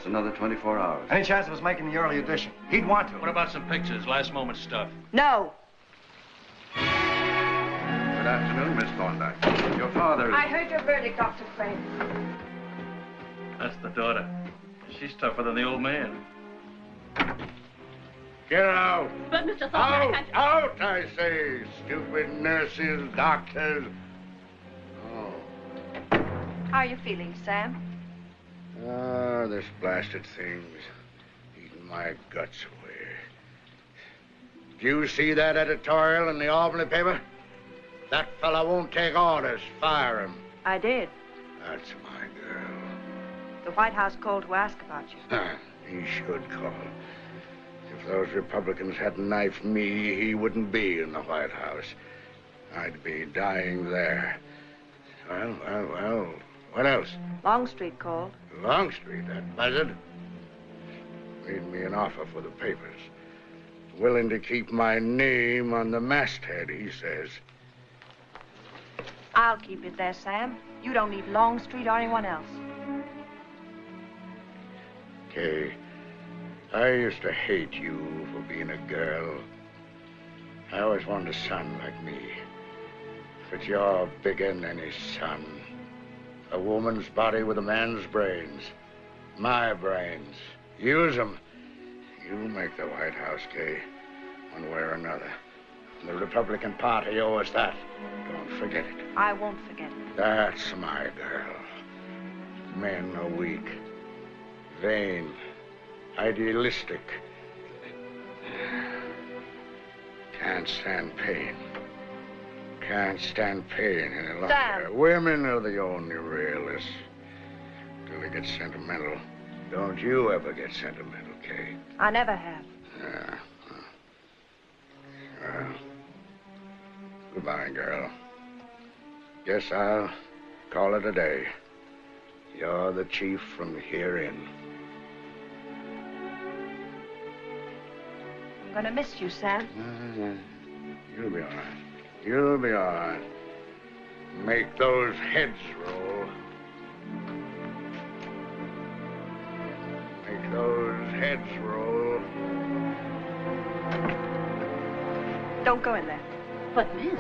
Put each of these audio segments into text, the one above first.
Another 24 hours. Any chance of us making the early edition? He'd want to. What about some pictures, last moment stuff? No. Good afternoon, Miss Thorndyke. Your father... I heard your verdict, Dr. Frank. That's the daughter. She's tougher than the old man. Get out! But, Mr. Thorndyke, I can't... Out, I say! Stupid nurses, doctors. Oh. How are you feeling, Sam? Ah, this blasted thing's eating my guts away. Do you see that editorial in the Albany paper? That fella won't take orders. Fire him. I did. That's my girl. The White House called to ask about you. He should call. If those Republicans hadn't knifed me, he wouldn't be in the White House. I'd be dying there. Well. What else? Longstreet called. Longstreet, that buzzard? Made me an offer for the papers. Willing to keep my name on the masthead, he says. I'll keep it there, Sam. You don't need Longstreet or anyone else. Kay, I used to hate you for being a girl. I always wanted a son like me. But you're bigger than any son. A woman's body with a man's brains. My brains. Use them. You make the White House, Kay, one way or another. The Republican Party owe us that. Don't forget it. I won't forget it. That's my girl. Men are weak, vain, idealistic. Can't stand pain. Can't stand pain any longer. Sam. Women are the only realists. Till they get sentimental. Don't you ever get sentimental, Kay? I never have. Yeah. Well, goodbye, girl. Guess I'll call it a day. You're the chief from here in. I'm gonna miss you, Sam. You'll be all right. You'll be all right. Make those heads roll. Make those heads roll. Don't go in there. But, miss...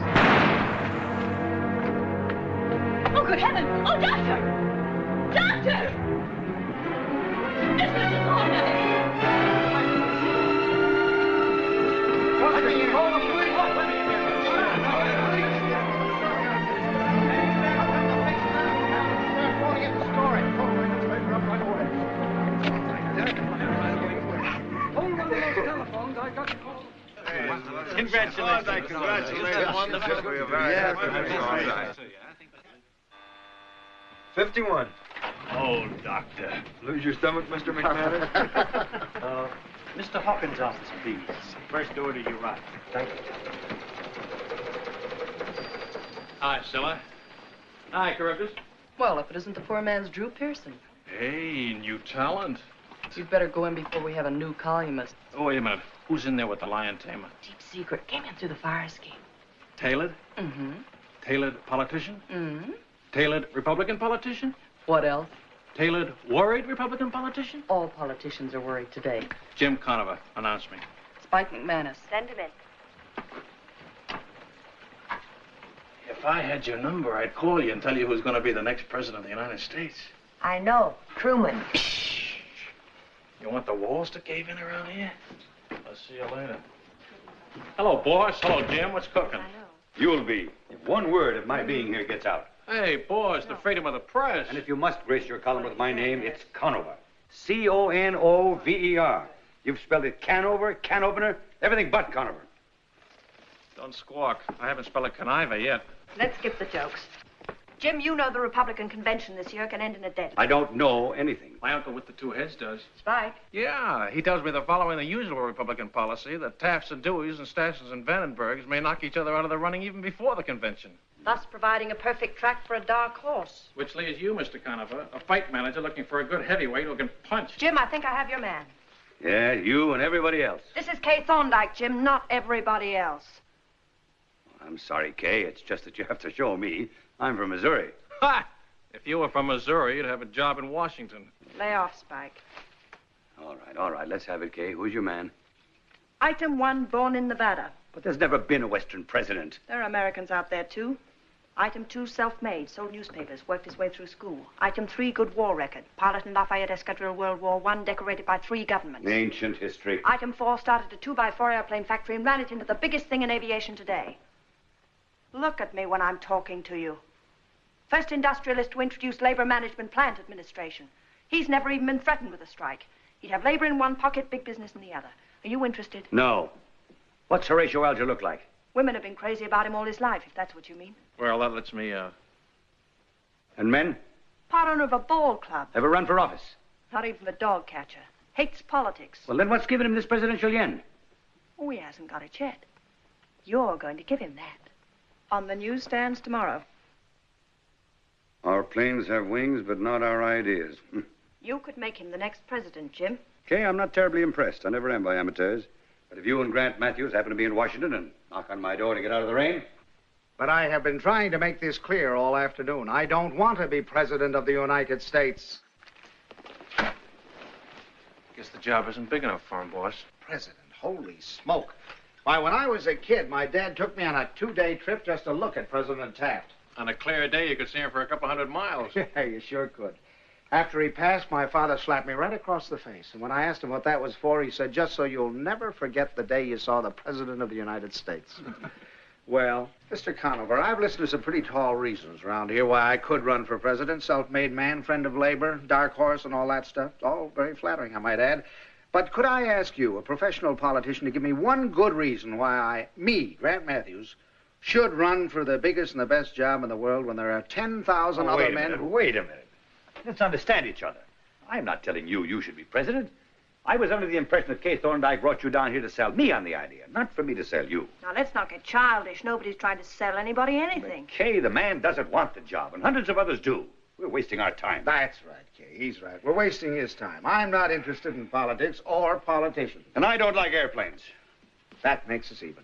Oh, good heaven! Oh, doctor! Doctor! It's Mrs. Thorndyke! Congratulations. Congratulations. Wonderful. We are very happy. 51. Oh, doctor. Lose your stomach, Mr. McManus? Mr. Hawkins' office, please. First order you write. Thank you. Hi, Stella. Hi, Carruthers. Well, if it isn't the poor man's Drew Pearson. Hey, new talent. You'd better go in before we have a new columnist. Oh, wait a minute. Who's in there with the lion tamer? Deep secret. Came in through the fire escape. Tailored? Mm-hmm. Tailored politician? Mm-hmm. Tailored Republican politician? What else? Tailored worried Republican politician? All politicians are worried today. Jim Conover, announce me. Spike McManus. Send him in. If I had your number, I'd call you and tell you who's going to be the next president of the United States. I know. Truman. You want the walls to cave in around here? I'll see you later. Hello, boss. Hello, Jim. What's cooking? I know. You'll be, if one word of my being here gets out. Hey, boss, the freedom of the press. And if you must grace your column with my name, it's Conover. C-O-N-O-V-E-R. You've spelled it Canover, can opener, everything but Conover. Don't squawk. I haven't spelled a conniver yet. Let's skip the jokes. Jim, you know the Republican convention this year can end in a deadlock. I don't know anything. My uncle with the two heads does. Spike. Yeah, he tells me they're following the usual Republican policy that Tafts and Deweys and Stasses and Vandenbergs may knock each other out of the running even before the convention. Thus providing a perfect track for a dark horse. Which leaves you, Mr. Conover, a fight manager looking for a good heavyweight who can punch. Jim, I think I have your man. Yeah, you and everybody else. This is Kay Thorndike, Jim, not everybody else. I'm sorry, Kay. It's just that you have to show me. I'm from Missouri. Ha! If you were from Missouri, you'd have a job in Washington. Lay off, Spike. All right. Let's have it, Kay. Who's your man? Item 1, born in Nevada. But there's never been a Western president. There are Americans out there, too. Item 2, self-made, sold newspapers, worked his way through school. Item 3, good war record. Pilot in Lafayette Escadrille World War I, decorated by 3 governments. Ancient history. Item 4, started a 2x4 airplane factory and ran it into the biggest thing in aviation today. Look at me when I'm talking to you. First industrialist to introduce labor management plant administration. He's never even been threatened with a strike. He'd have labor in one pocket, big business in the other. Are you interested? No. What's Horatio Alger look like? Women have been crazy about him all his life, if that's what you mean. Well, that lets me, And men? Part owner of a ball club. Ever run for office? Not even the dog catcher. Hates politics. Well, then what's giving him this presidential yen? Oh, he hasn't got it yet. You're going to give him that. On the newsstands tomorrow. Our planes have wings, but not our ideas. You could make him the next president, Jim. Okay, I'm not terribly impressed. I never am by amateurs. But if you and Grant Matthews happen to be in Washington and knock on my door to get out of the rain... But I have been trying to make this clear all afternoon. I don't want to be president of the United States. guess the job isn't big enough for him, boss. President, holy smoke. Why, when I was a kid, my dad took me on a 2-day trip just to look at President Taft. On a clear day, you could see him for a couple 100 miles. Yeah, you sure could. After he passed, my father slapped me right across the face. And when I asked him what that was for, he said, just so you'll never forget the day you saw the President of the United States. Well, Mr. Conover, I've listened to some pretty tall reasons around here why I could run for president. Self-made man, friend of labor, dark horse, and all that stuff. All very flattering, I might add. But could I ask you, a professional politician, to give me one good reason why me, Grant Matthews, should run for the biggest and the best job in the world when there are 10,000 other men... Wait a minute. Let's understand each other. I'm not telling you you should be president. I was under the impression that Kay Thorndike brought you down here to sell me on the idea, not for me to sell you. Now, let's not get childish. Nobody's trying to sell anybody anything. But Kay, the man doesn't want the job, and hundreds of others do. We're wasting our time. That's right, Kay. He's right. We're wasting his time. I'm not interested in politics or politicians. And I don't like airplanes. That makes us even.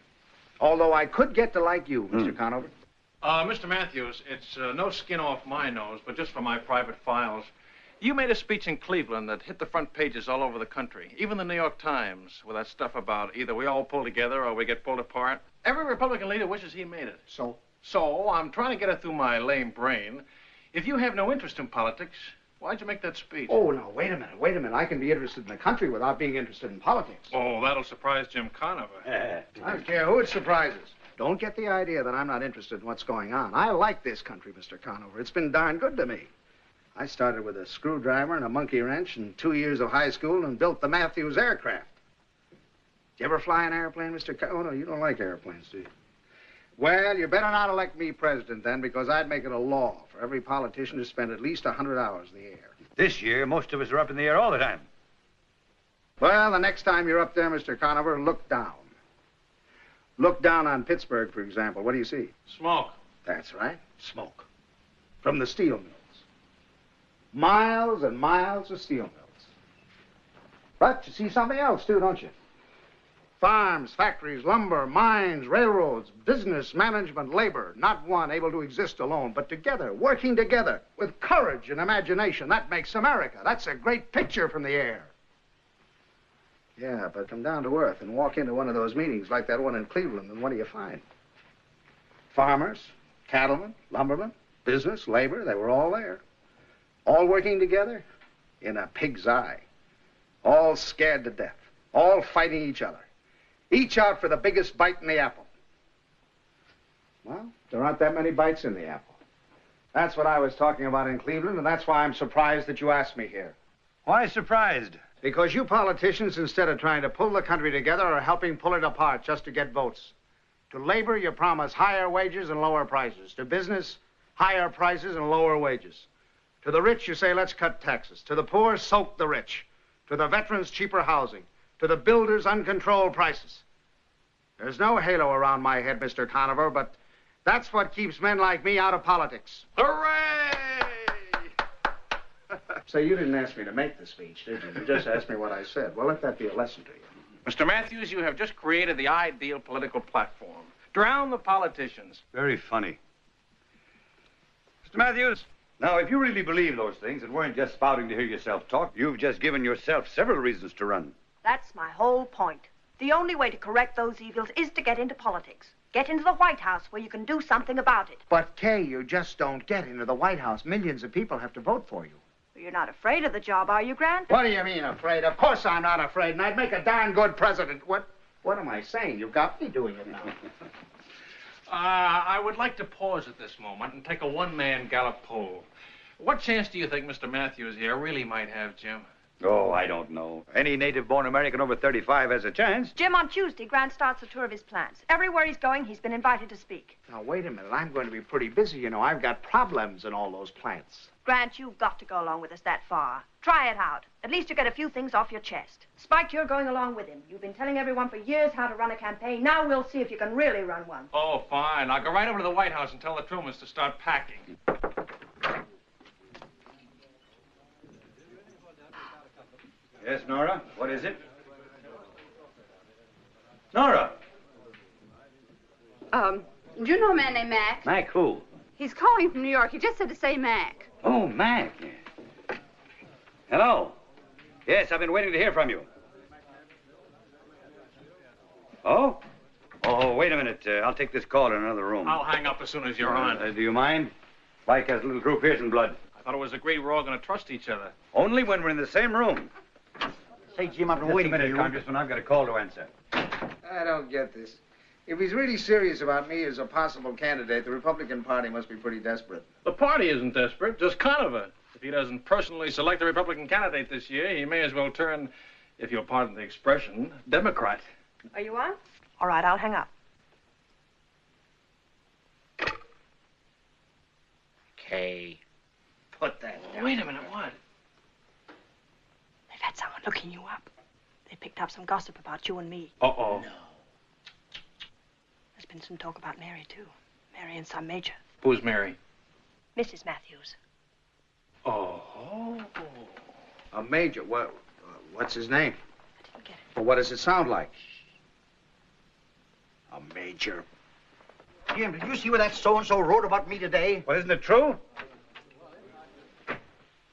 Although I could get to like you, Mr. Conover. Mr. Matthews, it's no skin off my nose, but just for my private files. You made a speech in Cleveland that hit the front pages all over the country, even the New York Times, with that stuff about either we all pull together or we get pulled apart. Every Republican leader wishes he made it. So I'm trying to get it through my lame brain. If you have no interest in politics, why'd you make that speech? Oh, no, wait a minute. I can be interested in the country without being interested in politics. Oh, that'll surprise Jim Conover. I don't care who it surprises. Don't get the idea that I'm not interested in what's going on. I like this country, Mr. Conover. It's been darn good to me. I started with a screwdriver and a monkey wrench and 2 years of high school and built the Matthews aircraft. You ever fly an airplane, Mr. Oh, no, you don't like airplanes, do you? Well, you better not elect me president then, because I'd make it a law for every politician to spend at least 100 hours in the air. This year, most of us are up in the air all the time. Well, the next time you're up there, Mr. Conover, look down. Look down on Pittsburgh, for example. What do you see? Smoke. That's right, smoke. From the steel mills. Miles and miles of steel mills. But you see something else, too, don't you? Farms, factories, lumber, mines, railroads, business, management, labor. Not one able to exist alone, but together, working together, with courage and imagination. That makes America. That's a great picture from the air. Yeah, but come down to earth and walk into one of those meetings like that one in Cleveland, and what do you find? Farmers, cattlemen, lumbermen, business, labor, they were all there. All working together in a pig's eye. All scared to death. All fighting each other. Each out for the biggest bite in the apple. Well, there aren't that many bites in the apple. That's what I was talking about in Cleveland, and that's why I'm surprised that you asked me here. Why surprised? Because you politicians, instead of trying to pull the country together, are helping pull it apart just to get votes. To labor, you promise higher wages and lower prices. To business, higher prices and lower wages. To the rich, you say, let's cut taxes. To the poor, soak the rich. To the veterans, cheaper housing. To the builders, uncontrolled prices. There's no halo around my head, Mr. Conover, but that's what keeps men like me out of politics. Hooray! Say, you didn't ask me to make the speech, did you? You just asked me what I said. Well, let that be a lesson to you. Mr. Matthews, you have just created the ideal political platform. Drown the politicians. Very funny. Mr. Matthews, now, if you really believe those things and weren't just spouting to hear yourself talk, you've just given yourself several reasons to run. That's my whole point. The only way to correct those evils is to get into politics. Get into the White House where you can do something about it. But, Kay, you just don't get into the White House. Millions of people have to vote for you. You're not afraid of the job, are you, Gran? What do you mean, afraid? Of course I'm not afraid, and I'd make a darn good president. What am I saying? You've got me doing it now. I would like to pause at this moment and take a one-man Gallup poll. What chance do you think Mr. Matthews here really might have, Jim? Oh, I don't know. Any native-born American over 35 has a chance. Jim, on Tuesday, Grant starts a tour of his plants. Everywhere he's going, he's been invited to speak. Now, wait a minute. I'm going to be pretty busy, you know. I've got problems in all those plants. Grant, you've got to go along with us that far. Try it out. At least you get a few things off your chest. Spike, you're going along with him. You've been telling everyone for years how to run a campaign. Now we'll see if you can really run one. Oh, fine. I'll go right over to the White House and tell the Trumans to start packing. Yes, Nora? What is it? Nora! Do you know a man named Mac? Mac who? He's calling from New York. He just said to say Mac. Oh, Mac. Hello. Yes, I've been waiting to hear from you. Oh? Oh, wait a minute. I'll take this call in another room. I'll hang up as soon as you're on. Do you mind? Spike has a little Drew Pearson blood. I thought it was agreed we're all going to trust each other. Only when we're in the same room. Say, Jim, I've been Just waiting a minute, for you. Congressman. I've got a call to answer. I don't get this. If he's really serious about me as a possible candidate, the Republican Party must be pretty desperate. The party isn't desperate, just Conover. If he doesn't personally select a Republican candidate this year, he may as well turn, if you'll pardon the expression, Democrat. Are you on? All right, I'll hang up. Kay, put that down. Wait a minute, what? They've had someone looking you up. They picked up some gossip about you and me. Uh-oh. No. There's been some talk about Mary, too. Mary and some major. Who's Mary? Mrs. Matthews. Oh. A major? What's his name? I didn't get it. Well, what does it sound like? A major. Jim, did you see what that so-and-so wrote about me today? Well, isn't it true?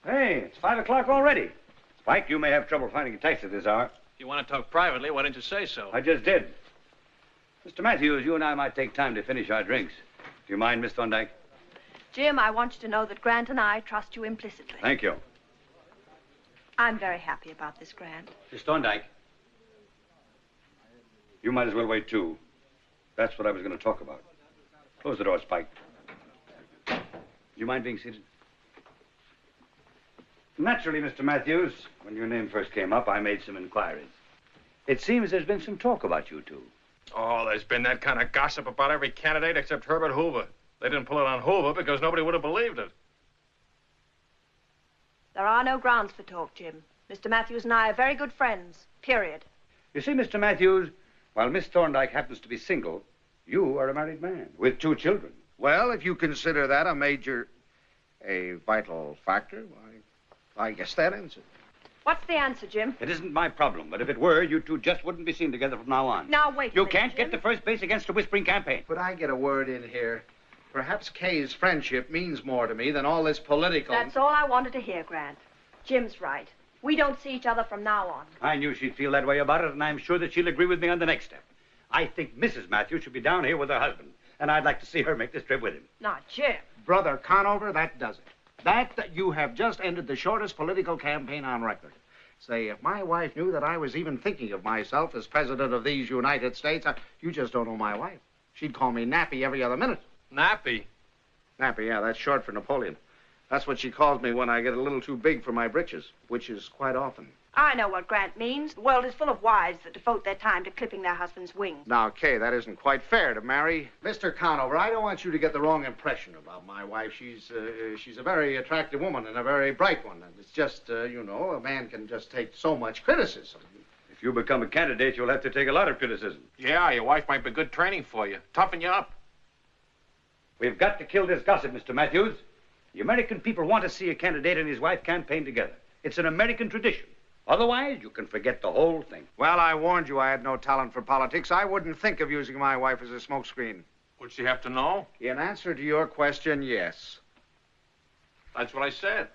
Hey, it's 5 o'clock already. Spike, you may have trouble finding a taxi at this hour. If you want to talk privately, why didn't you say so? I just did. Mr. Matthews, you and I might take time to finish our drinks. Do you mind, Miss Thorndyke? Jim, I want you to know that Grant and I trust you implicitly. Thank you. I'm very happy about this, Grant. Miss Thorndyke, you might as well wait, too. That's what I was going to talk about. Close the door, Spike. Do you mind being seated? Naturally, Mr. Matthews, when your name first came up, I made some inquiries. It seems there's been some talk about you two. Oh, there's been that kind of gossip about every candidate except Herbert Hoover. They didn't pull it on Hoover because nobody would have believed it. There are no grounds for talk, Jim. Mr. Matthews and I are very good friends, period. You see, Mr. Matthews, while Miss Thorndyke happens to be single, you are a married man with 2 children. Well, if you consider that a vital factor, I guess that ends it. What's the answer, Jim? It isn't my problem, but if it were, you two just wouldn't be seen together from now on. Now, wait a You minute, can't Jim. get to first base against a whispering campaign. Could I get a word in here? Perhaps Kay's friendship means more to me than all this political... That's all I wanted to hear, Grant. Jim's right. We don't see each other from now on. I knew she'd feel that way about it, and I'm sure that she'll agree with me on the next step. I think Mrs. Matthews should be down here with her husband, and I'd like to see her make this trip with him. Now, Jim. Brother Conover, that does it. That you have just ended the shortest political campaign on record. Say, if my wife knew that I was even thinking of myself as president of these United States, you just don't know my wife. She'd call me Nappy every other minute. Nappy? Nappy, yeah, that's short for Napoleon. That's what she calls me when I get a little too big for my britches, which is quite often. I know what Grant means. The world is full of wives that devote their time to clipping their husband's wings. Now, Kay, that isn't quite fair to marry. Mr. Conover, I don't want you to get the wrong impression about my wife. She's a very attractive woman and a very bright one. And it's just, you know, a man can just take so much criticism. If you become a candidate, you'll have to take a lot of criticism. Yeah, your wife might be good training for you. Toughen you up. We've got to kill this gossip, Mr. Matthews. The American people want to see a candidate and his wife campaign together. It's an American tradition. Otherwise, you can forget the whole thing. Well, I warned you I had no talent for politics. I wouldn't think of using my wife as a smokescreen. Would she have to know? In answer to your question, yes. That's what I said.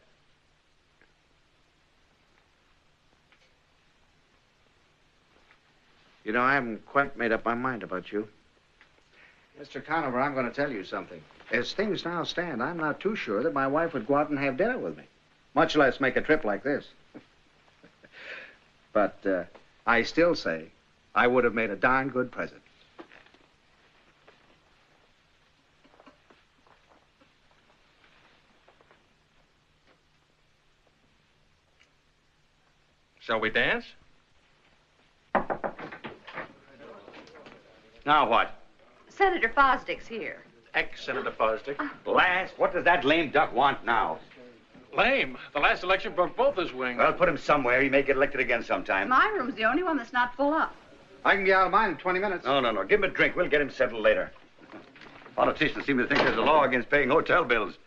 You know, I haven't quite made up my mind about you. Mr. Conover, I'm going to tell you something. As things now stand, I'm not too sure that my wife would go out and have dinner with me, much less make a trip like this. But I still say I would have made a darn good president. Shall we dance? Now what? Senator Fosdick's here. Ex-Senator Fosdick. Last, what does that lame duck want now? Lame. The last election broke both his wings. Well, put him somewhere. He may get elected again sometime. My room's the only one that's not full up. I can be out of mine in 20 minutes. No. Give him a drink. We'll get him settled later. Politicians seem to think there's a law against paying hotel bills.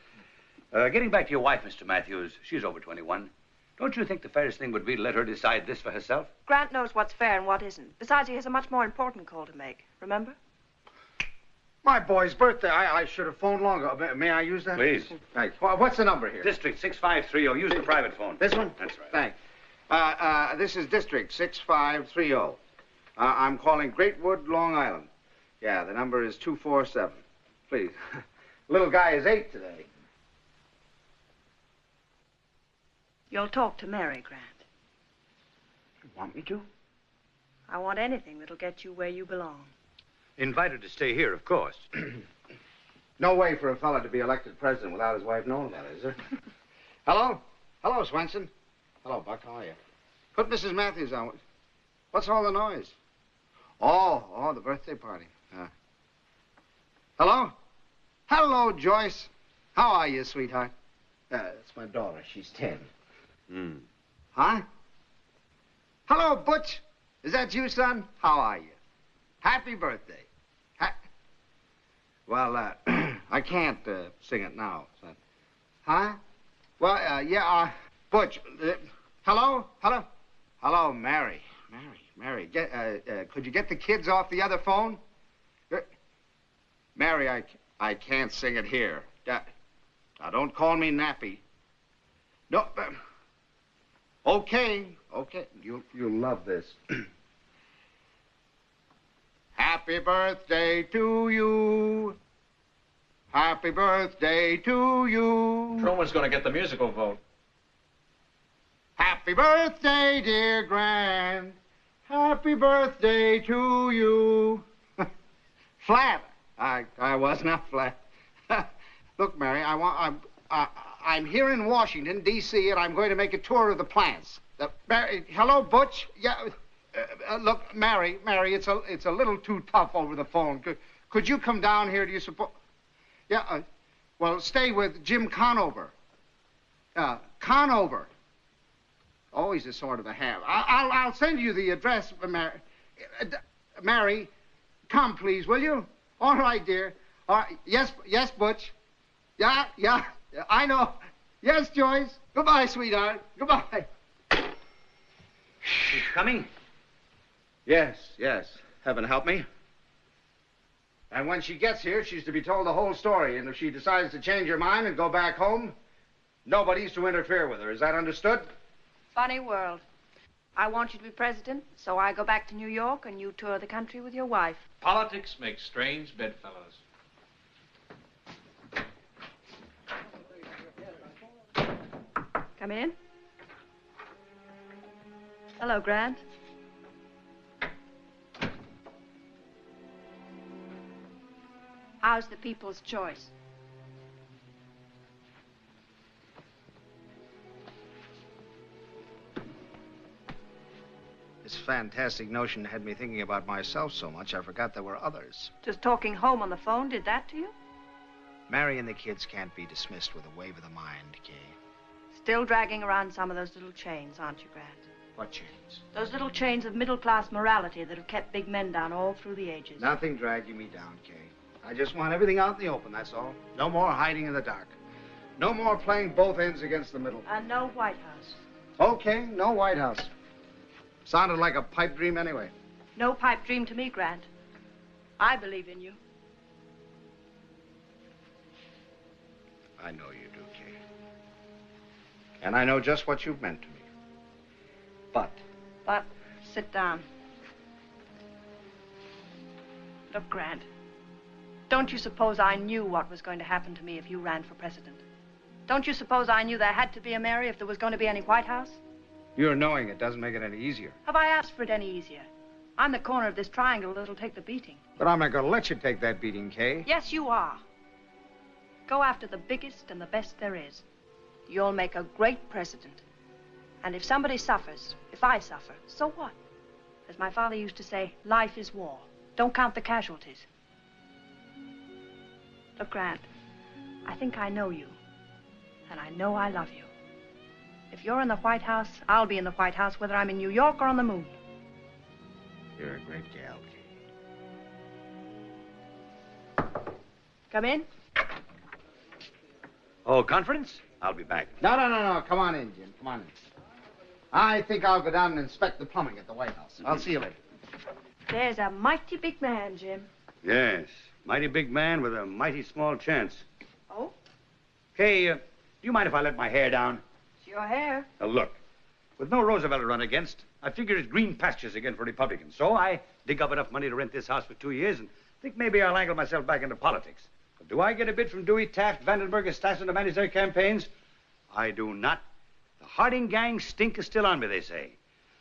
Getting back to your wife, Mr. Matthews, she's over 21. Don't you think the fairest thing would be to let her decide this for herself? Grant knows what's fair and what isn't. Besides, he has a much more important call to make. Remember? My boy's birthday. I should have phoned longer. May I use that? Please. Thanks. What's the number here? District 6530. Use the private phone. This one? That's right. Thanks. This is District 6530. I'm calling Greatwood, Long Island. Yeah, the number is 247. Please. Little guy is 8 today. You'll talk to Mary, Grant. You want me to? I want anything that'll get you where you belong. Invite her to stay here, of course. No way for a fella to be elected president without his wife knowing about it, is there? Hello? Hello, Swenson. Hello, Buck. How are you? Put Mrs. Matthews on. What's all the noise? Oh, the birthday party. Hello? Hello, Joyce. How are you, sweetheart? It's my daughter. She's 10. Huh? Hello, Butch. Is that you, son? How are you? Happy birthday. Well, I can't sing it now, son. Huh? Well, yeah, Butch. Hello? Hello, Mary. Mary. Could you get the kids off the other phone? Mary, I can't sing it here. Now, don't call me Nappy. No, okay. You'll love this. Happy birthday to you. Happy birthday to you. Truman's going to get the musical vote. Happy birthday, dear Gran. Happy birthday to you. Flat. I was not flat. Look, Mary, I'm here in Washington, D.C., and I'm going to make a tour of the plants. Mary, hello, Butch. Yeah, Look, Mary, it's a little too tough over the phone. Could you come down here, do you suppose? Yeah, well, stay with Jim Conover. Conover. Oh, he's a sort of a ham. I'll send you the address, Mary. Mary, come, please, will you? All right, dear. All right. Yes, Butch. Yeah, I know. Yes, Joyce. Goodbye, sweetheart. Goodbye. She's coming? Yes. Heaven help me. And when she gets here, she's to be told the whole story. And if she decides to change her mind and go back home, nobody's to interfere with her. Is that understood? Funny world. I want you to be president, so I go back to New York and you tour the country with your wife. Politics makes strange bedfellows. Come in. Hello, Grant. How's the people's choice? This fantastic notion had me thinking about myself so much, I forgot there were others. Just talking home on the phone did that to you? Mary and the kids can't be dismissed with a wave of the mind, Kay. Still dragging around some of those little chains, aren't you, Grant? What chains? Those little chains of middle-class morality that have kept big men down all through the ages. Nothing dragging me down, Kay. I just want everything out in the open, that's all. No more hiding in the dark. No more playing both ends against the middle. And no White House. Okay, no White House. Sounded like a pipe dream anyway. No pipe dream to me, Grant. I believe in you. I know you do, Kay. And I know just what you've meant to me. But, sit down. Look, Grant, don't you suppose I knew what was going to happen to me if you ran for president? Don't you suppose I knew there had to be a Mary if there was going to be any White House? Your knowing it doesn't make it any easier. Have I asked for it any easier? I'm the corner of this triangle that'll take the beating. But I'm not going to let you take that beating, Kay. Yes, you are. Go after the biggest and the best there is. You'll make a great president. And if somebody suffers, if I suffer, so what? As my father used to say, life is war. Don't count the casualties. Look, Grant, I think I know you. And I know I love you. If you're in the White House, I'll be in the White House, whether I'm in New York or on the moon. You're a great gal, Kay. Come in. Oh, conference? I'll be back. No. Come on in, Jim. Come on in. I think I'll go down and inspect the plumbing at the White House. I'll see you later. There's a mighty big man, Jim. Yes, mighty big man with a mighty small chance. Oh? Kay, do you mind if I let my hair down? It's your hair. Now, look, with no Roosevelt to run against, I figure it's green pastures again for Republicans. So I dig up enough money to rent this house for 2 years and think maybe I'll angle myself back into politics. But do I get a bid from Dewey, Taft, Vandenberg, and Stassen to manage their campaigns? I do not. The Harding gang stink is still on me, they say.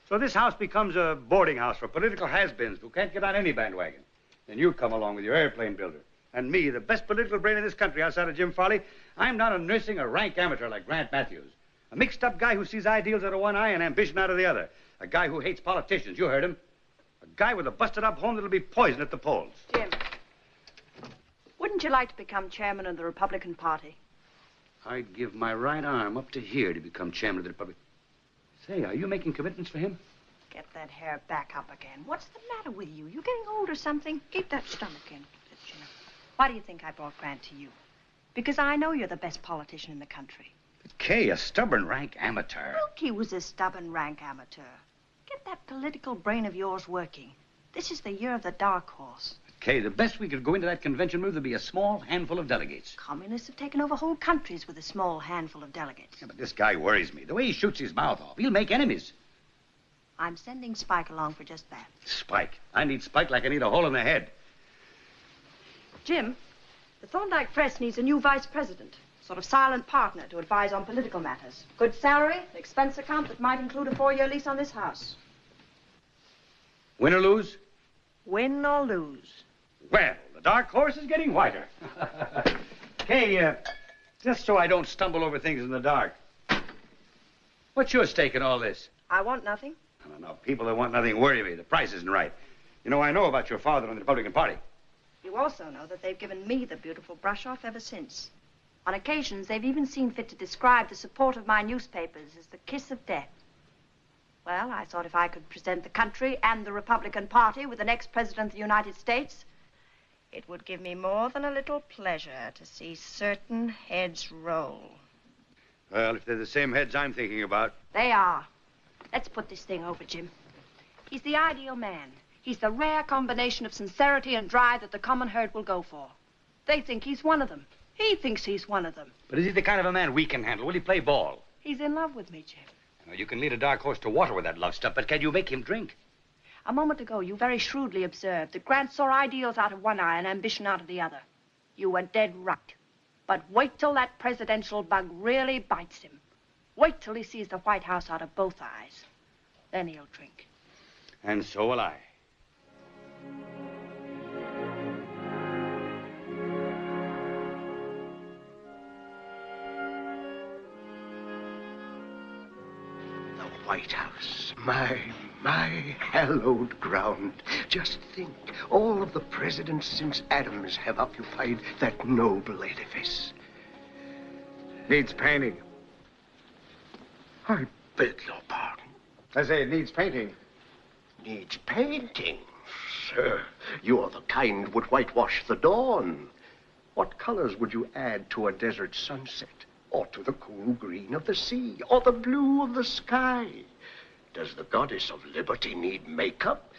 So this house becomes a boarding house for political has-beens who can't get on any bandwagon. Then you come along with your airplane builder. And me, the best political brain in this country outside of Jim Farley, I'm not nursing a rank amateur like Grant Matthews. A mixed-up guy who sees ideals out of one eye and ambition out of the other. A guy who hates politicians, you heard him. A guy with a busted-up home that'll be poison at the polls. Jim, wouldn't you like to become chairman of the Republican Party? I'd give my right arm up to here to become chairman of the Republic. Say, are you making commitments for him? Get that hair back up again. What's the matter with you? You getting old or something? Keep that stomach in. Why do you think I brought Grant to you? Because I know you're the best politician in the country. But Kay, a stubborn rank amateur. Look, he was a stubborn rank amateur. Get that political brain of yours working. This is the year of the dark horse. Kay, the best we could go into that convention with would be a small handful of delegates. Communists have taken over whole countries with a small handful of delegates. Yeah, but this guy worries me. The way he shoots his mouth off, he'll make enemies. I'm sending Spike along for just that. Spike? I need Spike like I need a hole in the head. Jim, the Thorndike Press needs a new vice president. Sort of silent partner to advise on political matters. Good salary, an expense account that might include a 4-year lease on this house. Win or lose? Win or lose. Well, the dark horse is getting whiter. Kay, just so I don't stumble over things in the dark. What's your stake in all this? I want nothing. No. People that want nothing worry me. The price isn't right. You know, I know about your father and the Republican Party. You also know that they've given me the beautiful brush off ever since. On occasions, they've even seen fit to describe the support of my newspapers as the kiss of death. Well, I thought if I could present the country and the Republican Party with the next president of the United States, it would give me more than a little pleasure to see certain heads roll. Well, if they're the same heads I'm thinking about. They are. Let's put this thing over, Jim. He's the ideal man. He's the rare combination of sincerity and drive that the common herd will go for. They think he's one of them. He thinks he's one of them. But is he the kind of a man we can handle? Will he play ball? He's in love with me, Jim. Now, you can lead a dark horse to water with that love stuff, but can you make him drink? A moment ago, you very shrewdly observed that Grant saw ideals out of one eye and ambition out of the other. You were dead right. But wait till that presidential bug really bites him. Wait till he sees the White House out of both eyes. Then he'll drink. And so will I. White House, my hallowed ground. Just think, all of the presidents since Adams have occupied that noble edifice. Needs painting. I beg your pardon. I say it needs painting. Needs painting? Sir, you're the kind would whitewash the dawn. What colors would you add to a desert sunset? Or to the cool green of the sea, or the blue of the sky? Does the goddess of liberty need makeup?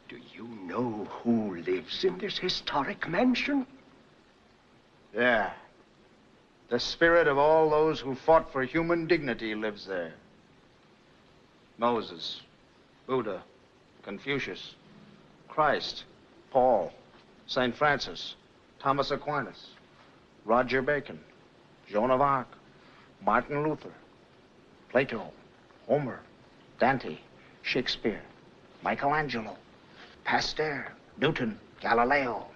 Do you know who lives in this historic mansion? Yeah. The spirit of all those who fought for human dignity lives there. Moses, Buddha, Confucius, Christ, Paul, St. Francis, Thomas Aquinas, Roger Bacon, Joan of Arc, Martin Luther, Plato, Homer, Dante, Shakespeare, Michelangelo, Pasteur, Newton, Galileo,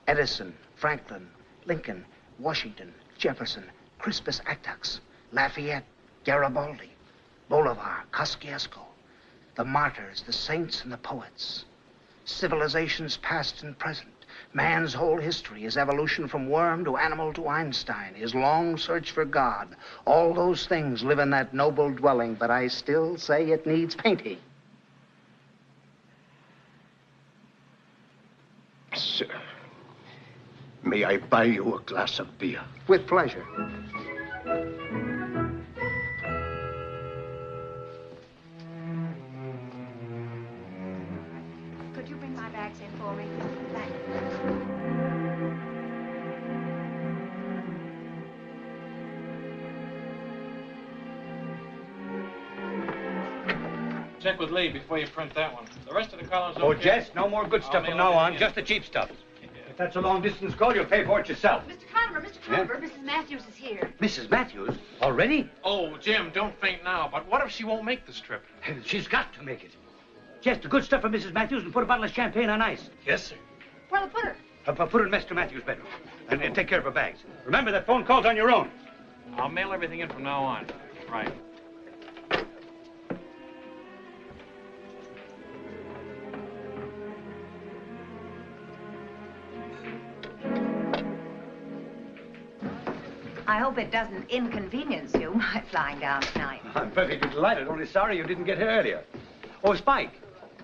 Edison, Franklin, Lincoln, Washington, Jefferson, Crispus Attucks, Lafayette, Garibaldi, Bolivar, Kosciuszko, the martyrs, the saints, and the poets. Civilizations past and present. Man's whole history, his evolution from worm to animal to Einstein, his long search for God. All those things live in that noble dwelling, but I still say it needs painting. Sir, may I buy you a glass of beer? With pleasure. Could you bring my bags in for me? Thank you. Check with Lee before you print that one. The rest of the columns Oh, okay? Jess, no more good stuff from now on. Just the cheap stuff. If that's a long-distance call, you'll pay for it yourself. Mr. Conover, Mrs. Matthews is here. Mrs. Matthews? Already? Oh, Jim, don't faint now. But what if she won't make this trip? She's got to make it. Jess, the good stuff for Mrs. Matthews, and put a bottle of champagne on ice. Yes, sir. Where'll I put her? Put her in Mr. Matthews' bedroom. And take care of her bags. Remember that phone call's on your own. I'll mail everything in from now on. Right. I hope it doesn't inconvenience you, my flying down tonight. I'm perfectly delighted. Only sorry you didn't get here earlier. Oh, Spike,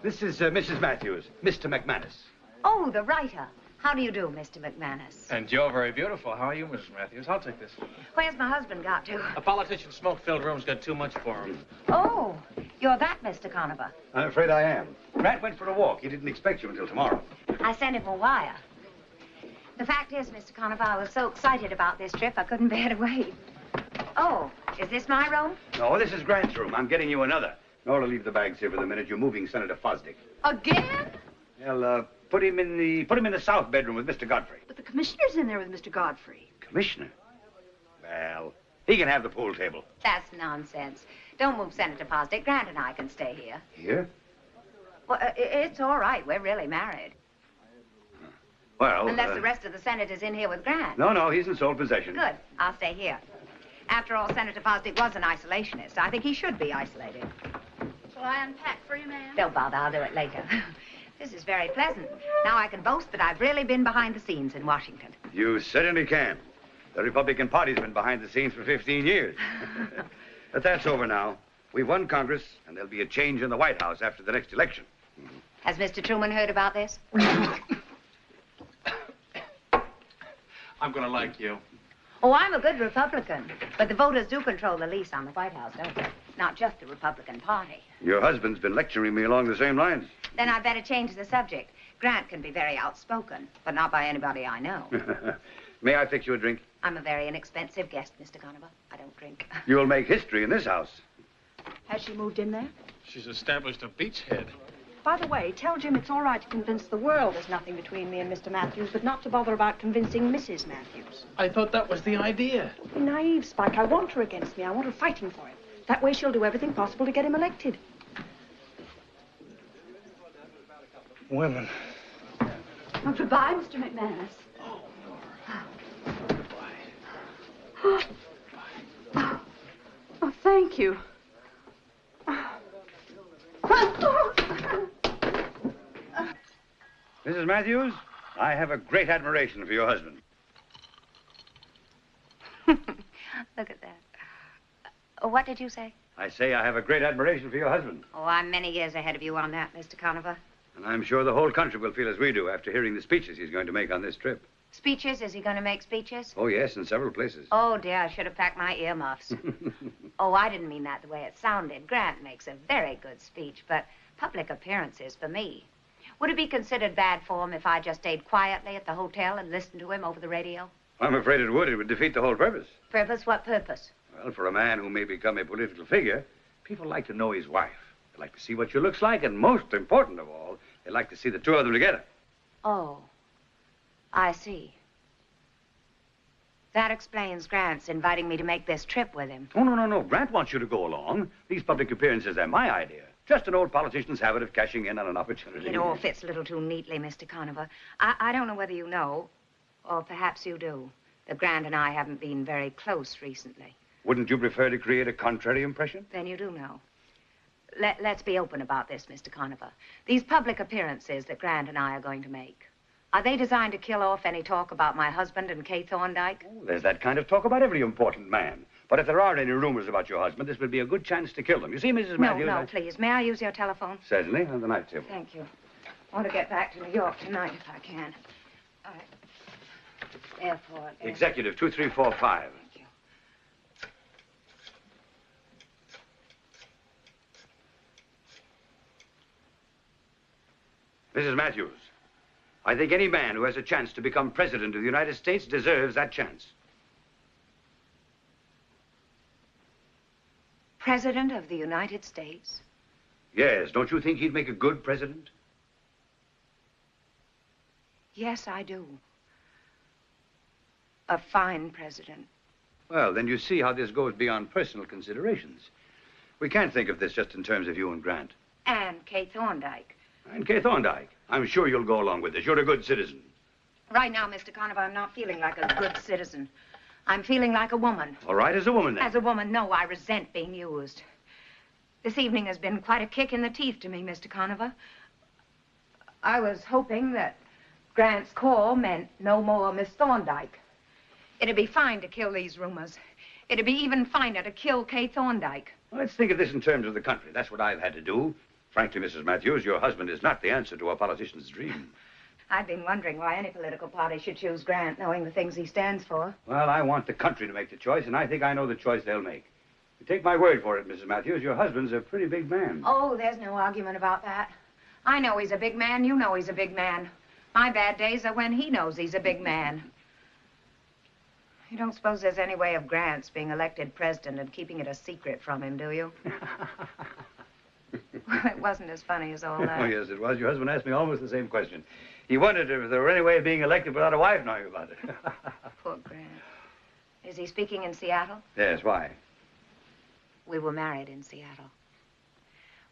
this is Mrs. Matthews, Mr. McManus. Oh, the writer. How do you do, Mr. McManus? And you're very beautiful. How are you, Mrs. Matthews? I'll take this. Where's my husband got to? A politician's smoke-filled room's got too much for him. Oh, you're that, Mr. Conover. I'm afraid I am. Grant went for a walk. He didn't expect you until tomorrow. I sent him a wire. The fact is, Mr. Conover, I was so excited about this trip, I couldn't bear to wait. Oh, is this my room? No, this is Grant's room. I'm getting you another. Nora, leave the bags here for the minute. You're moving Senator Fosdick. Again? Well, put him in the south bedroom with Mr. Godfrey. But the commissioner's in there with Mr. Godfrey. Commissioner? Well, he can have the pool table. That's nonsense. Don't move Senator Fosdick. Grant and I can stay here. Here? Well, it's all right. We're really married. Well, Unless the rest of the senators in here with Grant. No, he's in sole possession. Good. I'll stay here. After all, Senator Fosdick was an isolationist. I think he should be isolated. Shall I unpack for you, ma'am? Don't bother, I'll do it later. This is very pleasant. Now I can boast that I've really been behind the scenes in Washington. You certainly can. The Republican Party's been behind the scenes for 15 years. But that's over now. We've won Congress, and there'll be a change in the White House after the next election. Has Mr. Truman heard about this? I'm going to like you. Oh, I'm a good Republican. But the voters do control the lease on the White House, don't they? Not just the Republican Party. Your husband's been lecturing me along the same lines. Then I'd better change the subject. Grant can be very outspoken, but not by anybody I know. May I fix you a drink? I'm a very inexpensive guest, Mr. Conover. I don't drink. You'll make history in this house. Has she moved in there? She's established a beachhead. By the way, tell Jim it's all right to convince the world there's nothing between me and Mr. Matthews, but not to bother about convincing Mrs. Matthews. I thought that was the idea. Be naive, Spike. I want her against me. I want her fighting for him. That way she'll do everything possible to get him elected. Women. Oh, goodbye, Mr. McManus. Oh, thank you. Mrs. Matthews, I have a great admiration for your husband. Look at that. What did you say? I say I have a great admiration for your husband. Oh, I'm many years ahead of you on that, Mr. Conover. And I'm sure the whole country will feel as we do after hearing the speeches he's going to make on this trip. Speeches? Is he going to make speeches? Oh, yes, in several places. Oh, dear, I should have packed my earmuffs. Oh, I didn't mean that the way it sounded. Grant makes a very good speech, but public appearances for me. Would it be considered bad form if I just stayed quietly at the hotel and listened to him over the radio? I'm afraid it would. It would defeat the whole purpose. Purpose? What purpose? Well, for a man who may become a political figure, people like to know his wife. They like to see what she looks like, and most important of all, they like to see the two of them together. Oh, I see. That explains Grant's inviting me to make this trip with him. Oh, no. Grant wants you to go along. These public appearances are my idea. Just an old politician's habit of cashing in on an opportunity. It all fits a little too neatly, Mr. Conover. I don't know whether you know, or perhaps you do, that Grant and I haven't been very close recently. Wouldn't you prefer to create a contrary impression? Then you do know. Let's be open about this, Mr. Conover. These public appearances that Grant and I are going to make, are they designed to kill off any talk about my husband and Kay Thorndyke? Oh, there's that kind of talk about every important man. But if there are any rumors about your husband, this would be a good chance to kill them. You see, Mrs. Matthews? No, please. May I use your telephone? Certainly, on the night table. Thank you. I want to get back to New York tonight if I can. All right. Airport. Executive 2345. Thank you. Mrs. Matthews, I think any man who has a chance to become president of the United States deserves that chance. President of the United States? Yes, don't you think he'd make a good president? Yes, I do. A fine president. Well, then you see how this goes beyond personal considerations. We can't think of this just in terms of you and Grant. And Kay Thorndyke. And Kay Thorndyke. I'm sure you'll go along with this. You're a good citizen. Right now, Mr. Conover, I'm not feeling like a good citizen. I'm feeling like a woman. All right, as a woman, then. As a woman, no, I resent being used. This evening has been quite a kick in the teeth to me, Mr. Conover. I was hoping that Grant's call meant no more Miss Thorndyke. It'd be fine to kill these rumors. It'd be even finer to kill Kay Thorndyke. Well, let's think of this in terms of the country. That's what I've had to do. Frankly, Mrs. Matthews, your husband is not the answer to a politician's dream. I've been wondering why any political party should choose Grant, knowing the things he stands for. Well, I want the country to make the choice, and I think I know the choice they'll make. You take my word for it, Mrs. Matthews, your husband's a pretty big man. Oh, there's no argument about that. I know he's a big man. You know he's a big man. My bad days are when he knows he's a big man. You don't suppose there's any way of Grant's being elected president and keeping it a secret from him, do you? Well, it wasn't as funny as all that. Oh, yes, it was. Your husband asked me almost the same question. He wondered if there were any way of being elected without a wife knowing about it. Poor Grant. Is he speaking in Seattle? Yes, why? We were married in Seattle.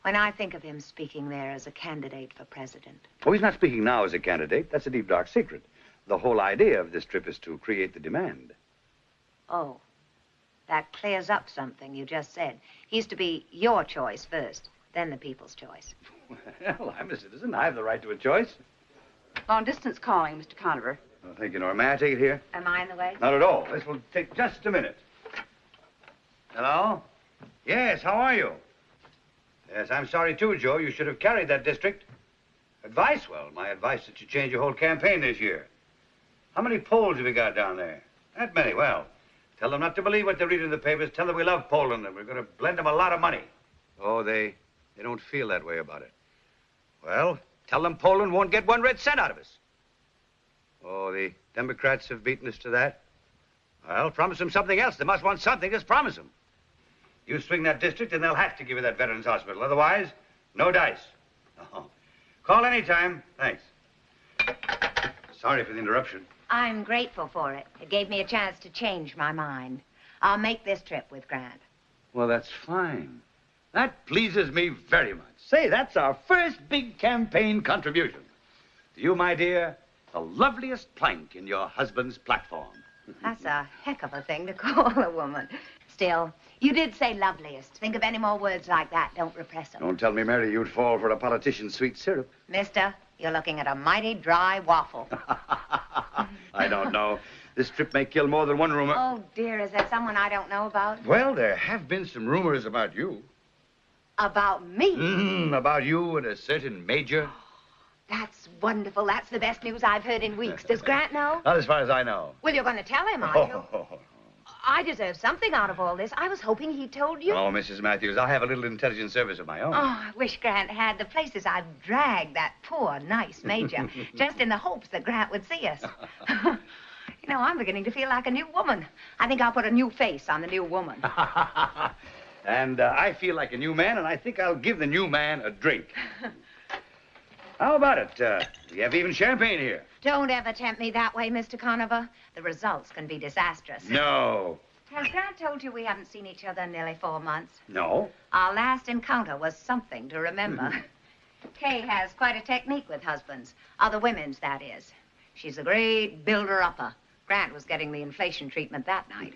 When I think of him speaking there as a candidate for president. Oh, he's not speaking now as a candidate. That's a deep, dark secret. The whole idea of this trip is to create the demand. Oh, that clears up something you just said. He's to be your choice first. then the people's choice. Well, I'm a citizen. I have the right to a choice. Long-distance calling, Mr. Conover. Well, thank you, Nora. May I take it here? Am I in the way? Not at all. This will take just a minute. Hello? Yes, how are you? Yes, I'm sorry, too, Joe. You should have carried that district. Advice? Well, my advice is that you change your whole campaign this year. How many polls have you got down there? That many. Well, tell them not to believe what they read in the papers. Tell them we love Poland and we're going to lend them a lot of money. Oh, they don't feel that way about it. Well, tell them Poland won't get 1 red cent out of us. Oh, the Democrats have beaten us to that. Well, promise them something else. They must want something. Just promise them. You swing that district and they'll have to give you that Veterans Hospital. Otherwise, no dice. Oh. Call anytime. Thanks. Sorry for the interruption. I'm grateful for it. It gave me a chance to change my mind. I'll make this trip with Grant. Well, that's fine. That pleases me very much. Say, that's our first big campaign contribution. To you, my dear, the loveliest plank in your husband's platform. That's a heck of a thing to call a woman. Still, you did say loveliest. Think of any more words like that. Don't repress them. Don't tell me, Mary, you'd fall for a politician's sweet syrup. Mister, you're looking at a mighty dry waffle. I don't know. This trip may kill more than one rumor. Oh, dear, is there someone I don't know about? Well, there have been some rumors about you. About me? About you and a certain major. That's wonderful. That's the best news I've heard in weeks. Does Grant know? Not as far as I know. Well, you're going to tell him, aren't you? I deserve something out of all this. I was hoping he told you. Oh, Mrs. Matthews, I have a little intelligence service of my own. Oh, I wish Grant had the places I've dragged that poor, nice major, just in the hopes that Grant would see us. You know, I'm beginning to feel like a new woman. I think I'll put a new face on the new woman. And I feel like a new man, and I think I'll give the new man a drink. How about it? We have even champagne here. Don't ever tempt me that way, Mr. Conover. The results can be disastrous. No. Has Grant told you we haven't seen each other in nearly 4 months? No. Our last encounter was something to remember. Kay has quite a technique with husbands. Other women's, that is. She's a great builder-upper. Grant was getting the inflation treatment that night.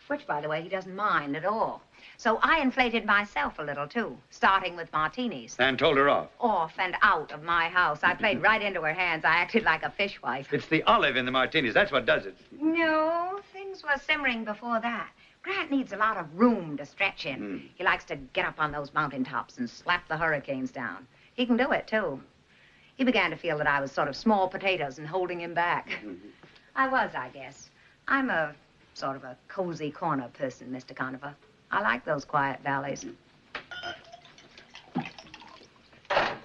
Which, by the way, he doesn't mind at all. So I inflated myself a little, too, starting with martinis. And told her off. Off and out of my house. I played right into her hands. I acted like a fishwife. It's the olive in the martinis. That's what does it. No, things were simmering before that. Grant needs a lot of room to stretch in. He likes to get up on those mountaintops and slap the hurricanes down. He can do it, too. He began to feel that I was sort of small potatoes and holding him back. I was, I guess. I'm a sort of a cozy corner person, Mr. Conover. I like those quiet valleys.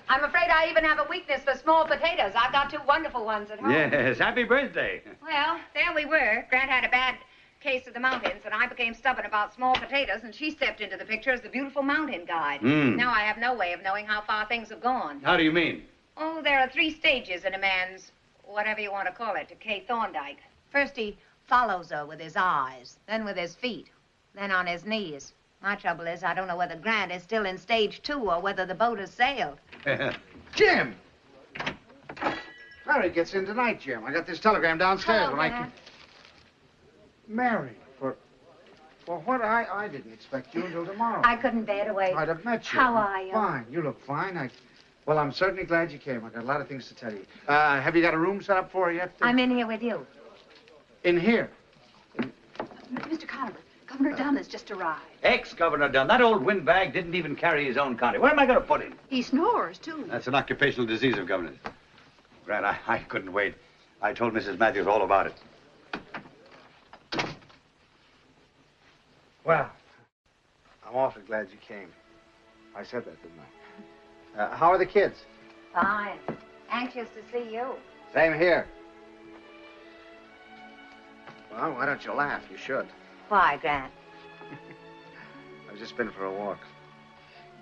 I'm afraid I even have a weakness for small potatoes. I've got 2 wonderful ones at home. Yes, happy birthday. Well, there we were. Grant had a bad case of the mountains, and I became stubborn about small potatoes, and she stepped into the picture as the beautiful mountain guide. Now I have no way of knowing how far things have gone. How do you mean? Oh, there are 3 stages in a man's, whatever you want to call it, to Kay Thorndike. First, he follows her with his eyes, then with his feet, then on his knees. My trouble is I don't know whether Grant is still in stage 2 or whether the boat has sailed. Jim! Mary gets in tonight, Jim. I got this telegram downstairs. Hello, Grant. Mary, for what? I didn't expect you until tomorrow. I couldn't bear to wait. I'd have met you. How are you? Fine. You look fine. Well, I'm certainly glad you came. I got a lot of things to tell you. Have you got a room set up for her yet? I'm in here with you. In here? Mr. Conover, Governor Dunn has just arrived. Ex-Governor Dunn. That old windbag didn't even carry his own county. Where am I going to put him? He snores, too. That's an occupational disease of governors. Grant, I couldn't wait. I told Mrs. Matthews all about it. Well, I'm awfully glad you came. I said that, didn't I? How are the kids? Fine. Anxious to see you. Same here. Well, why don't you laugh? You should. Why, Grant? I've just been for a walk.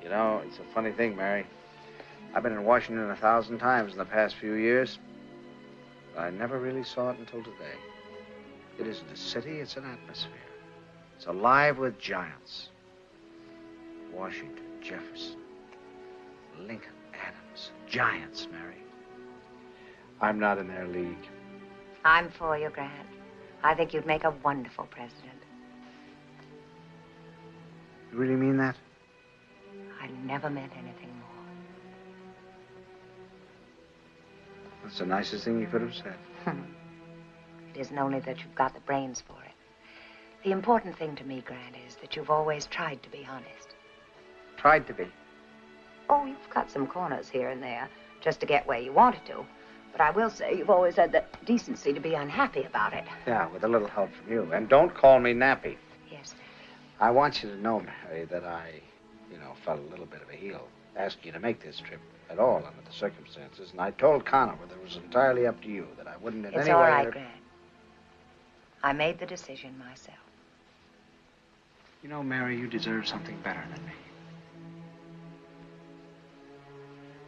You know, it's a funny thing, Mary. I've been in Washington 1,000 times in the past few years. But I never really saw it until today. It isn't a city, it's an atmosphere. It's alive with giants. Washington, Jefferson, Lincoln, Adams. Giants, Mary. I'm not in their league. I'm for you, Grant. I think you'd make a wonderful president. You really mean that? I never meant anything more. That's the nicest thing you could have said. It isn't only that you've got the brains for it. The important thing to me, Grant, is that you've always tried to be honest. Tried to be. Oh, you've cut some corners here and there just to get where you wanted to. But I will say you've always had the decency to be unhappy about it. Yeah, with a little help from you. And don't call me nappy. Yes, Daddy. I want you to know, Mary, that I, felt a little bit of a heel asking you to make this trip at all under the circumstances. And I told Conover that it was entirely up to you, that I wouldn't in any way... It's all right, Grant. I made the decision myself. You know, Mary, you deserve something better than me.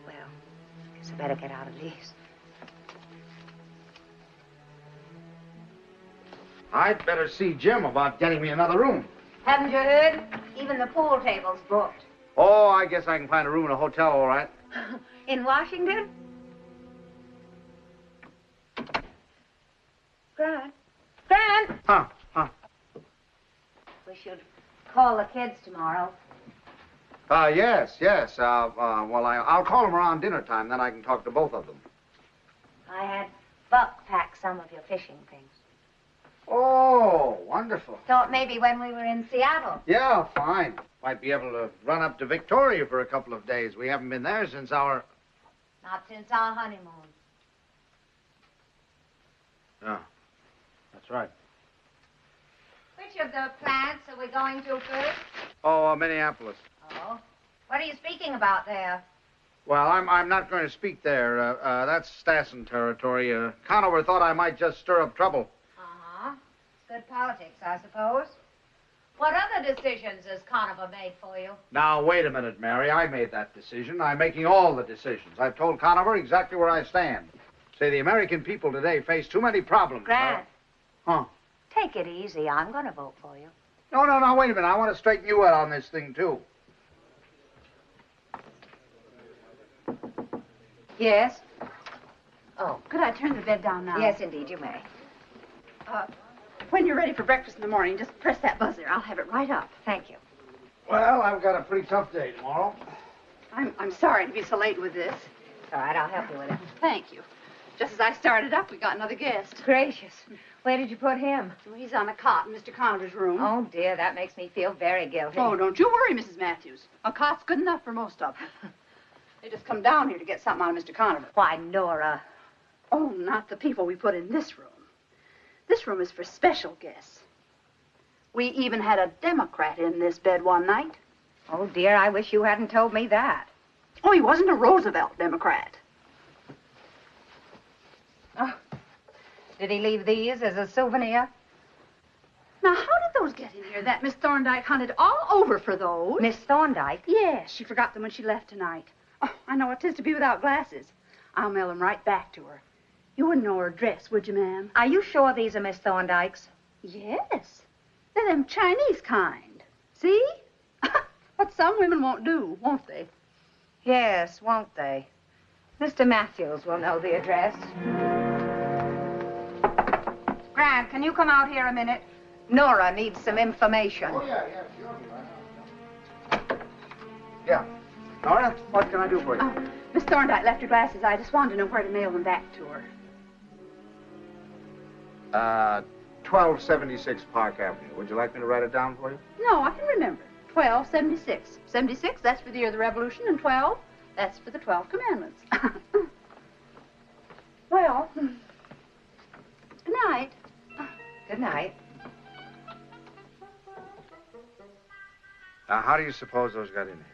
Well, I guess I better get out of these. I'd better see Jim about getting me another room. Haven't you heard? Even the pool table's booked. Oh, I guess I can find a room in a hotel, all right. In Washington? Grant? Grant! Huh. We should call the kids tomorrow. Yes. I'll call them around dinner time, then I can talk to both of them. I had Buck pack some of your fishing things. Oh, wonderful. Thought maybe when we were in Seattle. Yeah, fine. Might be able to run up to Victoria for a couple of days. We haven't been there since our... Not since our honeymoon. Yeah, that's right. Which of the plants are we going to first? Oh, Minneapolis. Oh. What are you speaking about there? Well, I'm not going to speak there. That's Stassen territory. Conover thought I might just stir up trouble. Uh-huh. Good politics, I suppose. What other decisions has Conover made for you? Now, wait a minute, Mary. I made that decision. I'm making all the decisions. I've told Conover exactly where I stand. Say, the American people today face too many problems. Grant. Huh? Take it easy. I'm going to vote for you. No, wait a minute. I want to straighten you out on this thing, too. Yes? Oh, could I turn the bed down now? Yes, indeed, you may. When you're ready for breakfast in the morning, just press that buzzer. I'll have it right up. Thank you. Well, I've got a pretty tough day tomorrow. I'm sorry to be so late with this. All right, I'll help you with it. Thank you. Just as I started up, we got another guest. Gracious. Where did you put him? Well, he's on a cot in Mr. Conover's room. Oh, dear, that makes me feel very guilty. Oh, don't you worry, Mrs. Matthews. A cot's good enough for most of them. They just come down here to get something out of Mr. Conover. Why, Nora. Oh, not the people we put in this room. This room is for special guests. We even had a Democrat in this bed one night. Oh, dear, I wish you hadn't told me that. Oh, he wasn't a Roosevelt Democrat. Oh, did he leave these as a souvenir? Now, how did those get in here? That Miss Thorndike hunted all over for those. Miss Thorndike? Yes, she forgot them when she left tonight. Oh, I know what 'tis to be without glasses. I'll mail them right back to her. You wouldn't know her address, would you, ma'am? Are you sure these are Miss Thorndike's? Yes. They're them Chinese kind. See? What some women won't do, won't they? Yes, won't they? Mr. Matthews will know the address. Grant, can you come out here a minute? Nora needs some information. Oh, yeah, sure. Yeah. Nora, what can I do for you? Oh, Miss Thorndike left her glasses. I just wanted to know where to mail them back to her. 1276 Park Avenue. Would you like me to write it down for you? No, I can remember. 1276. 76, that's for the year of the Revolution, and 12, that's for the 12 Commandments. Well, good night. Good night. Now, how do you suppose those got in here?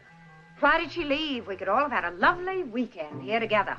Why did she leave? We could all have had a lovely weekend here together.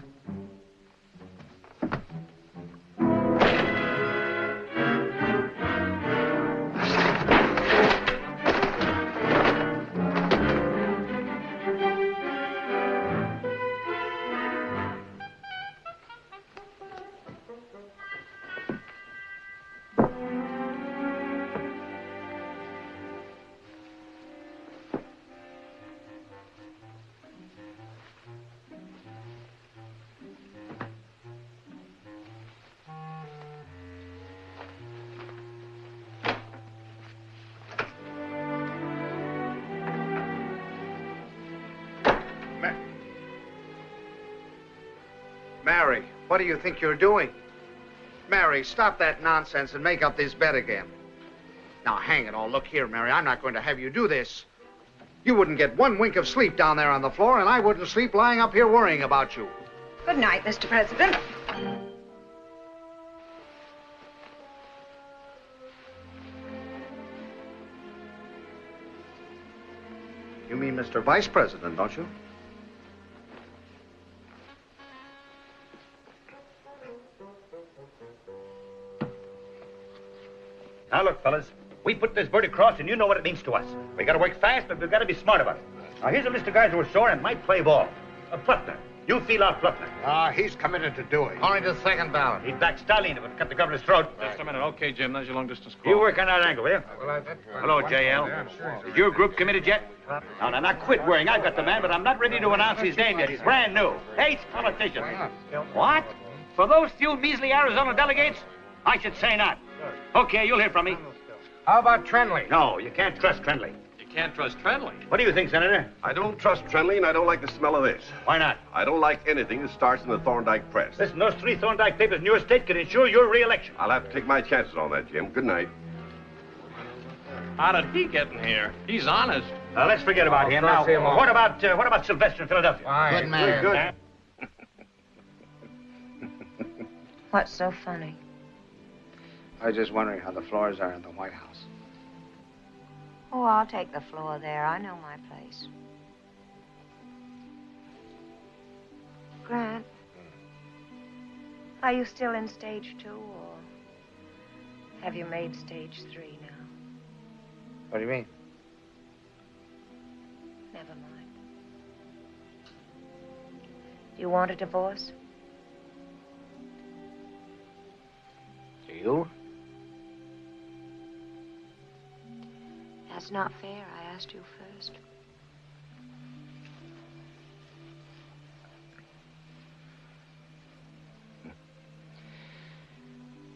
What do you think you're doing? Mary, stop that nonsense and make up this bed again. Now, hang it all. Look here, Mary. I'm not going to have you do this. You wouldn't get one wink of sleep down there on the floor, and I wouldn't sleep lying up here worrying about you. Good night, Mr. President. You mean Mr. Vice President, don't you? Now, look, fellas. We put this bird across, and you know what it means to us. We got to work fast, but we've got to be smart about it. Now, here's a list of guys who are sore and might play ball. Pluckner. You feel out Pluckner. He's committed to doing. Only the second ballot. He'd back Stalin if it cut the governor's throat. Just a minute. Okay, Jim, there's your long-distance call. You work on that angle, will you? Hello, J.L. Is your group committed yet? No, now quit worrying. I've got the man, but I'm not ready to announce his name yet. He's brand new. Hates politicians. What? For those few measly Arizona delegates? I should say not. Okay, you'll hear from me. How about Trenley? No, you can't trust Trenley. You can't trust Trenley. What do you think, Senator? I don't trust Trenley, and I don't like the smell of this. Why not? I don't like anything that starts in the Thorndike press. Listen, those 3 Thorndike papers in your state could ensure your re-election. I'll have to take my chances on that, Jim. Good night. How did he get in here? He's honest. Let's forget about him now. What about Sylvester in Philadelphia? Fine. Good man. Good. What's so funny? I was just wondering how the floors are in the White House. Oh, I'll take the floor there. I know my place. Grant, are you still in stage 2, or have you made stage 3 now? What do you mean? Never mind. Do you want a divorce? Do you? That's not fair. I asked you first.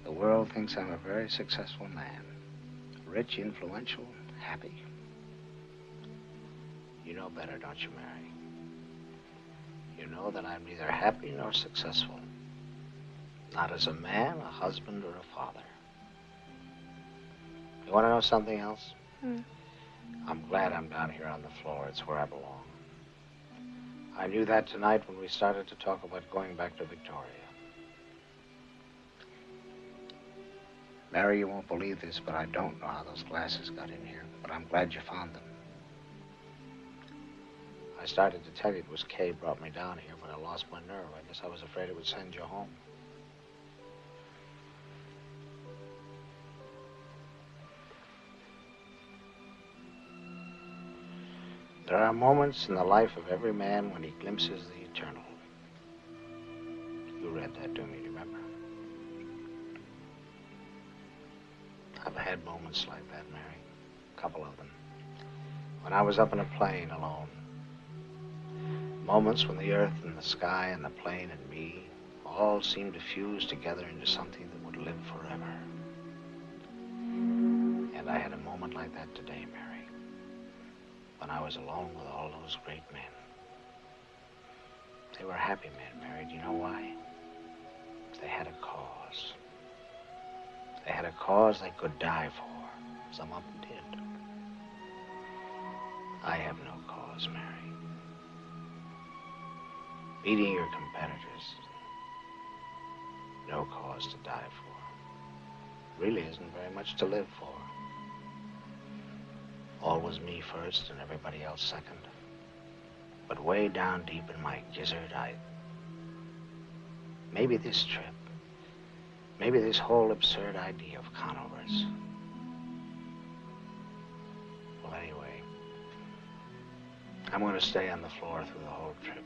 The world thinks I'm a very successful man. Rich, influential, happy. You know better, don't you, Mary? You know that I'm neither happy nor successful. Not as a man, a husband, or a father. You want to know something else? I'm glad I'm down here on the floor. It's where I belong. I knew that tonight when we started to talk about going back to Victoria. Mary, you won't believe this, but I don't know how those glasses got in here. But I'm glad you found them. I started to tell you it was Kay brought me down here, but I lost my nerve. I guess I was afraid it would send you home. There are moments in the life of every man when he glimpses the eternal. You read that to me, remember? I've had moments like that, Mary. A couple of them. When I was up in a plane alone. Moments when the earth and the sky and the plane and me all seemed to fuse together into something that would live forever. And I had a moment like that today, Mary. When I was alone with all those great men. They were happy men, Mary. Do you know why? They had a cause. They had a cause they could die for. Some of them did. I have no cause, Mary. Beating your competitors. No cause to die for. Really isn't very much to live for. Always me first and everybody else second. But way down deep in my gizzard, maybe this trip, maybe this whole absurd idea of Conovers. Well, anyway, I'm going to stay on the floor through the whole trip.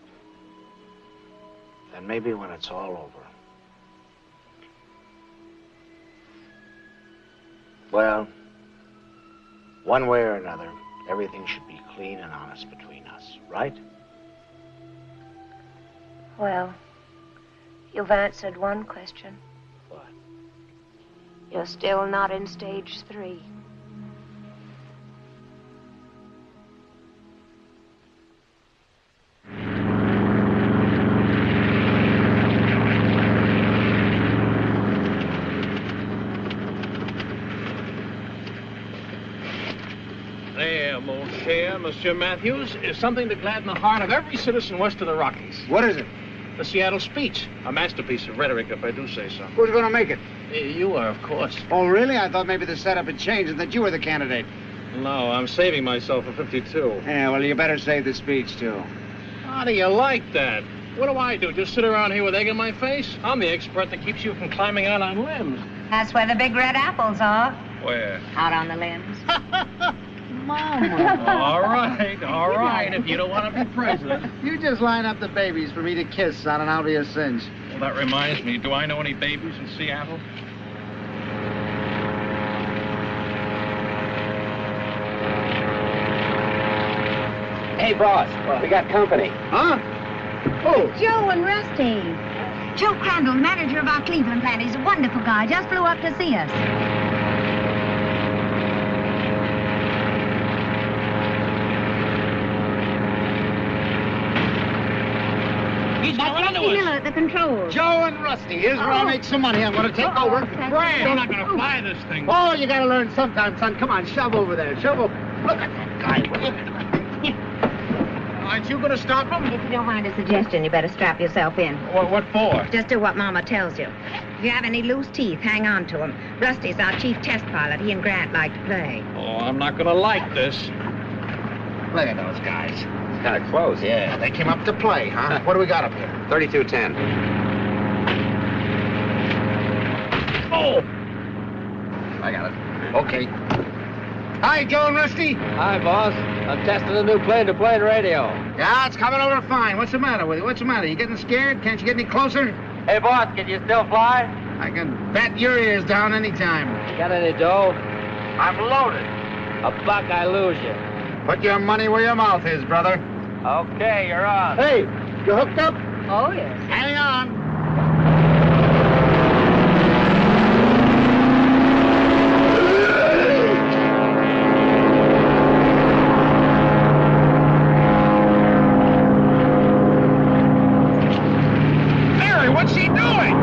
And maybe when it's all over, well, one way or another, everything should be clean and honest between us, right? Well, you've answered one question. What? You're still not in stage 3. There, mon cher, Monsieur Matthews, is something to gladden the heart of every citizen west of the Rockies. What is it? The Seattle speech. A masterpiece of rhetoric, if I do say so. Who's going to make it? You are, of course. Oh, really? I thought maybe the setup had changed and that you were the candidate. No, I'm saving myself for 52. Yeah, well, you better save the speech, too. How do you like that? What do? Just sit around here with egg in my face? I'm the expert that keeps you from climbing out on limbs. That's where the big red apples are. Where? Out on the limbs. Mama. All right, if you don't want to be president. You just line up the babies for me to kiss on an obvious cinch. Well, that reminds me, do I know any babies in Seattle? Hey, boss, we got company. Huh? Oh. Joe and Rusty. Joe Crandall, manager of our Cleveland plant. He's a wonderful guy. Just flew up to see us. He's got Rusty Miller at the controls. Joe and Rusty. Here's where I'll make some money. I'm going to take over. Brand, you're not going to fly this thing. Oh, you got to learn sometime, son. Come on, shove over there. Shove over. Look at that guy. Aren't you going to stop him? If you don't mind a suggestion, you better strap yourself in. What for? Just do what Mama tells you. If you have any loose teeth, hang on to them. Rusty's our chief test pilot. He and Grant like to play. Oh, I'm not going to like this. Look at those guys. It's kind of close. Yeah, they came up to play, huh? What do we got up here? 3210. Oh! I got it. Okay. Hi, Joe and Rusty. Hi, boss. I'm testing a new plane-to-plane radio. Yeah, it's coming over fine. What's the matter with you? What's the matter? You getting scared? Can't you get any closer? Hey, boss, can you still fly? I can bat your ears down anytime. Got any dough? I'm loaded. $1, I lose you. Put your money where your mouth is, brother. Okay, you're on. Hey, you hooked up? Oh, yes. Hang on. Mary, what's she doing?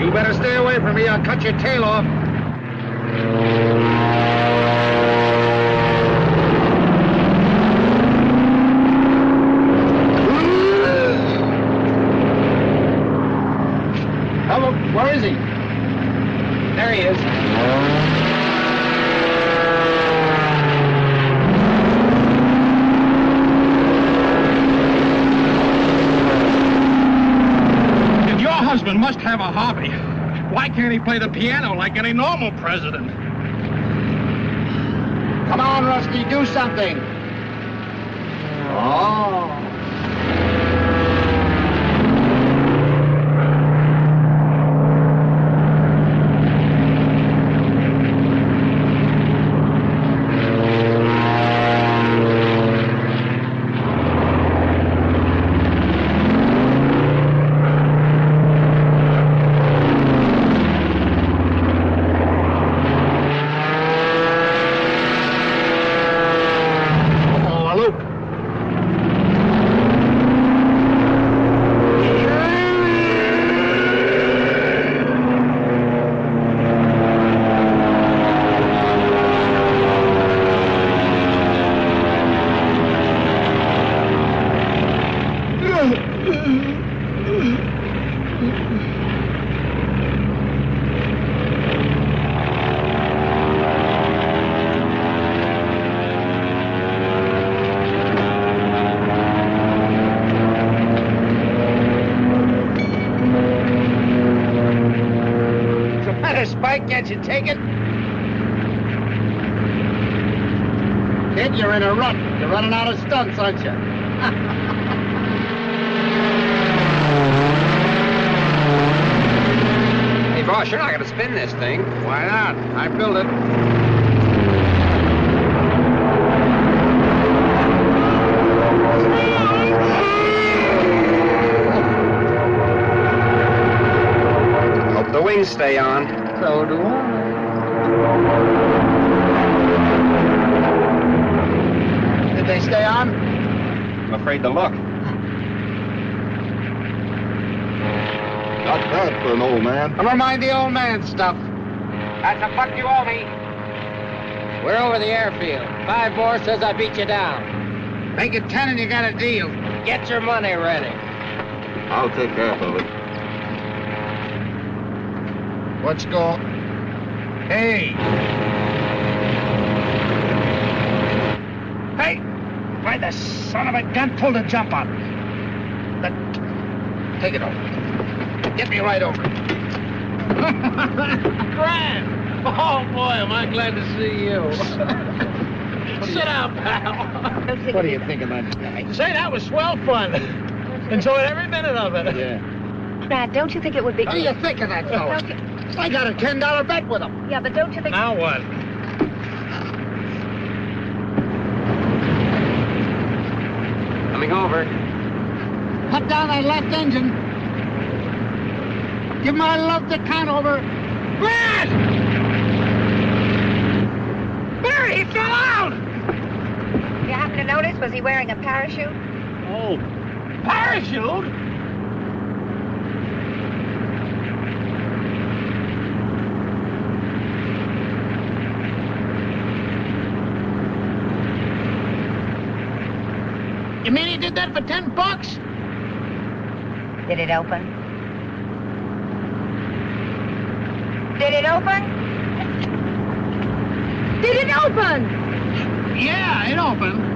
You better stay away from me. I'll cut your tail off. Hello, where is he? There he is. If your husband must have a hobby, why can't he play the piano like any normal president? Come on, Rusty, do something. Oh. Can't you take it? Kid, you're in a rut. You're running out of stunts, aren't you? Hey, boss, you're not going to spin this thing. Why not? I built it. Hope the wings stay on. So do I. Did they stay on? I'm afraid to look. Not that for an old man? Never mind the old man stuff. That's a buck you owe me. We're over the airfield. 5 more says I beat you down. Make it 10 and you got a deal. Get your money ready. I'll take half of it. What's going? Hey! Hey! Why the son of a gun pulled a jump on me? Take it over. Get me right over. Gran! Oh, boy, am I glad to see you. Sit down, pal. What do you think of that guy? Say, that was swell fun. Enjoyed every minute of it. Yeah. Brad, don't you think it would be... What do you think of that fellow? I got a $10 bet with him. Yeah, but don't you think... Now what? Coming over. Cut down that left engine. Give my love to Conover. Brad! There, he fell out! You happen to notice, was he wearing a parachute? Oh, parachute? You mean he did that for $10? Did it open? Did it open? Did it open? Yeah, it opened.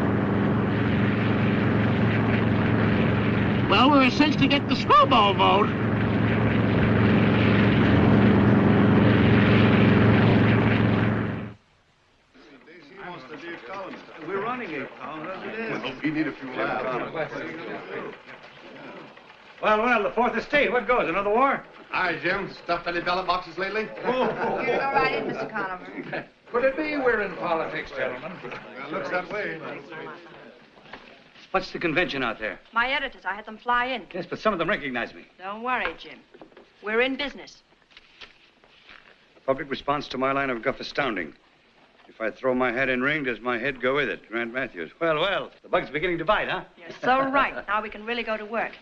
Well, we're a cinch to get the snowball vote. We're running 8 pounds as it is. Well, we need a few laughs. Well, the Fourth Estate. What goes? Another war? Hi, Jim. Stuffed any ballot boxes lately? You're all right in, Mr. Conover. Could it be we're in politics, gentlemen? Well, looks that way. What's the convention out there? My editors, I had them fly in. Yes, but some of them recognize me. Don't worry, Jim. We're in business. The public response to my line of guff astounding. If I throw my hat in ring, does my head go with it? Grant Matthews. Well, the bug's beginning to bite, huh? You're so right. Now we can really go to work.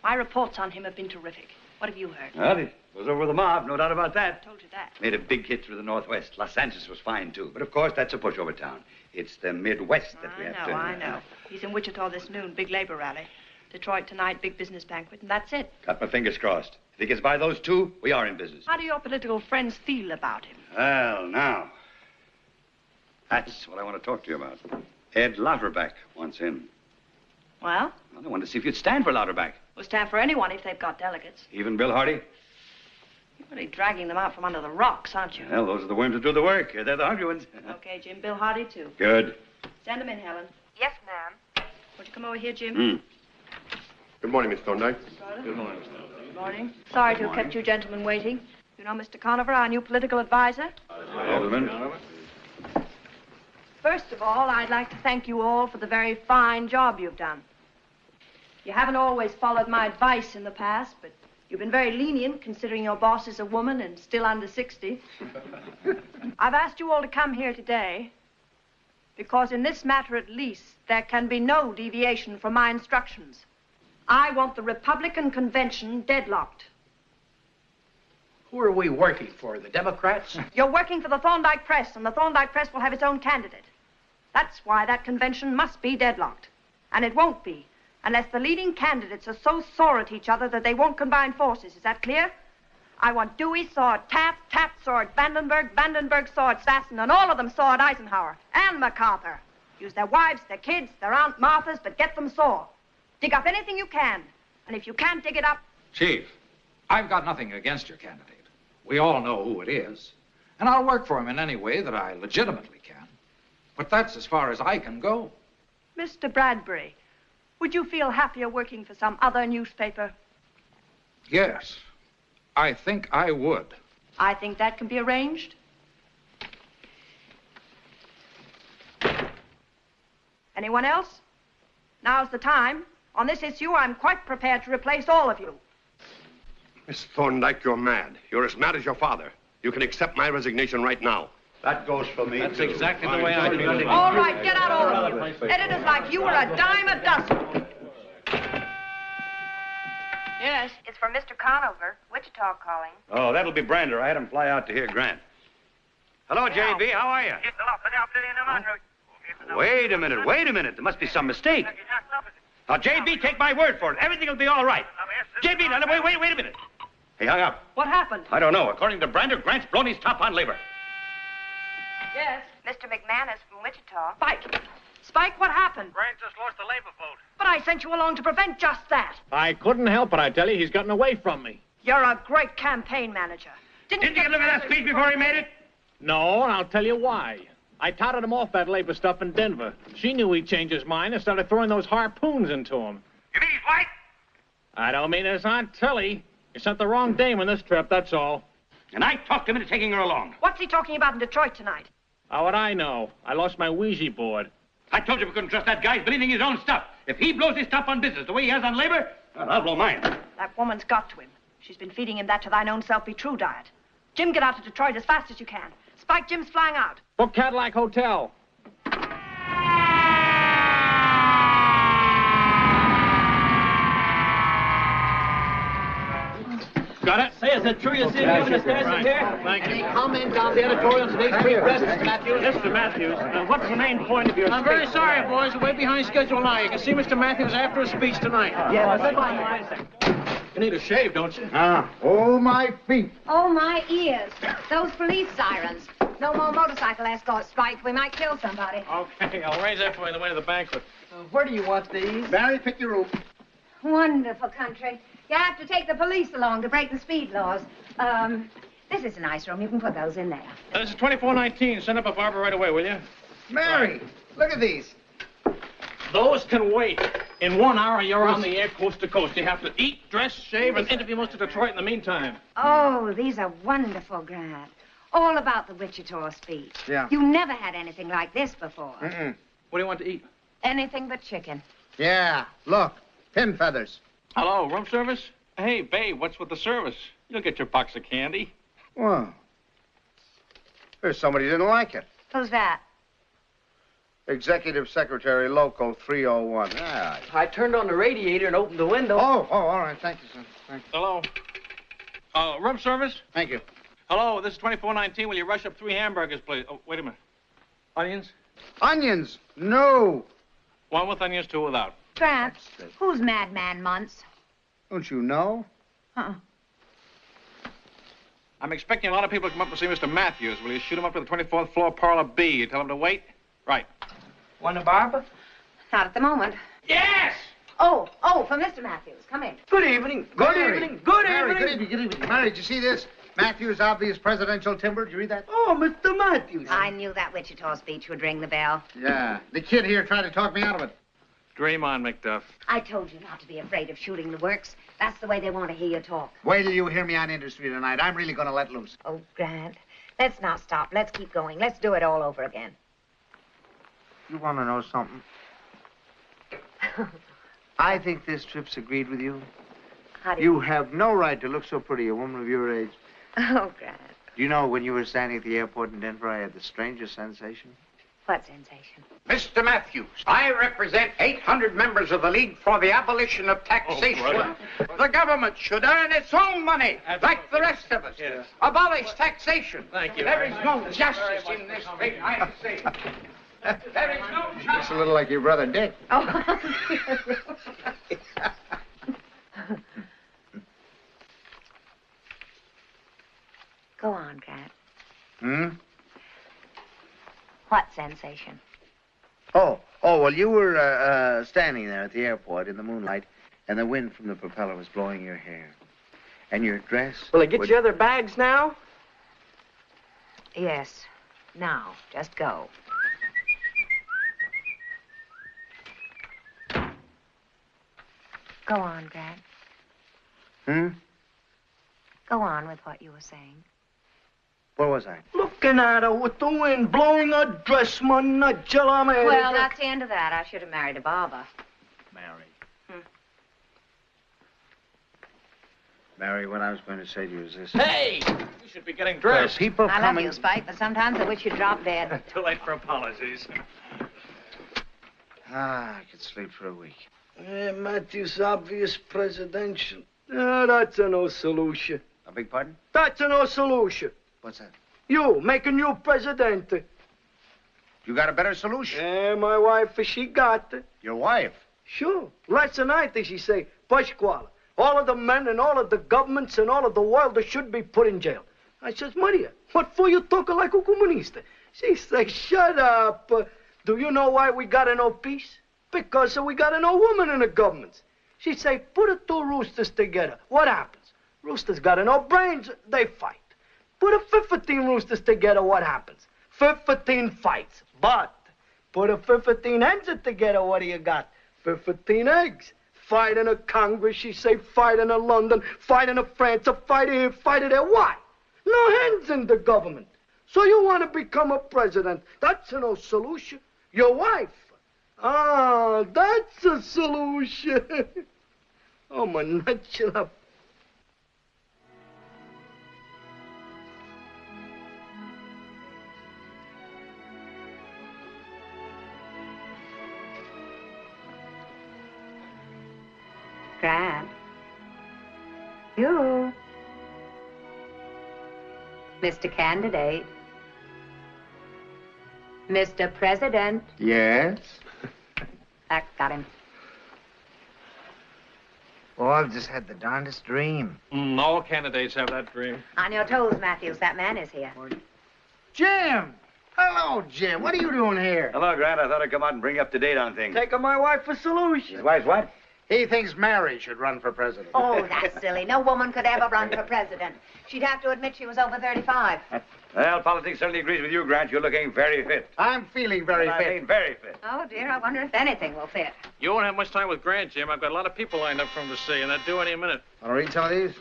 My reports on him have been terrific. What have you heard? Well, he was over the mob, no doubt about that. I told you that. Made a big hit through the Northwest. Los Angeles was fine, too. But, of course, that's a pushover town. It's the Midwest that we have to... I know. He's in Wichita this noon, big labor rally. Detroit tonight, big business banquet, and that's it. Got my fingers crossed. If he gets by those two, we are in business. How do your political friends feel about him? Well, now, that's what I want to talk to you about. Ed Lauterbach wants in. Well? Well, I wanted to see if you'd stand for Lauterbach. We'll stand for anyone if they've got delegates. Even Bill Hardy? You're really dragging them out from under the rocks, aren't you? Well, those are the worms that do the work. They're the hungry ones. Okay, Jim. Bill Hardy, too. Good. Send them in, Helen. Yes, ma'am. Would you come over here, Jim? Good morning, Miss Thorndike. Good morning. Good morning. Sorry to have kept you gentlemen waiting. You know Mr. Conover, our new political advisor? Gentlemen. First of all, I'd like to thank you all for the very fine job you've done. You haven't always followed my advice in the past, but you've been very lenient considering your boss is a woman and still under 60. I've asked you all to come here today because in this matter at least, there can be no deviation from my instructions. I want the Republican convention deadlocked. Who are we working for, the Democrats? You're working for the Thorndike Press, and the Thorndike Press will have its own candidate. That's why that convention must be deadlocked. And it won't be, unless the leading candidates are so sore at each other that they won't combine forces. Is that clear? I want Dewey saw at Taft, Taft saw at Vandenberg, Vandenberg saw at Sassen, and all of them saw at Eisenhower and MacArthur. Use their wives, their kids, their Aunt Marthas, but get them sore. Dig up anything you can. And if you can't dig it up... Chief, I've got nothing against your candidate. We all know who it is. And I'll work for him in any way that I legitimately can. But that's as far as I can go. Mr. Bradbury, would you feel happier working for some other newspaper? Yes, I think I would. I think that can be arranged. Anyone else? Now's the time. On this issue, I'm quite prepared to replace all of you. Miss Thorndike, you're mad. You're as mad as your father. You can accept my resignation right now. That goes for me, That's too. exactly the way I feel. All right, get out, all of you. Editors like you are a dime a dozen. Yes? It's for Mr. Conover, Wichita calling. Oh, that'll be Brander. I had him fly out to hear Grant. Hello, JB. How are you? Wait a minute. There must be some mistake. Now, JB, take my word for it. Everything will be all right. JB, now, wait a minute. He hung up. What happened? I don't know. According to Brander, Grant's blown his top on labor. Yes? Mr. McManus from Wichita. Spike, what happened? Grant just lost the labor vote. But I sent you along to prevent just that. I couldn't help it, I tell you. He's gotten away from me. You're a great campaign manager. Didn't you get a look at that speech before he made it? No, and I'll tell you why. I touted him off that labor stuff in Denver. She knew he'd change his mind and started throwing those harpoons into him. You mean he's white? I don't mean his Aunt Tilly. You sent the wrong dame on this trip, that's all. And I talked him into taking her along. What's he talking about in Detroit tonight? How would I know? I lost my Ouija board. I told you we couldn't trust that guy. He's believing his own stuff. If he blows his top on business the way he has on labor, well, I'll blow mine. That woman's got to him. She's been feeding him that to thine own self be true diet. Jim, get out to Detroit as fast as you can. Spike, Jim's flying out. Book Cadillac Hotel. Got it? Say, is it true you're seeing him in the station here? Thank you. Any comment on the editorial in today's free press, Mr. Matthews? Mr. Matthews, what's the main point of your speech? I'm very sorry, boys. We're way behind schedule now. You can see Mr. Matthews after his speech tonight. Yeah, but fine. You need a shave, don't you? Oh, my feet. Oh, my ears. Those police sirens. No more motorcycle escorts, Spike. We might kill somebody. Okay, I'll arrange that for you on the way to the banquet. Where do you want these? Barry, pick your room. Wonderful country. You have to take the police along to break the speed laws. This is a nice room. You can put those in there. This is 2419. Send up a barber right away, will you? Mary, look at these. Those can wait. In 1 hour, you're on the air coast to coast. You have to eat, dress, shave, and interview most of Detroit in the meantime. Oh, these are wonderful, Grant. All about the Wichita speech. Yeah. You never had anything like this before. Mm-mm. What do you want to eat? Anything but chicken. Yeah, look, pin feathers. Hello, room service? Hey, babe, what's with the service? You'll get your box of candy. Well, there's somebody who didn't like it. Who's that? Executive Secretary, Local 301. Ah, I turned on the radiator and opened the window. Oh, all right. Thank you, son. Thank you. Hello. Room service? Thank you. Hello, this is 2419. Will you rush up 3 hamburgers, please? Oh, wait a minute. Onions? Onions? No. 1 with onions, 2 without. Grant, who's Madman Muntz? Don't you know? I'm expecting a lot of people to come up to see Mr. Matthews. Will you shoot him up to the 24th floor, parlor B? You tell him to wait? Right. Want a barber? Not at the moment. Yes! Oh, for Mr. Matthews. Come in. Good evening. Mary, good evening. Mary, did you see this? Matthews' obvious presidential timber. Did you read that? Oh, Mr. Matthews. I knew that Wichita speech would ring the bell. Yeah. The kid here tried to talk me out of it. Dream on, McDuff. I told you not to be afraid of shooting the works. That's the way they want to hear you talk. Wait till you hear me on industry tonight. I'm really going to let loose. Oh, Grant, let's not stop. Let's keep going. Let's do it all over again. You want to know something? I think this trip's agreed with you. How do you... You have no right to look so pretty, a woman of your age. Oh, Grant. Do you know, when you were standing at the airport in Denver, I had the strangest sensation? What sensation? Mr. Matthews, I represent 800 members of the League for the Abolition of Taxation. The government should earn its own money, like the rest of us. Yes. Abolish taxation. Thank you. There is no justice in this thing, I say. There is no justice. Looks a little like your brother Dick. Oh. Go on, Grant. What sensation? Oh, well, you were standing there at the airport in the moonlight, and the wind from the propeller was blowing your hair. And your dress... Will I get you other bags now? Yes. Now, just go. Go on, Grant. Go on with what you were saying. Where was I? Looking at her with the wind blowing her dress, man. Well, that's the end of that. I should have married a barber. Mary. Mary, what I was going to say to you is this. Hey! You should be getting dressed. People I coming... love you, Spike, but sometimes I wish you'd drop dead. Too late for apologies. I could sleep for a week. Matthews' obvious presidential. That's a no solution. I beg pardon? That's no solution. What's that? You, making you president. You got a better solution? Yeah, my wife, she got it. Your wife? Sure. Last night, she say, Pasquale, all of the men and all of the governments and all of the world should be put in jail. I says, Maria, what for you talking like a comunista? She says, shut up. Do you know why we got no peace? Because we got no woman in the government. She say, put the two roosters together. What happens? Roosters got no brains, they fight. Put a 15 roosters together, what happens? 15 fights. But put a 15 hens together, what do you got? 15 eggs. Fight in a Congress, she say, fight in a London, fight in a France, a fight here, fight there. Why? No hens in the government. So you want to become a president. That's no solution. Your wife. Ah, that's a solution. Oh, my nutshell. Gran. You. Mr. Candidate. Mr. President. Yes? That got him. Oh, I've just had the darndest dream. All candidates have that dream. On your toes, Matthews. That man is here. Jim! Hello, Jim. What are you doing here? Hello, Grant. I thought I'd come out and bring you up to date on things. Taking my wife for solution. His wife's what? He thinks Mary should run for president. Oh, that's silly. No woman could ever run for president. She'd have to admit she was over 35. Well, politics certainly agrees with you, Grant. You're looking very fit. I'm feeling very fit. I mean very fit. Oh, dear. I wonder if anything will fit. You won't have much time with Grant, Jim. I've got a lot of people lined up for him to see, and they're due any minute. Want to read some of these?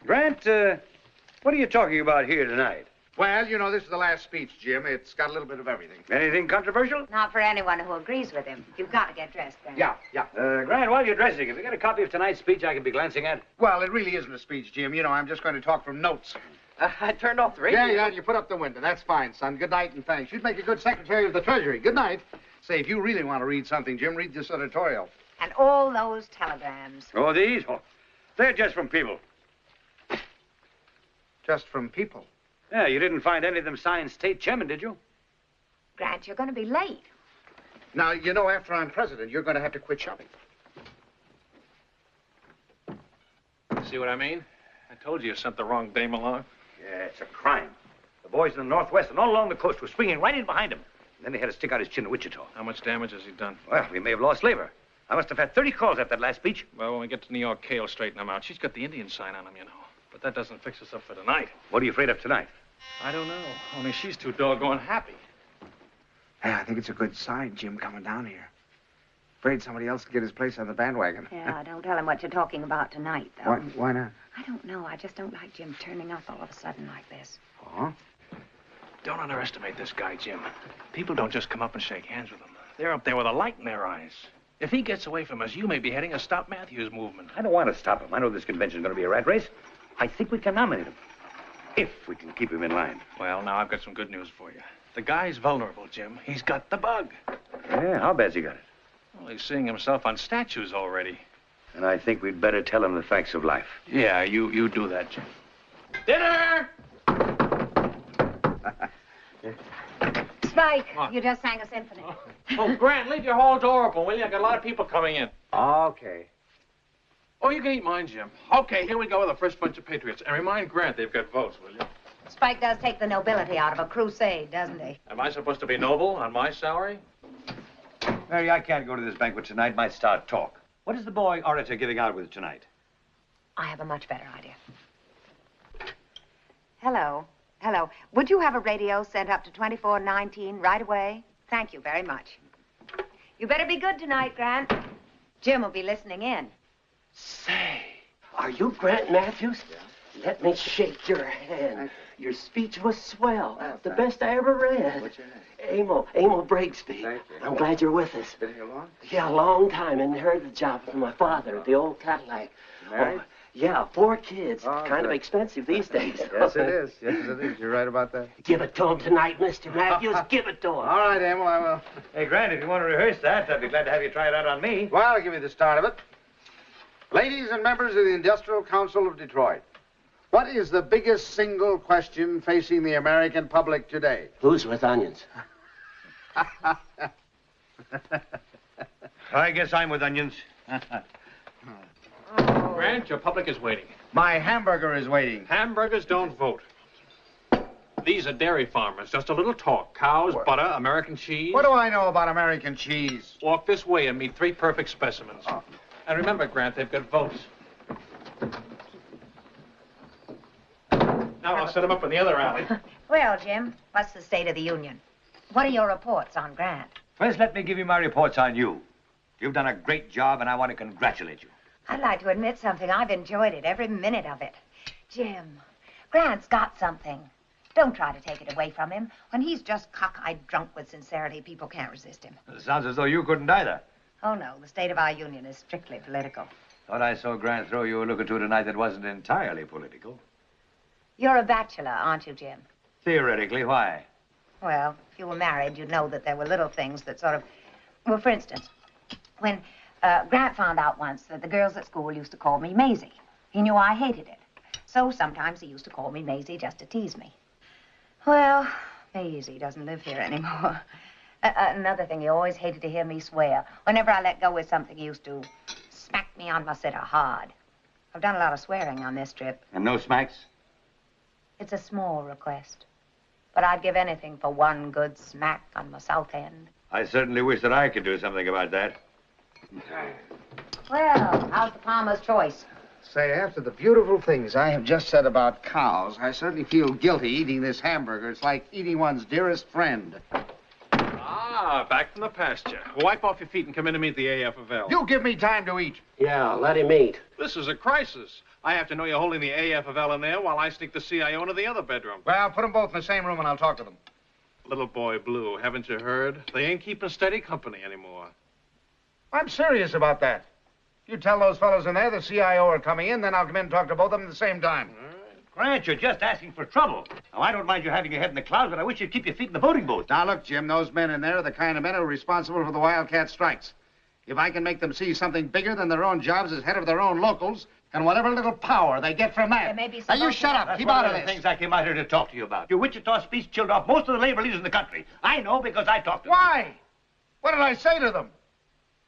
Grant, what are you talking about here tonight? Well, you know, this is the last speech, Jim. It's got a little bit of everything. Anything controversial? Not for anyone who agrees with him. You've got to get dressed, Grant. Yeah. Grant, while you're dressing, have you got a copy of tonight's speech I can be glancing at? Well, it really isn't a speech, Jim. You know, I'm just going to talk from notes. I turned off the radio. Yeah, you put up the window. That's fine, son. Good night and thanks. You'd make a good Secretary of the Treasury. Good night. Say, if you really want to read something, Jim, read this editorial. And all those telegrams. Oh, these? Oh, they're just from people. Just from people? Yeah, you didn't find any of them signed state chairman, did you? Grant, you're going to be late. Now, you know, after I'm president, you're going to have to quit shopping. See what I mean? I told you sent the wrong dame along. Yeah, it's a crime. The boys in the Northwest and all along the coast were swinging right in behind him. And then he had to stick out his chin in Wichita. How much damage has he done? Well, we may have lost labor. I must have had 30 calls after that last speech. Well, when we get to New York, Kay will straighten him out. She's got the Indian sign on him, you know. But that doesn't fix us up for tonight. What are you afraid of tonight? I don't know. Only she's too doggone happy. Hey, I think it's a good sign, Jim, coming down here. Afraid somebody else will get his place on the bandwagon. Yeah, don't tell him what you're talking about tonight, though. Why not? I don't know. I just don't like Jim turning up all of a sudden like this. Oh? Don't underestimate this guy, Jim. People don't just come up and shake hands with him. They're up there with a light in their eyes. If he gets away from us, you may be heading a Stop Matthews movement. I don't want to stop him. I know this convention's going to be a rat race. I think we can nominate him. If we can keep him in line. Well, now I've got some good news for you. The guy's vulnerable, Jim. He's got the bug. Yeah, how bad's he got it? Well, he's seeing himself on statues already. And I think we'd better tell him the facts of life. Yeah, you do that, Jim. Dinner! Spike, you just sang a symphony. Oh, Grant, leave your hall door open, will you? I got a lot of people coming in. Okay. Oh, you can eat mine, Jim. Okay, here we go with the first bunch of patriots. And remind Grant they've got votes, will you? Spike does take the nobility out of a crusade, doesn't he? Am I supposed to be noble on my salary? Mary, I can't go to this banquet tonight. Might start talk. What is the boy orator giving out with tonight? I have a much better idea. Hello. Hello. Would you have a radio sent up to 2419 right away? Thank you very much. You better be good tonight, Grant. Jim will be listening in. Say, are you Grant Matthews? Yeah. Let me shake your hand. Your speech was swell. The best I ever read. What's your name? Amo Brigsby. Thank you. I'm glad you're with us. Been here long? Yeah, a long time. Inherited the job from my father at the old Cadillac. Married? Yeah, 4 kids. Oh, kind of good. expensive these days. Yes, it is. Yes, it is. You're right about that. Give it to him tonight, Mr. Matthews. Give it to him. All right, Emil, I will. Hey, Grant, if you want to rehearse that, I'd be glad to have you try it out on me. Well, I'll give you the start of it. Ladies and members of the Industrial Council of Detroit, what is the biggest single question facing the American public today? Who's with onions? I guess I'm with onions. Grant, your public is waiting. My hamburger is waiting. Hamburgers don't vote. These are dairy farmers. Just a little talk. Cows, butter, American cheese. What do I know about American cheese? Walk this way and meet 3 perfect specimens. Oh. And remember, Grant, they've got votes. Now I'll set them up in the other alley. Well, Jim, what's the state of the union? What are your reports on Grant? First, let me give you my reports on you. You've done a great job, and I want to congratulate you. I'd like to admit something. I've enjoyed it, every minute of it. Jim, Grant's got something. Don't try to take it away from him. When he's just cockeyed drunk with sincerity, people can't resist him. It sounds as though you couldn't either. Oh, no, the state of our union is strictly political. Thought I saw Grant throw you a look or two tonight that wasn't entirely political. You're a bachelor, aren't you, Jim? Theoretically, why? Well, if you were married, you'd know that there were little things that sort of... Well, for instance, when Grant found out once that the girls at school used to call me Maisie, he knew I hated it. So sometimes he used to call me Maisie just to tease me. Well, Maisie doesn't live here anymore. Another thing, he always hated to hear me swear. Whenever I let go with something, he used to smack me on my sitter hard. I've done a lot of swearing on this trip. And no smacks? It's a small request. But I'd give anything for one good smack on my south end. I certainly wish that I could do something about that. Well, how's the farmer's choice? Say, after the beautiful things I have just said about cows, I certainly feel guilty eating this hamburger. It's like eating one's dearest friend. Ah, back from the pasture. Wipe off your feet and come in to meet the AFFL. You give me time to eat. Yeah, let him eat. This is a crisis. I have to know you're holding the AFFL in there while I sneak the CIO into the other bedroom. Well, put them both in the same room and I'll talk to them. Little boy Blue, haven't you heard? They ain't keeping steady company anymore. I'm serious about that. You tell those fellows in there the CIO are coming in, then I'll come in and talk to both of them at the same time. Grant, you're just asking for trouble. Now, I don't mind you having your head in the clouds, but I wish you'd keep your feet in the voting booth. Now, look, Jim, those men in there are the kind of men who are responsible for the Wildcat strikes. If I can make them see something bigger than their own jobs as head of their own locals, and whatever little power they get from that. There may be Now, some you shut up. That's Keep one out of of the this. things I came out here to talk to you about. Your Wichita speech chilled off most of the labor leaders in the country. I know because I talked to them. Why? What did I say to them?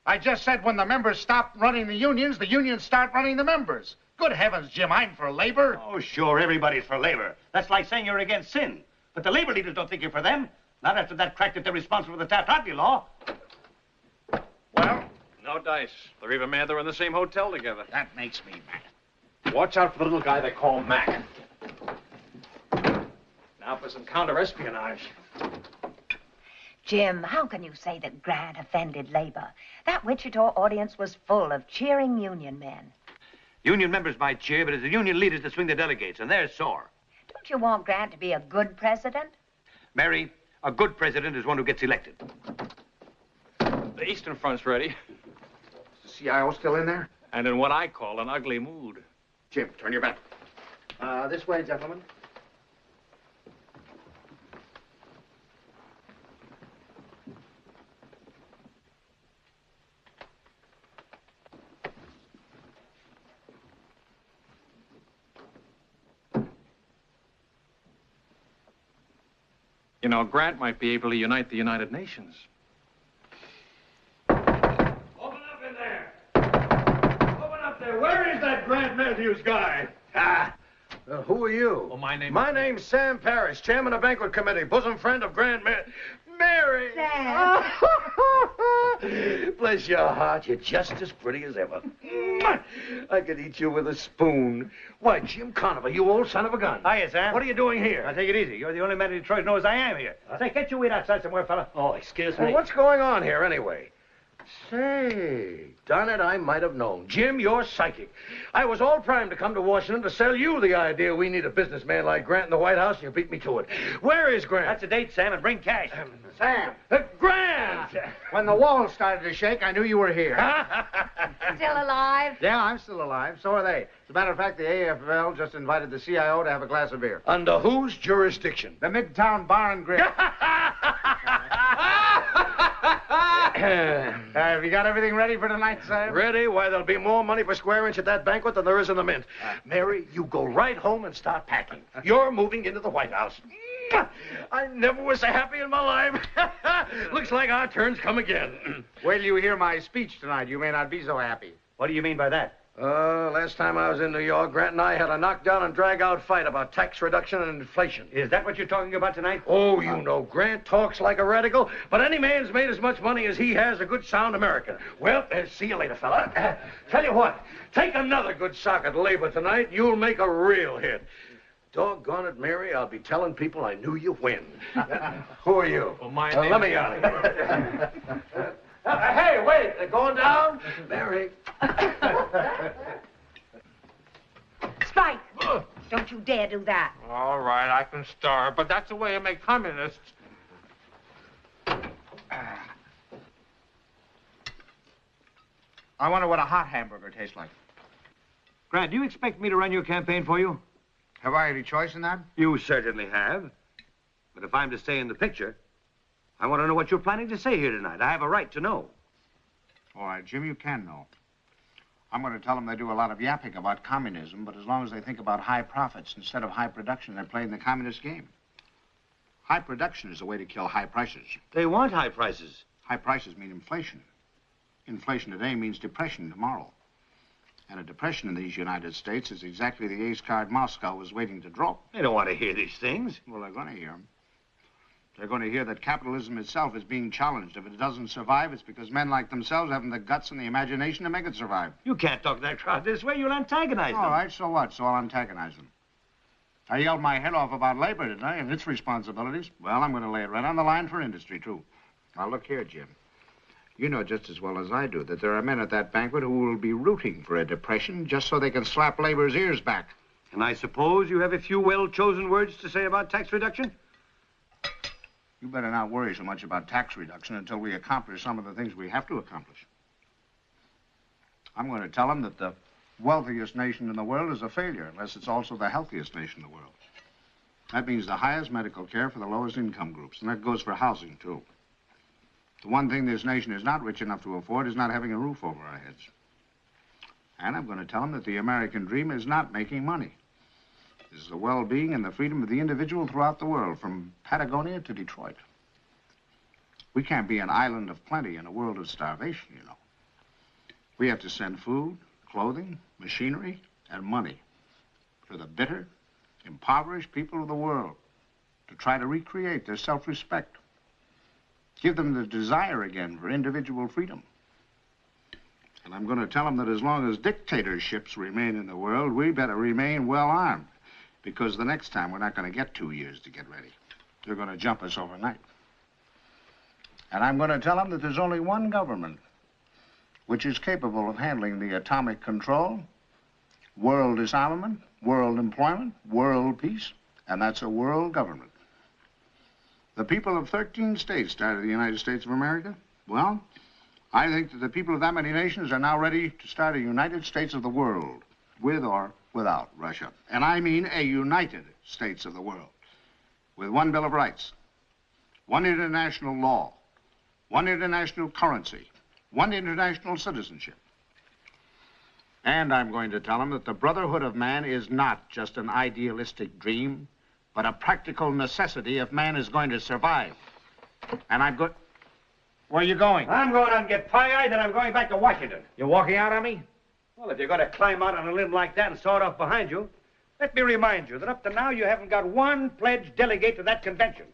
I just said when the members stop running the unions start running the members. Good heavens, Jim, I'm for labor. Oh, sure, everybody's for labor. That's like saying you're against sin. But the labor leaders don't think you're for them. Not after that crack that they're responsible for the Taft-Hartley law. Well, no dice. They're even mad they're in the same hotel together. That makes me mad. Watch out for the little guy they call Mac. Now for some counter-espionage. Jim, how can you say that Grant offended labor? That Wichita audience was full of cheering union men. Union members might cheer, but it's the union leaders that swing the delegates, and they're sore. Don't you want Grant to be a good president? Mary, a good president is one who gets elected. The Eastern Front's ready. Is the CIO still in there? And in what I call an ugly mood. Jim, turn your back. This way, gentlemen. You know, Grant might be able to unite the United Nations. Open up in there. Open up there. Where is that Grant Matthews guy? Who are you? Well, my name's Sam Parrish, chairman of banquet committee, bosom friend of Grant Mary. Sam. Bless your heart, you're just as pretty as ever. I could eat you with a spoon. Why, Jim Conover, you old son of a gun. Hiya, Sam. What are you doing here? Now, take it easy. You're the only man in Detroit who knows I am here. Say, can't you wait outside somewhere, fella? Oh, excuse Well, me. what's going on here, anyway? Say, done it, I might have known. Jim, you're psychic. I was all primed to come to Washington to sell you the idea we need a businessman like Grant in the White House, and you beat me to it. Where is Grant? That's a date, Sam, and bring cash. Sam. Grant! When the walls started to shake, I knew you were here. Still alive? Yeah, I'm still alive. So are they. As a matter of fact, the AFL just invited the CIO to have a glass of beer. Under whose jurisdiction? The Midtown Bar and Grill. Have you got everything ready for tonight, Sam? Ready? Why, there'll be more money per square inch at that banquet than there is in the mint. Mary, you go right home and start packing. You're moving into the White House. I never was so happy in my life. Looks like our turn's come again. Wait till you hear my speech tonight. You may not be so happy. What do you mean by that? Last time I was in New York, Grant and I had a knockdown and drag-out fight about tax reduction and inflation. Is that what you're talking about tonight? Oh, you know, Grant talks like a radical, but any man's made as much money as he has a good, sound American. Well, see you later, fella. Tell you what, take another good sock at labor tonight. You'll make a real hit. Doggone it, Mary, I'll be telling people I knew you when. Who are you? Well, my name... Let me out of here. Hey, wait, they're going down? Mary. Spike, don't you dare do that. All right, I can starve, but that's the way you make communists. I wonder what a hot hamburger tastes like. Grant, do you expect me to run your campaign for you? Have I any choice in that? You certainly have. But if I'm to stay in the picture, I want to know what you're planning to say here tonight. I have a right to know. All right, Jim, you can know. I'm going to tell them they do a lot of yapping about communism, but as long as they think about high profits instead of high production, they're playing the communist game. High production is the way to kill high prices. They want high prices. High prices mean inflation. Inflation today means depression tomorrow. And a depression in these United States is exactly the ace card Moscow was waiting to draw. They don't want to hear these things. Well, they're going to hear them. They're going to hear that capitalism itself is being challenged. If it doesn't survive, it's because men like themselves haven't the guts and the imagination to make it survive. You can't talk to that crowd this way. You'll antagonize them. All right, so what? So I'll antagonize them. I yelled my head off about labor, didn't I, and its responsibilities? Well, I'm going to lay it right on the line for industry, too. Now, look here, Jim. You know just as well as I do that there are men at that banquet who will be rooting for a depression just so they can slap labor's ears back. And I suppose you have a few well-chosen words to say about tax reduction? You better not worry so much about tax reduction until we accomplish some of the things we have to accomplish. I'm going to tell them that the wealthiest nation in the world is a failure unless it's also the healthiest nation in the world. That means the highest medical care for the lowest income groups, and that goes for housing, too. The one thing this nation is not rich enough to afford is not having a roof over our heads. And I'm going to tell them that the American dream is not making money. This is the well-being and the freedom of the individual throughout the world, from Patagonia to Detroit. We can't be an island of plenty in a world of starvation, you know. We have to send food, clothing, machinery, and money to the bitter, impoverished people of the world to try to recreate their self-respect. Give them the desire again for individual freedom. And I'm going to tell them that as long as dictatorships remain in the world, we better remain well-armed. Because the next time, we're not going to get 2 years to get ready. They're going to jump us overnight. And I'm going to tell them that there's only one government which is capable of handling the atomic control, world disarmament, world employment, world peace, and that's a world government. The people of 13 states started the United States of America. Well, I think that the people of that many nations are now ready to start a United States of the world, with or without Russia. And I mean a United States of the world, with one Bill of Rights, one international law, one international currency, one international citizenship. And I'm going to tell them that the brotherhood of man is not just an idealistic dream, but a practical necessity if man is going to survive. And I'm good. Where are you going? I'm going out and get pie-eyed, and I'm going back to Washington. You're walking out on me? Well, if you're going to climb out on a limb like that and saw it off behind you, let me remind you that up to now you haven't got one pledged delegate to that convention.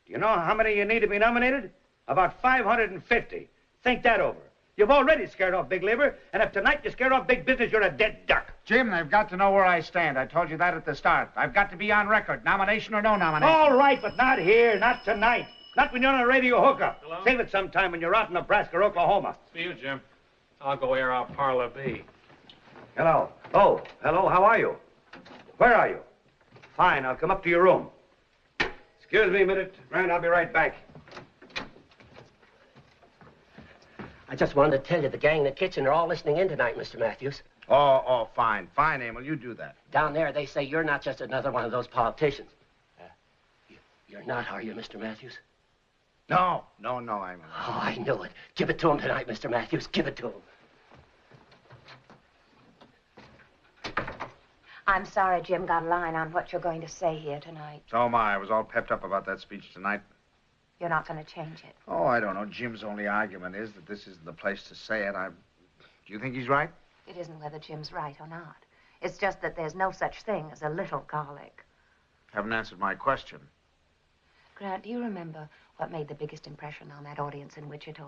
Do you know how many you need to be nominated? About 550. Think that over. You've already scared off big labor, and if tonight you scared off big business, you're a dead duck. Jim, they've got to know where I stand. I told you that at the start. I've got to be on record, nomination or no nomination. All right, but not here, not tonight. Not when you're on a radio hookup. Hello? Save it sometime when you're out in Nebraska or Oklahoma. See you, Jim. I'll go air out Parlor B. Hello. Oh, hello, how are you? Where are you? Fine, I'll come up to your room. Excuse me a minute, Gran, I'll be right back. I just wanted to tell you the gang in the kitchen are all listening in tonight, Mr. Matthews. Oh, fine. Fine, Emil, you do that. Down there, they say you're not just another one of those politicians. You're not, are you, Mr. Matthews? No, I'm... Oh, I knew it. Give it to him tonight, Mr. Matthews. Give it to him. I'm sorry Jim got a line on what you're going to say here tonight. So am I. I was all pepped up about that speech tonight. You're not going to change it. Oh, I don't know. Jim's only argument is that this isn't the place to say it. Do you think he's right? It isn't whether Jim's right or not. It's just that there's no such thing as a little garlic. Haven't answered my question. Grant, do you remember what made the biggest impression on that audience in Wichita?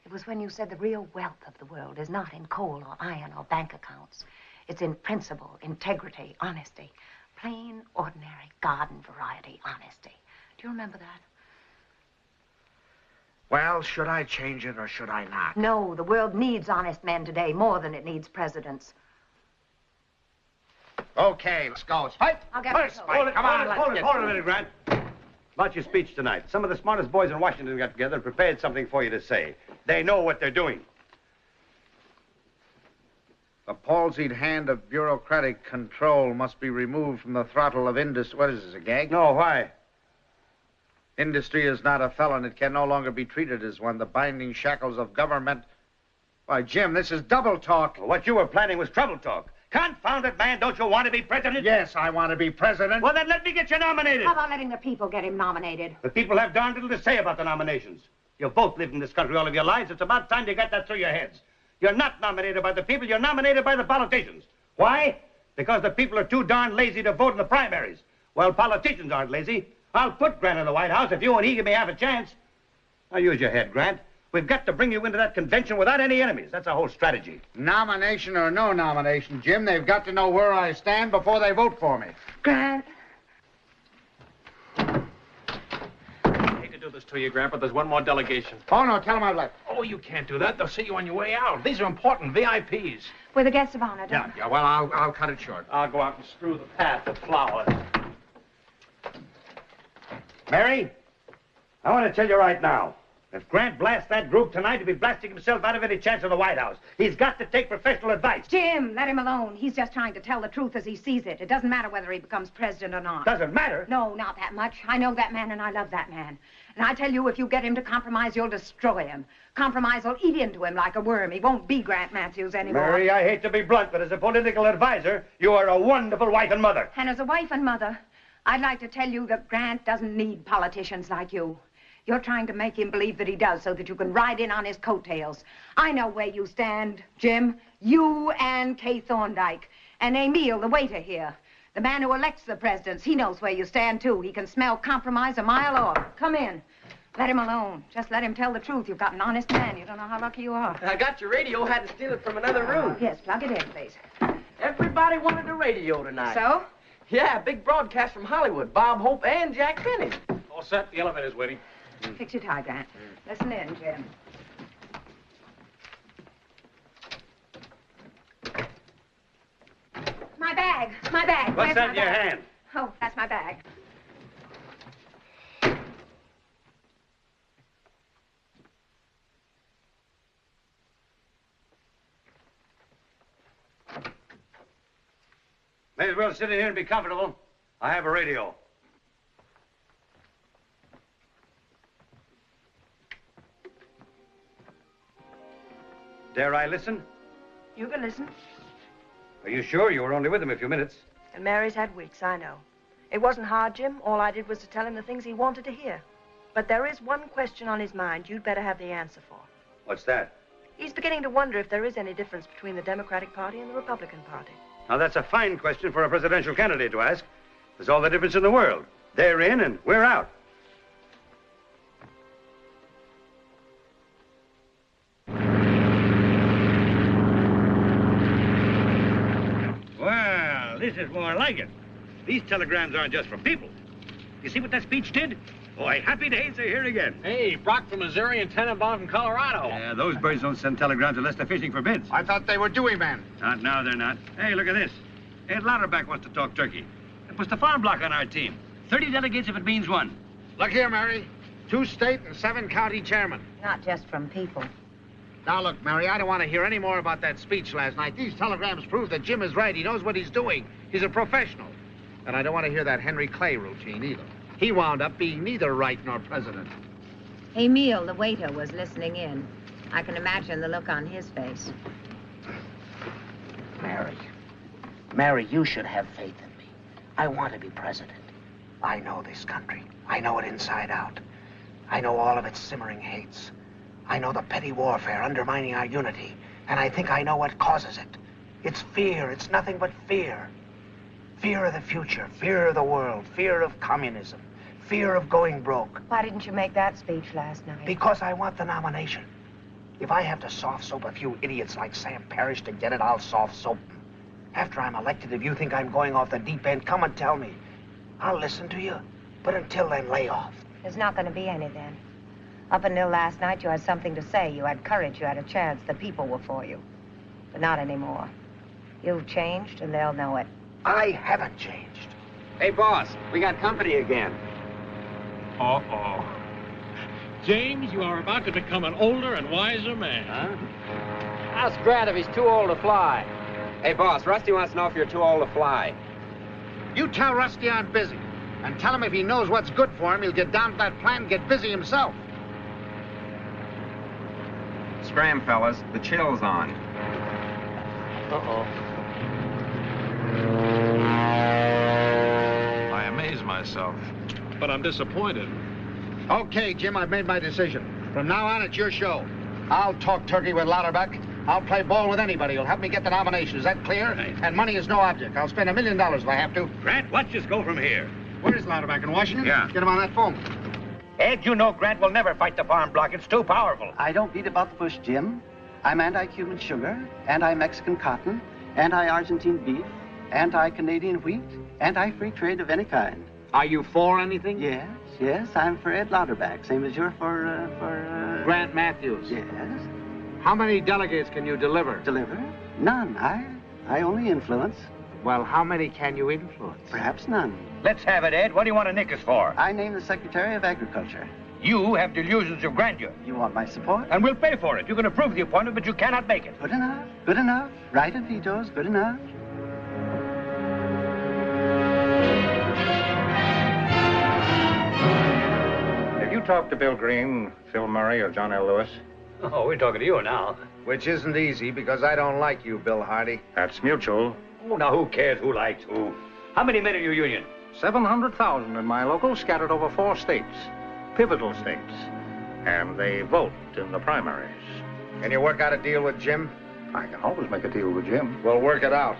It was when you said the real wealth of the world is not in coal or iron or bank accounts. It's in principle, integrity, honesty. Plain, ordinary, garden variety honesty. Do you remember that? Well, should I change it or should I not? No, the world needs honest men today more than it needs presidents. Okay, let's go. Spike! I'll get Hold it, come on, hold it a minute, Grant. About your speech tonight. Some of the smartest boys in Washington got together and prepared something for you to say. They know what they're doing. The palsied hand of bureaucratic control must be removed from the throttle of industry. What is this, a gag? No, why? Industry is not a felon. It can no longer be treated as one. The binding shackles of government... Why, Jim, this is double talk. Well, what you were planning was trouble talk. Confound it, man. Don't you want to be president? Yes, I want to be president. Well, then let me get you nominated. How about letting the people get him nominated? The people have darn little to say about the nominations. You've both lived in this country all of your lives. It's about time you got that through your heads. You're not nominated by the people. You're nominated by the politicians. Why? Because the people are too darn lazy to vote in the primaries. Well, politicians aren't lazy. I'll put Grant in the White House if you and he give me half a chance. Now, use your head, Grant. We've got to bring you into that convention without any enemies. That's our whole strategy. Nomination or no nomination, Jim, they've got to know where I stand before they vote for me. Grant. I hate to do this to you, Grant, but there's one more delegation. Oh, no, tell them I've left. Oh, you can't do that. They'll see you on your way out. These are important VIPs. We're the guests of honor, don't we? Yeah, well, I'll cut it short. I'll go out and strew the path with flowers. Mary, I want to tell you right now. If Grant blasts that group tonight, he'll be blasting himself out of any chance of the White House. He's got to take professional advice. Jim, let him alone. He's just trying to tell the truth as he sees it. It doesn't matter whether he becomes president or not. Doesn't matter? No, not that much. I know that man and I love that man. And I tell you, if you get him to compromise, you'll destroy him. Compromise will eat into him like a worm. He won't be Grant Matthews anymore. Mary, I hate to be blunt, but as a political advisor, you are a wonderful wife and mother. And as a wife and mother, I'd like to tell you that Grant doesn't need politicians like you. You're trying to make him believe that he does so that you can ride in on his coattails. I know where you stand, Jim. You and Kay Thorndike. And Emil, the waiter here. The man who elects the presidents. He knows where you stand, too. He can smell compromise a mile off. Come in. Let him alone. Just let him tell the truth. You've got an honest man. You don't know how lucky you are. I got your radio. Had to steal it from another room. Yes, plug it in, please. Everybody wanted a radio tonight. So? Yeah, big broadcast from Hollywood. Bob Hope and Jack Benny. All set. The elevator's waiting. Fix your tie, Grant. Listen in, Jim. My bag. My bag. What's Where's that my in your bag? hand? Oh, that's my bag. May as well sit in here and be comfortable. I have a radio. Dare I listen? You can listen. Are you sure? You were only with him a few minutes. And Mary's had weeks, I know. It wasn't hard, Jim. All I did was to tell him the things he wanted to hear. But there is one question on his mind you'd better have the answer for. What's that? He's beginning to wonder if there is any difference between the Democratic Party and the Republican Party. Now, that's a fine question for a presidential candidate to ask. There's all the difference in the world. They're in and we're out. Well, this is more like it. These telegrams aren't just for people. You see what that speech did? Boy, happy days are here again. Hey, Brock from Missouri and Tenenbaum from Colorado. Yeah, those birds don't send telegrams unless they're fishing for bids. I thought they were Dewey men. Not now, they're not. Hey, look at this. Ed Lauterbach wants to talk turkey. And puts the farm block on our team. 30 delegates if it means one. Look here, Mary. 2 state and 7 county chairmen. Not just from people. Now, look, Mary, I don't want to hear any more about that speech last night. These telegrams prove that Jim is right. He knows what he's doing. He's a professional. And I don't want to hear that Henry Clay routine either. He wound up being neither right nor president. Emil, the waiter, was listening in. I can imagine the look on his face. Mary, you should have faith in me. I want to be president. I know this country. I know it inside out. I know all of its simmering hates. I know the petty warfare undermining our unity, and I think I know what causes it. It's fear. It's nothing but fear. Fear of the future, fear of the world, fear of communism, fear of going broke. Why didn't you make that speech last night? Because I want the nomination. If I have to soft soap a few idiots like Sam Parrish to get it, I'll soft soap them. After I'm elected, if you think I'm going off the deep end, come and tell me. I'll listen to you. But until then, lay off. There's not going to be any then. Up until last night, you had something to say. You had courage. You had a chance. The people were for you. But not anymore. You've changed, and they'll know it. I haven't changed. Hey, boss, we got company again. Uh-oh. James, you are about to become an older and wiser man. Huh? Ask Grant if he's too old to fly. Hey, boss, Rusty wants to know if you're too old to fly. You tell Rusty I'm busy. And tell him if he knows what's good for him, he'll get down to that plant and get busy himself. Scram, fellas. The chill's on. Uh-oh. I amaze myself, but I'm disappointed. Okay, Jim, I've made my decision. From now on, it's your show. I'll talk turkey with Louderback. I'll play ball with anybody who'll help me get the nomination. Is that clear? Right. And money is no object. I'll spend $1 million if I have to. Grant, watch us go from here. Where is Louderback, in Washington? Yeah. Get him on that phone. Ed, you know Grant will never fight the farm bloc. It's too powerful. I don't beat about the bush, Jim. I'm anti-Cuban sugar, anti-Mexican cotton, anti-Argentine beef, anti-Canadian wheat, anti-free trade of any kind. Are you for anything? Yes, I'm for Ed Louderback, same as you're for Grant Matthews. Yes. How many delegates can you deliver? Deliver? None. I only influence. Well, how many can you influence? Perhaps none. Let's have it, Ed. What do you want to nick us for? I name the Secretary of Agriculture. You have delusions of grandeur. You want my support? And we'll pay for it. You can approve the appointment, but you cannot make it. Good enough. Good enough. Right of vetoes. Good enough. Have you talked to Bill Green, Phil Murray, or John L. Lewis? Oh, we're talking to you now. Which isn't easy, because I don't like you, Bill Hardy. That's mutual. Oh, now who cares who likes who? How many men are your union? 700,000 in my local, scattered over 4 states. Pivotal states. And they vote in the primaries. Can you work out a deal with Jim? I can always make a deal with Jim. We'll work it out.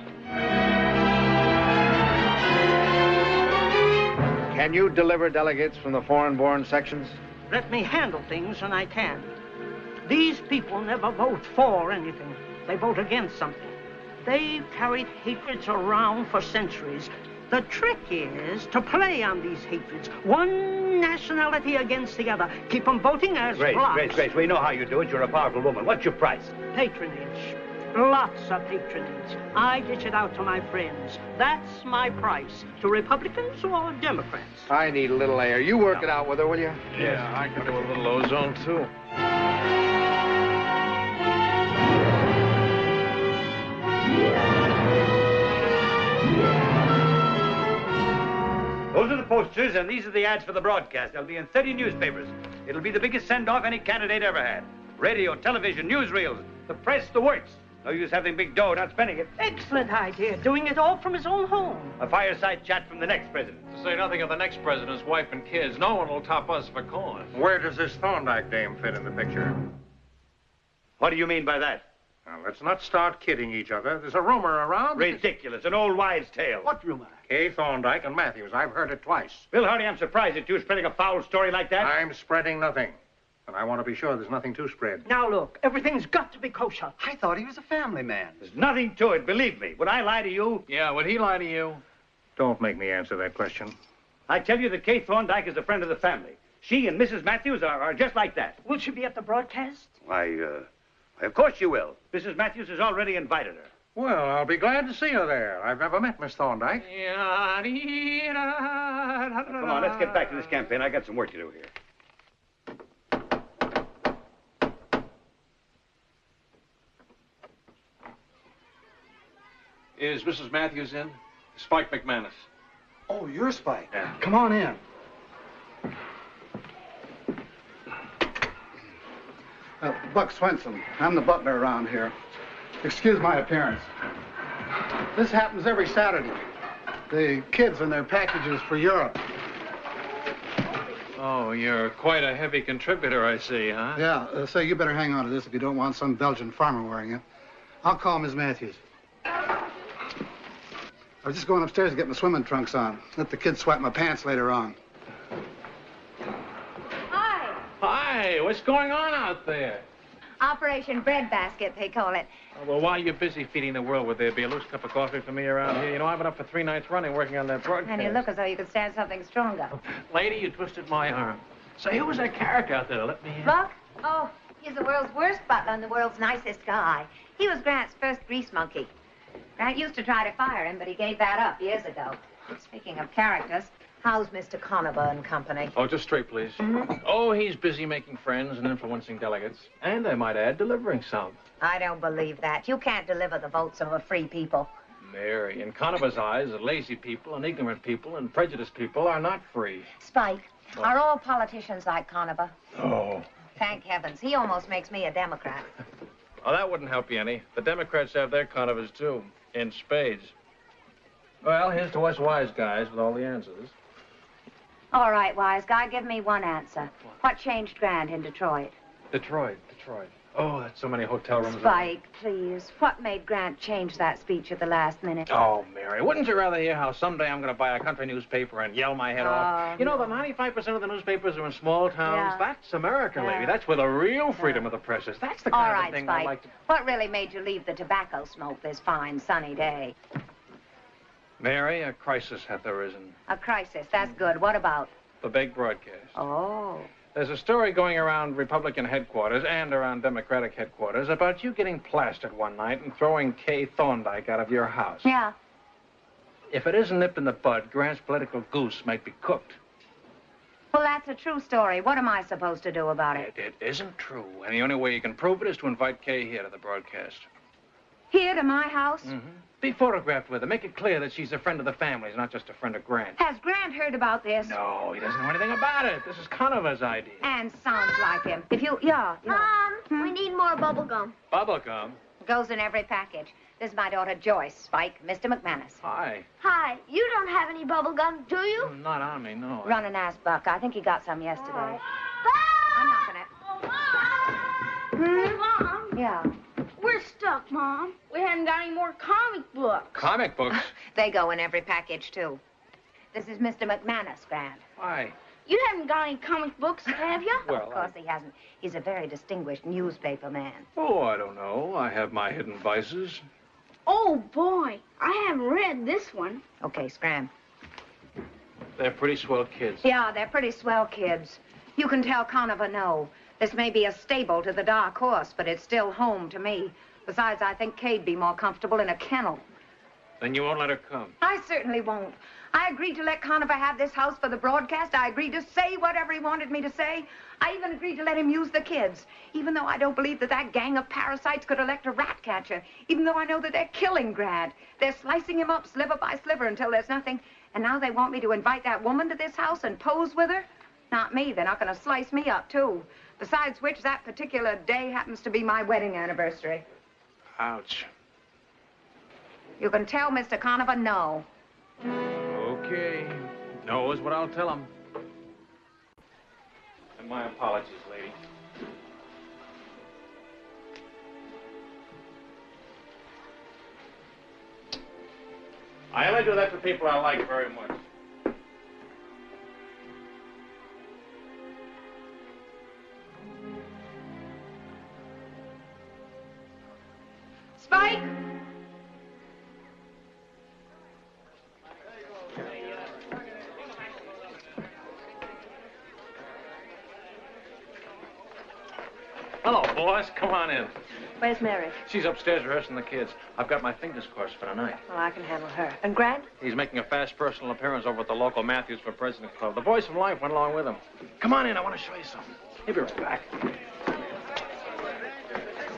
Can you deliver delegates from the foreign-born sections? Let me handle things when I can. These people never vote for anything. They vote against something. They've carried hatreds around for centuries. The trick is to play on these hatreds. One nationality against the other. Keep them voting as blocks. Grace, we know how you do it. You're a powerful woman. What's your price? Patronage. Lots of patronage. I dish it out to my friends. That's my price. To Republicans or Democrats. I need a little air. You work it out with her, will you? Yeah, I can do a little ozone, too. Those are the posters, and these are the ads for the broadcast. They'll be in 30 newspapers. It'll be the biggest send-off any candidate ever had. Radio, television, newsreels, the press, the works. No use having big dough, not spending it. Excellent idea. Doing it all from his own home. A fireside chat from the next president. To say nothing of the next president's wife and kids, no one will top us for corn. Where does this Thorndyke dame fit in the picture? What do you mean by that? Now, let's not start kidding each other. There's a rumor around. Ridiculous. An old wives' tale. What rumor? Kay Thorndyke and Matthews. I've heard it twice. Bill Hardy, I'm surprised at you spreading a foul story like that. I'm spreading nothing. And I want to be sure there's nothing to spread. Now, look, everything's got to be kosher. I thought he was a family man. There's nothing to it, believe me. Would I lie to you? Yeah, would he lie to you? Don't make me answer that question. I tell you that Kay Thorndyke is a friend of the family. She and Mrs. Matthews are just like that. Will she be at the broadcast? Why, of course you will. Mrs. Matthews has already invited her. Well, I'll be glad to see her there. I've never met Miss Thorndyke. Come on, let's get back to this campaign. I got some work to do here. Is Mrs. Matthews in? Spike McManus. Oh, you're Spike. Yeah. Come on in. Buck Swenson. I'm the butler around here. Excuse my appearance. This happens every Saturday. The kids and their packages for Europe. Oh, you're quite a heavy contributor, I see, huh? Yeah, say you better hang on to this if you don't want some Belgian farmer wearing it. I'll call Miss Matthews. I was just going upstairs to get my swimming trunks on. Let the kids sweat my pants later on. Hi. Hi, what's going on out there? Operation Breadbasket, they call it. Oh, well, while you're busy feeding the world, would there be a loose cup of coffee for me around here? You know, I've been up for 3 nights running working on that broadcast. And you look as though you could stand something stronger. Lady, you twisted my arm. Say, who was that character out there? Let me in. Buck? Oh, he's the world's worst butler and the world's nicest guy. He was Grant's first grease monkey. Grant used to try to fire him, but he gave that up years ago. Speaking of characters, how's Mr. Conover and company? Oh, just straight, please. Oh, he's busy making friends and influencing delegates. And I might add, delivering some. I don't believe that. You can't deliver the votes of a free people. Mary, in Conover's eyes, lazy people and ignorant people and prejudiced people are not free. Spike, are all politicians like Conover? Oh. Thank heavens. He almost makes me a Democrat. Oh, that wouldn't help you any. The Democrats have their Conovers, too, in spades. Well, here's to us wise guys with all the answers. All right, wise guy, give me one answer. What changed Grant in Detroit? Detroit. Oh, that's so many hotel rooms. Spike, please. What made Grant change that speech at the last minute? Oh, Mary, wouldn't you rather hear how someday I'm going to buy a country newspaper and yell my head off? You know, the 95% of the newspapers are in small towns. Yeah. That's America, lady. That's where the real freedom of the press is. That's the kind of thing Spike. I like to... What really made you leave the tobacco smoke this fine, sunny day? Mary, a crisis hath arisen. A crisis. That's good. What about? The big broadcast. Oh. There's a story going around Republican headquarters and around Democratic headquarters about you getting plastered one night and throwing Kay Thorndyke out of your house. Yeah. If it isn't nipped in the bud, Grant's political goose might be cooked. Well, that's a true story. What am I supposed to do about it? It isn't true, and the only way you can prove it is to invite Kay here to the broadcast. Here to my house? Mm-hmm. Be photographed with her. Make it clear that she's a friend of the family's, not just a friend of Grant. Has Grant heard about this? No, he doesn't know anything about it. This is Conover's idea. And sounds like him. If you, yeah. Mom, we need more bubble gum. Bubble gum? Goes in every package. This is my daughter Joyce, Spike, Mr. McManus. Hi. Hi, you don't have any bubble gum, do you? Not on me, no. Run and ask Buck. I think he got some yesterday. I'm not gonna... Hey, Mom. Yeah. We're stuck, Mom. We haven't got any more comic books. Comic books? They go in every package, too. This is Mr. McManus, Grant. Why? You haven't got any comic books, have you? Well, of course he hasn't. He's a very distinguished newspaper man. Oh, I don't know. I have my hidden vices. Oh, boy. I haven't read this one. Okay, Scram. They're pretty swell kids. Yeah, they're pretty swell kids. You can tell Conover no. This may be a stable to the dark horse, but it's still home to me. Besides, I think Kay'd be more comfortable in a kennel. Then you won't let her come? I certainly won't. I agreed to let Conover have this house for the broadcast. I agreed to say whatever he wanted me to say. I even agreed to let him use the kids, even though I don't believe that that gang of parasites could elect a rat catcher, even though I know that they're killing Grant. They're slicing him up sliver by sliver until there's nothing. And now they want me to invite that woman to this house and pose with her? Not me. They're not going to slice me up, too. Besides which, that particular day happens to be my wedding anniversary. Ouch. You can tell Mr. Conover no. Okay. No is what I'll tell him. And my apologies, lady. I only do that to people I like very much. Spike! Hello, boss. Come on in. Where's Mary? She's upstairs rehearsing the kids. I've got my fingers crossed for tonight. Well, I can handle her. And Grant? He's making a fast personal appearance over at the local Matthews for President Club. The boys from Life went along with him. Come on in. I want to show you something. He'll be right back.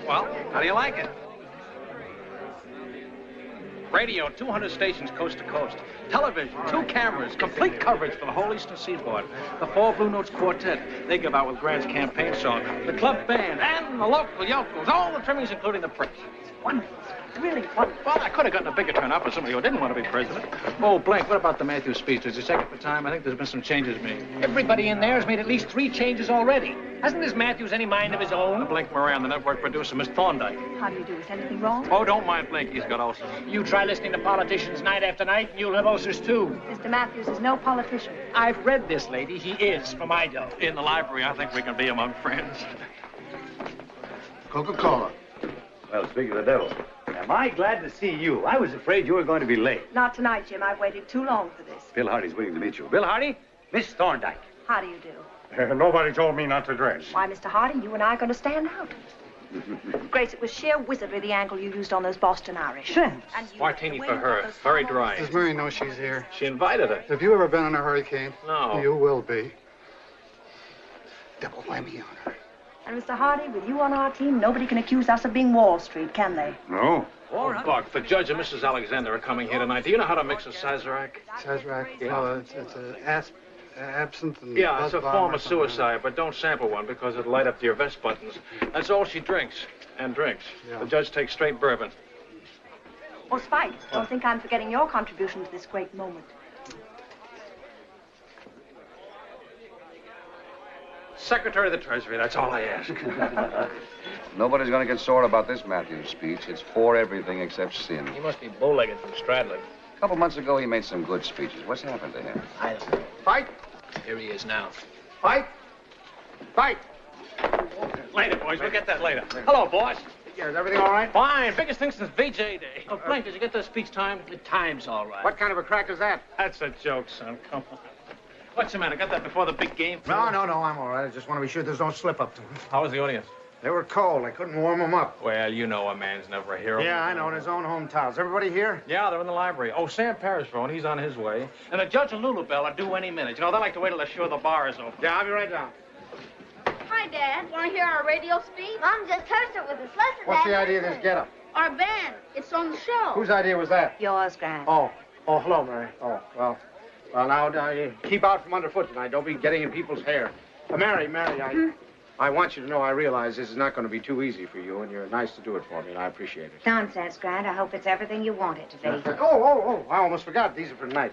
Well, how do you like it? Radio, 200 stations coast to coast. Television, 2 cameras, complete coverage for the whole Eastern Seaboard. The 4 Blue Notes Quartet, they give out with Grant's campaign song. The club band, and the local yokels, all the trimmings, including the press. Wonderful. Really wonderful. Well, I could have gotten a bigger turnout for somebody who didn't want to be president. Oh, Blink, what about the Matthews speech? Did you check it for time? I think there's been some changes made. Everybody in there has made at least 3 changes already. Hasn't this Matthews any mind of his own? Blink Moran, the network producer, Miss Thorndike. How do you do? Is anything wrong? Oh, don't mind Blink. He's got ulcers. You try listening to politicians night after night, and you'll have ulcers, too. Mr. Matthews is no politician. I've read this lady. He is, for my dough. In the library, I think we can be among friends. Coca-Cola. Well, speaking of the devil, am I glad to see you? I was afraid you were going to be late. Not tonight, Jim. I've waited too long for this. Bill Hardy's waiting to meet you. Bill Hardy, Miss Thorndike. How do you do? Nobody told me not to dress. Why, Mr. Hardy, you and I are going to stand out. Grace, it was sheer wizardry, the angle you used on those Boston Irish. And martini for her. Very dry. Does Mary know she's here? She invited her. Have you ever been in a hurricane? No. You will be. Double whammy on her. And, Mr. Hardy, with you on our team, nobody can accuse us of being Wall Street, can they? No. Oh, Buck, the judge and Mrs. Alexander are coming here tonight. Do you know how to mix a Sazerac? Sazerac? Yeah. Oh, it's absinthe and Yeah, it's a buzz form bomb or of something. suicide, but don't sample one because it'll light up your vest buttons. That's all she drinks and drinks. Yeah. The judge takes straight bourbon. Oh, Spike, don't think I'm forgetting your contribution to this great moment. Secretary of the Treasury, that's all I ask. Nobody's going to get sore about this Matthews speech. It's for everything except sin. He must be bow-legged from straddling. A couple months ago, he made some good speeches. What's happened to him? I don't know. Fight! Here he is now. Fight! Fight! Later, boys. We'll get that later. Hello, boss. Yeah, is everything all right? Fine. Biggest thing since VJ Day. Oh, Blink, did you get the speech timed? The time's all right. What kind of a crack is that? That's a joke, son. Come on. What's the matter? Got that before the big game? No, I'm all right. I just want to be sure there's no slip-up to it. How was the audience? They were cold. I couldn't warm them up. Well, you know a man's never a hero. Yeah, I know. In his own hometown. Is everybody here? Yeah, they're in the library. Oh, Sam Parrish phone. He's on his way. And the judge and Lulu Bell are due any minute. You know, they like to wait till they're sure the bar is open. Yeah, I'll be right down. Hi, Dad. Want to hear our radio speech? Mom just heard it with us. Listen, What's Dad, the idea of listen. this get-up? Our band. It's on the show. Whose idea was that? Yours, Grant. Oh, hello, Mary. Oh, well, now, you keep out from underfoot tonight. Don't be getting in people's hair. Mary, I want you to know I realize this is not going to be too easy for you, and you're nice to do it for me, and I appreciate it. Nonsense, Grant. I hope it's everything you want it to be. Oh, I almost forgot. These are for tonight.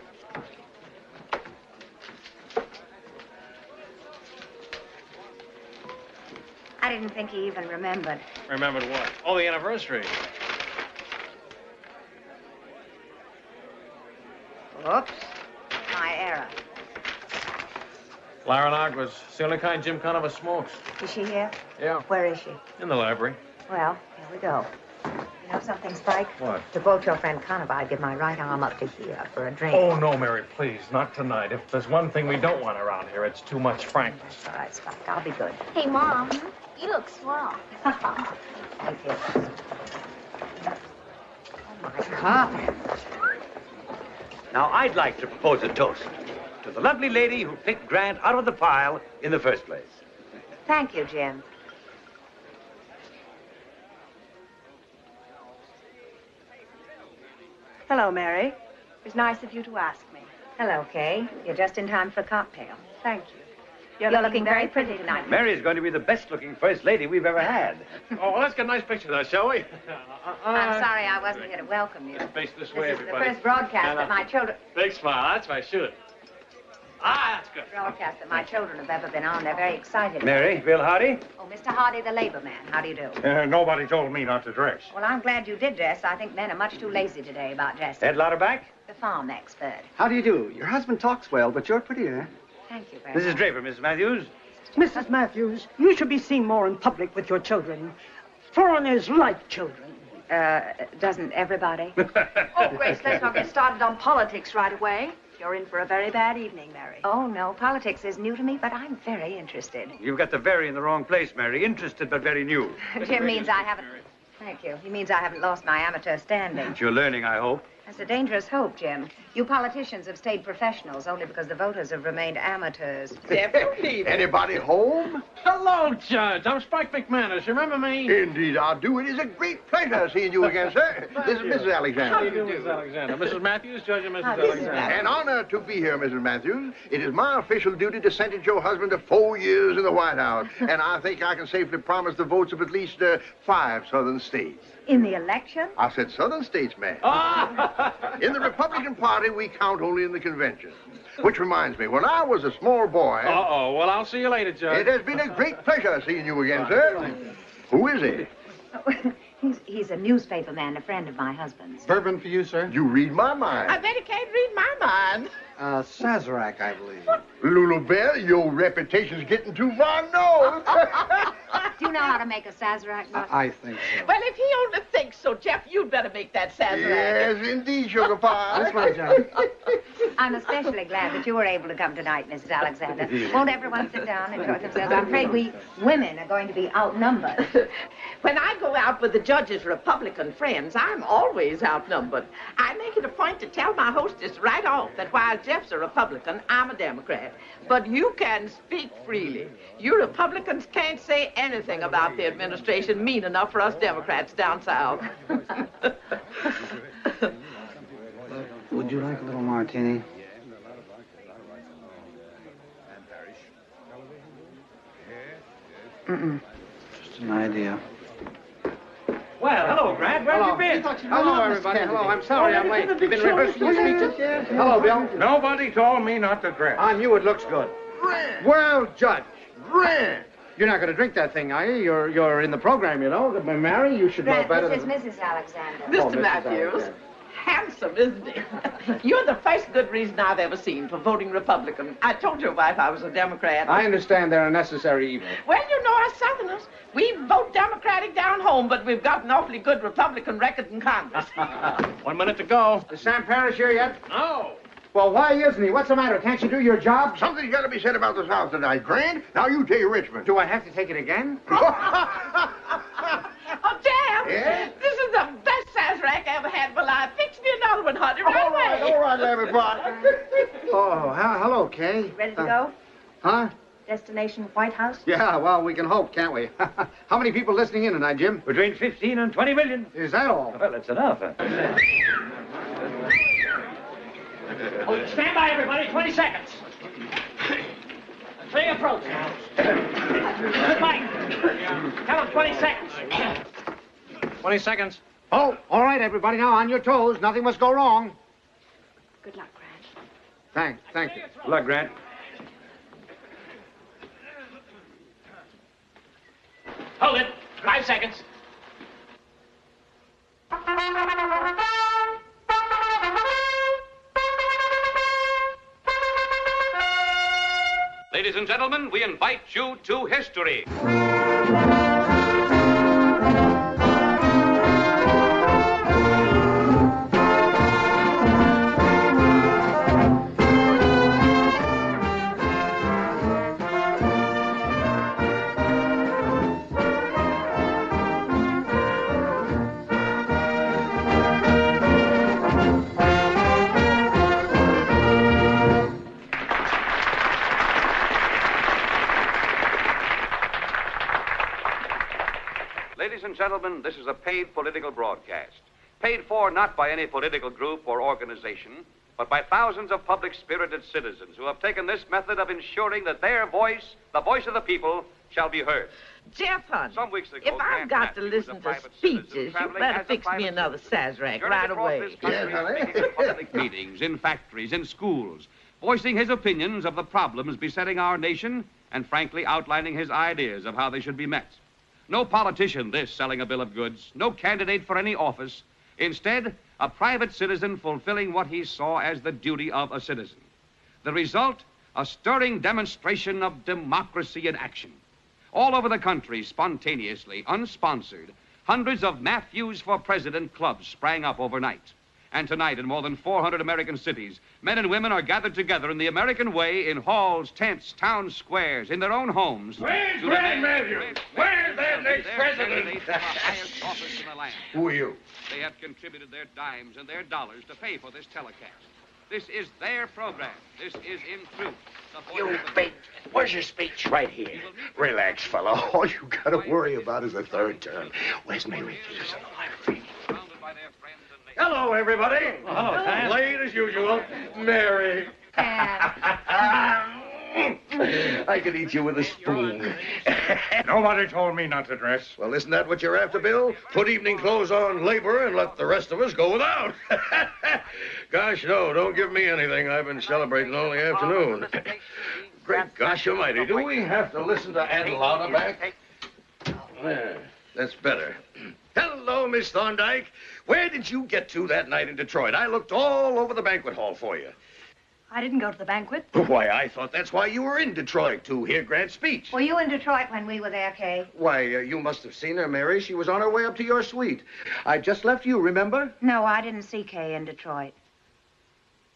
I didn't think he even remembered. Remembered what? Oh, the anniversary. Oops. My error. Laranaguas. It's the only kind Jim Conover smokes. Is she here? Yeah. Where is she? In the library. Well, here we go. You know something, Spike? What? To quote your friend Conover, I'd give my right arm up to here for a drink. Oh, no, Mary, please. Not tonight. If there's one thing we don't want around here, it's too much frankness. All right, Spike. I'll be good. Hey, Mom. You look swell. Thank you. Oh, my God. Now, I'd like to propose a toast to the lovely lady who picked Grant out of the pile in the first place. Thank you, Jim. Hello, Mary. It was nice of you to ask me. Hello, Kay. You're just in time for a cocktail. Thank you. You're looking very pretty tonight. Mary's going to be the best-looking first lady we've ever had. Oh, well, let's get a nice picture of that, shall we? I'm sorry I wasn't here to welcome you. Face this way, This is the everybody. first broadcast that my children... Big smile. That's right. Shoot it. Ah, that's good. Broadcast that my children have ever been on. They're very excited. Mary, Bill Hardy? Oh, Mr. Hardy, the labor man. How do you do? Nobody told me not to dress. Well, I'm glad you did dress. I think men are much too lazy today about dressing. Ed Lauterbach? The farm expert. How do you do? Your husband talks well, but you're prettier. Thank you very Mrs. much. Draper, Mrs. Matthews? Mrs. Matthews, you should be seen more in public with your children. Foreigners like children. Doesn't everybody? Oh, Grace, let's not get started on politics right away. You're in for a very bad evening, Mary. Oh, no. Politics is new to me, but I'm very interested. You've got the very in the wrong place, Mary. Interested, but very new. Jim means I haven't... Thank you. He means I haven't lost my amateur standing. But you're learning, I hope. That's a dangerous hope, Jim. You politicians have stayed professionals only because the voters have remained amateurs. Definitely. Anybody home? Hello, Judge. I'm Spike McManus. You remember me? Indeed, I do. It is a great pleasure seeing you again, sir. This is Mrs. Alexander. How do you do, Mrs. Alexander? Mrs. Matthews, Judge, and Mrs. Alexander. An honor to be here, Mrs. Matthews. It is my official duty to sentence your husband to 4 years in the White House. And I think I can safely promise the votes of at least 5 southern states. In the election? I said southern states, ma'am. In the Republican Party, we count only in the convention. Which reminds me, when I was a small boy... Uh-oh. Well, I'll see you later, Judge. It has been a great pleasure seeing you again, sir. Who is he? He's a newspaper man, a friend of my husband's. Bourbon for you, sir? You read my mind. I bet he can't read my mind. Sazerac, I believe. Lulu Bell, your reputation's getting too far north. Do you know how to make a Sazerac, Buck? I think so. Well, if he only thinks so, Jeff, you'd better make that Sazerac. Yes, indeed, Sugar Pie. That's right, John. I'm especially glad that you were able to come tonight, Mrs. Alexander. Won't everyone sit down and enjoy themselves? I'm afraid we women are going to be outnumbered. When I go out with the judge's Republican friends, I'm always outnumbered. I make it a point to tell my hostess right off that while Jeff's a Republican, I'm a Democrat. But you can speak freely. You Republicans can't say anything about the administration mean enough for us Democrats down south. Would you like a little martini? Mm-mm. Just an idea. Well, hello, Grant. Where have you been? Hello, everybody. Hello. I'm sorry I'm late. You've been rehearsing your speeches? Hello, Bill. Nobody told me not to dress. On you, it looks good. Grant! Well, Judge. Grant! You're not going to drink that thing, are you? You're in the program, you know. Mary, you should know Grant, better this is than... Mrs. Alexander. Mr. Matthews, handsome, isn't he? You're the first good reason I've ever seen for voting Republican. I told your wife I was a Democrat. I understand they're a necessary evil. Well, you know us Southerners. We vote Democratic down home, but we've got an awfully good Republican record in Congress. 1 minute to go. Is Sam Parrish here yet? No. Well, why isn't he? What's the matter? Can't you do your job? Something's got to be said about the South tonight, Grant. Now you take Richmond. Do I have to take it again? Oh, Jam! Yeah? This is the best Sazerac I ever had in my life. Fix me another one, honey, right away. All right, everybody. Oh, hello, Kay. Ready to go? Huh? Destination White House? Yeah, well, we can hope, can't we? How many people listening in tonight, Jim? Between 15 and 20 million. Is that all? Well, that's enough. Oh, stand by, everybody. 20 seconds. Clear approach now. Mike, tell them 20 seconds. 20 seconds. Oh, all right, everybody. Now, on your toes. Nothing must go wrong. Good luck, Grant. Thank you. Good luck, Grant. Hold it. 5 seconds. Ladies and gentlemen, we invite you to history. Ladies and gentlemen, this is a paid political broadcast. Paid for not by any political group or organization, but by thousands of public-spirited citizens who have taken this method of ensuring that their voice, the voice of the people, shall be heard. Jeff, honey, Some weeks ago, if I've Grant got to Matthews, listen a to private speeches, citizen you traveling better as a fix me private another Sazerac Journeyed right across away. this country, speaking at public meetings, in factories, in schools, voicing his opinions of the problems besetting our nation, and frankly outlining his ideas of how they should be met. No politician, this, selling a bill of goods. No candidate for any office. Instead, a private citizen fulfilling what he saw as the duty of a citizen. The result, a stirring demonstration of democracy in action. All over the country, spontaneously, unsponsored, hundreds of Matthews for President clubs sprang up overnight. And tonight, in more than 400 American cities, men and women are gathered together in the American way in halls, tents, town squares, in their own homes. Where's Gran Matthews? Where's that next president? From the highest office in the land. Who are you? They have contributed their dimes and their dollars to pay for this telecast. This is their program. This is, in truth, the voice of the people. Where's your speech? Right here. Relax, fella. All you gotta worry about is the third term. Where's Mary? Hello, everybody. Hello, Sam. Late as usual. Mary. I could eat you with a spoon. Nobody told me not to dress. Well, isn't that what you're after, Bill? Put evening clothes on, labor, and let the rest of us go without. Gosh, no, don't give me anything. I've been celebrating all the afternoon. Great gosh almighty, do we have to listen to Aunt Lotta back? There, that's better. Hello, Miss Thorndyke. Where did you get to that night in Detroit? I looked all over the banquet hall for you. I didn't go to the banquet. Why, I thought that's why you were in Detroit, to hear Grant's speech. Were you in Detroit when we were there, Kay? Why, you must have seen her, Mary. She was on her way up to your suite. I just left you, remember? No, I didn't see Kay in Detroit.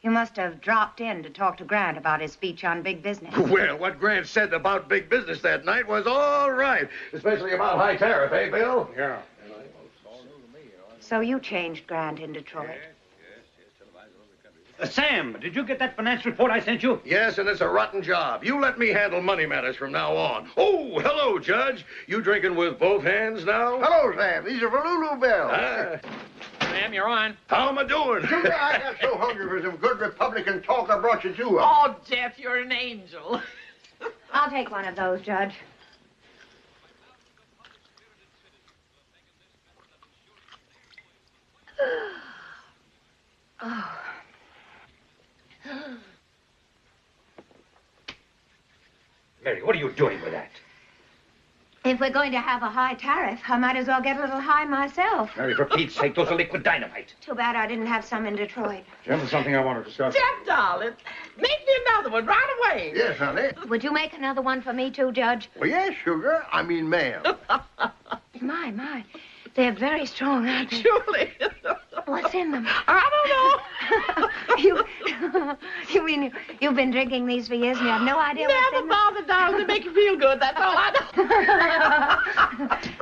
You must have dropped in to talk to Grant about his speech on big business. Well, what Grant said about big business that night was all right. Especially about high tariff, eh, Bill? Yeah. So you changed Grant in Detroit? Sam, did you get that finance report I sent you? Yes, and it's a rotten job. You let me handle money matters from now on. Oh, hello, Judge. You drinking with both hands now? Hello, Sam. These are for Lulu Bells. Sam, you're on. How am I doing? I got so hungry for some good Republican talk, I brought you two of them. Oh, Jeff, you're an angel. I'll take one of those, Judge. Oh. Mary, what are you doing with that? If we're going to have a high tariff, I might as well get a little high myself. Mary, for Pete's sake, those are liquid dynamite. Too bad I didn't have some in Detroit. Jim, there's something I want to discuss. Jeff, darling, make me another one right away. Yes, honey. Would you make another one for me, too, Judge? Well, yes, sugar. I mean, ma'am. My. They're very strong, aren't they? Surely. What's in them? I don't know. You mean you've been drinking these for years and you have no idea what's in them? Never bother, darling. They make you feel good. That's all I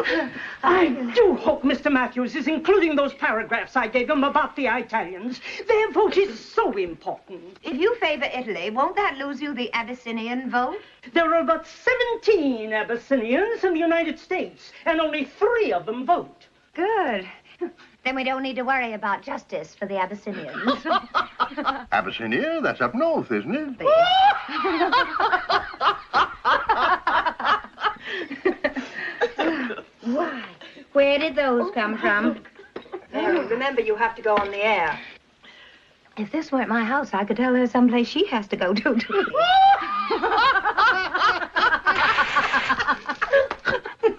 know. I do hope Mr. Matthews is including those paragraphs I gave him about the Italians. Their vote is so important. If you favor Italy, won't that lose you the Abyssinian vote? There are about 17 Abyssinians in the United States, and only 3 of them vote. Good. Then we don't need to worry about justice for the Abyssinians. Abyssinia? That's up north, isn't it? Why? Where did those come from? Remember, you have to go on the air. If this weren't my house, I could tell her someplace she has to go to, too.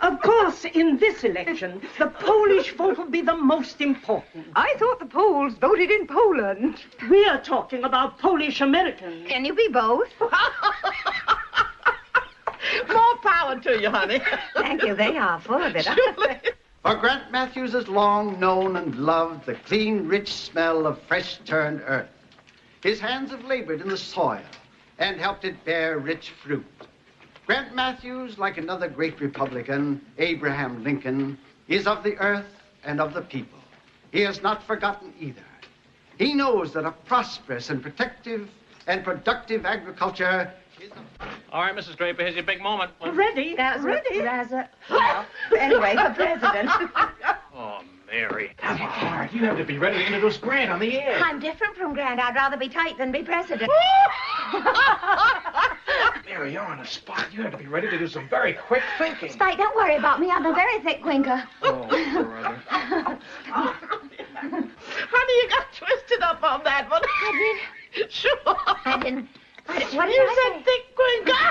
Of course, in this election, the Polish vote will be the most important. I thought the Poles voted in Poland. We are talking about Polish Americans. Can you be both? More power to you, honey. Thank you. They are full of it. Surely. For Grant Matthews has long known and loved the clean, rich smell of fresh-turned earth. His hands have labored in the soil and helped it bear rich fruit. Grant Matthews, like another great Republican, Abraham Lincoln, is of the earth and of the people. He has not forgotten either. He knows that a prosperous and protective and productive agriculture is All right, Mrs. Draper, here's your big moment. Ready? Ready? Well, anyway, for president. Oh, Mary. Have a heart. You have to be ready to introduce Grant on the air. I'm different from Grant. I'd rather be tight than be president. Mary, you're on the spot. You have to be ready to do some very quick thinking. Spike, don't worry about me. I'm a very thick winker. Oh, brother. Honey, you got twisted up on that one. I did? Sure. I didn't. What did you I said thick winker.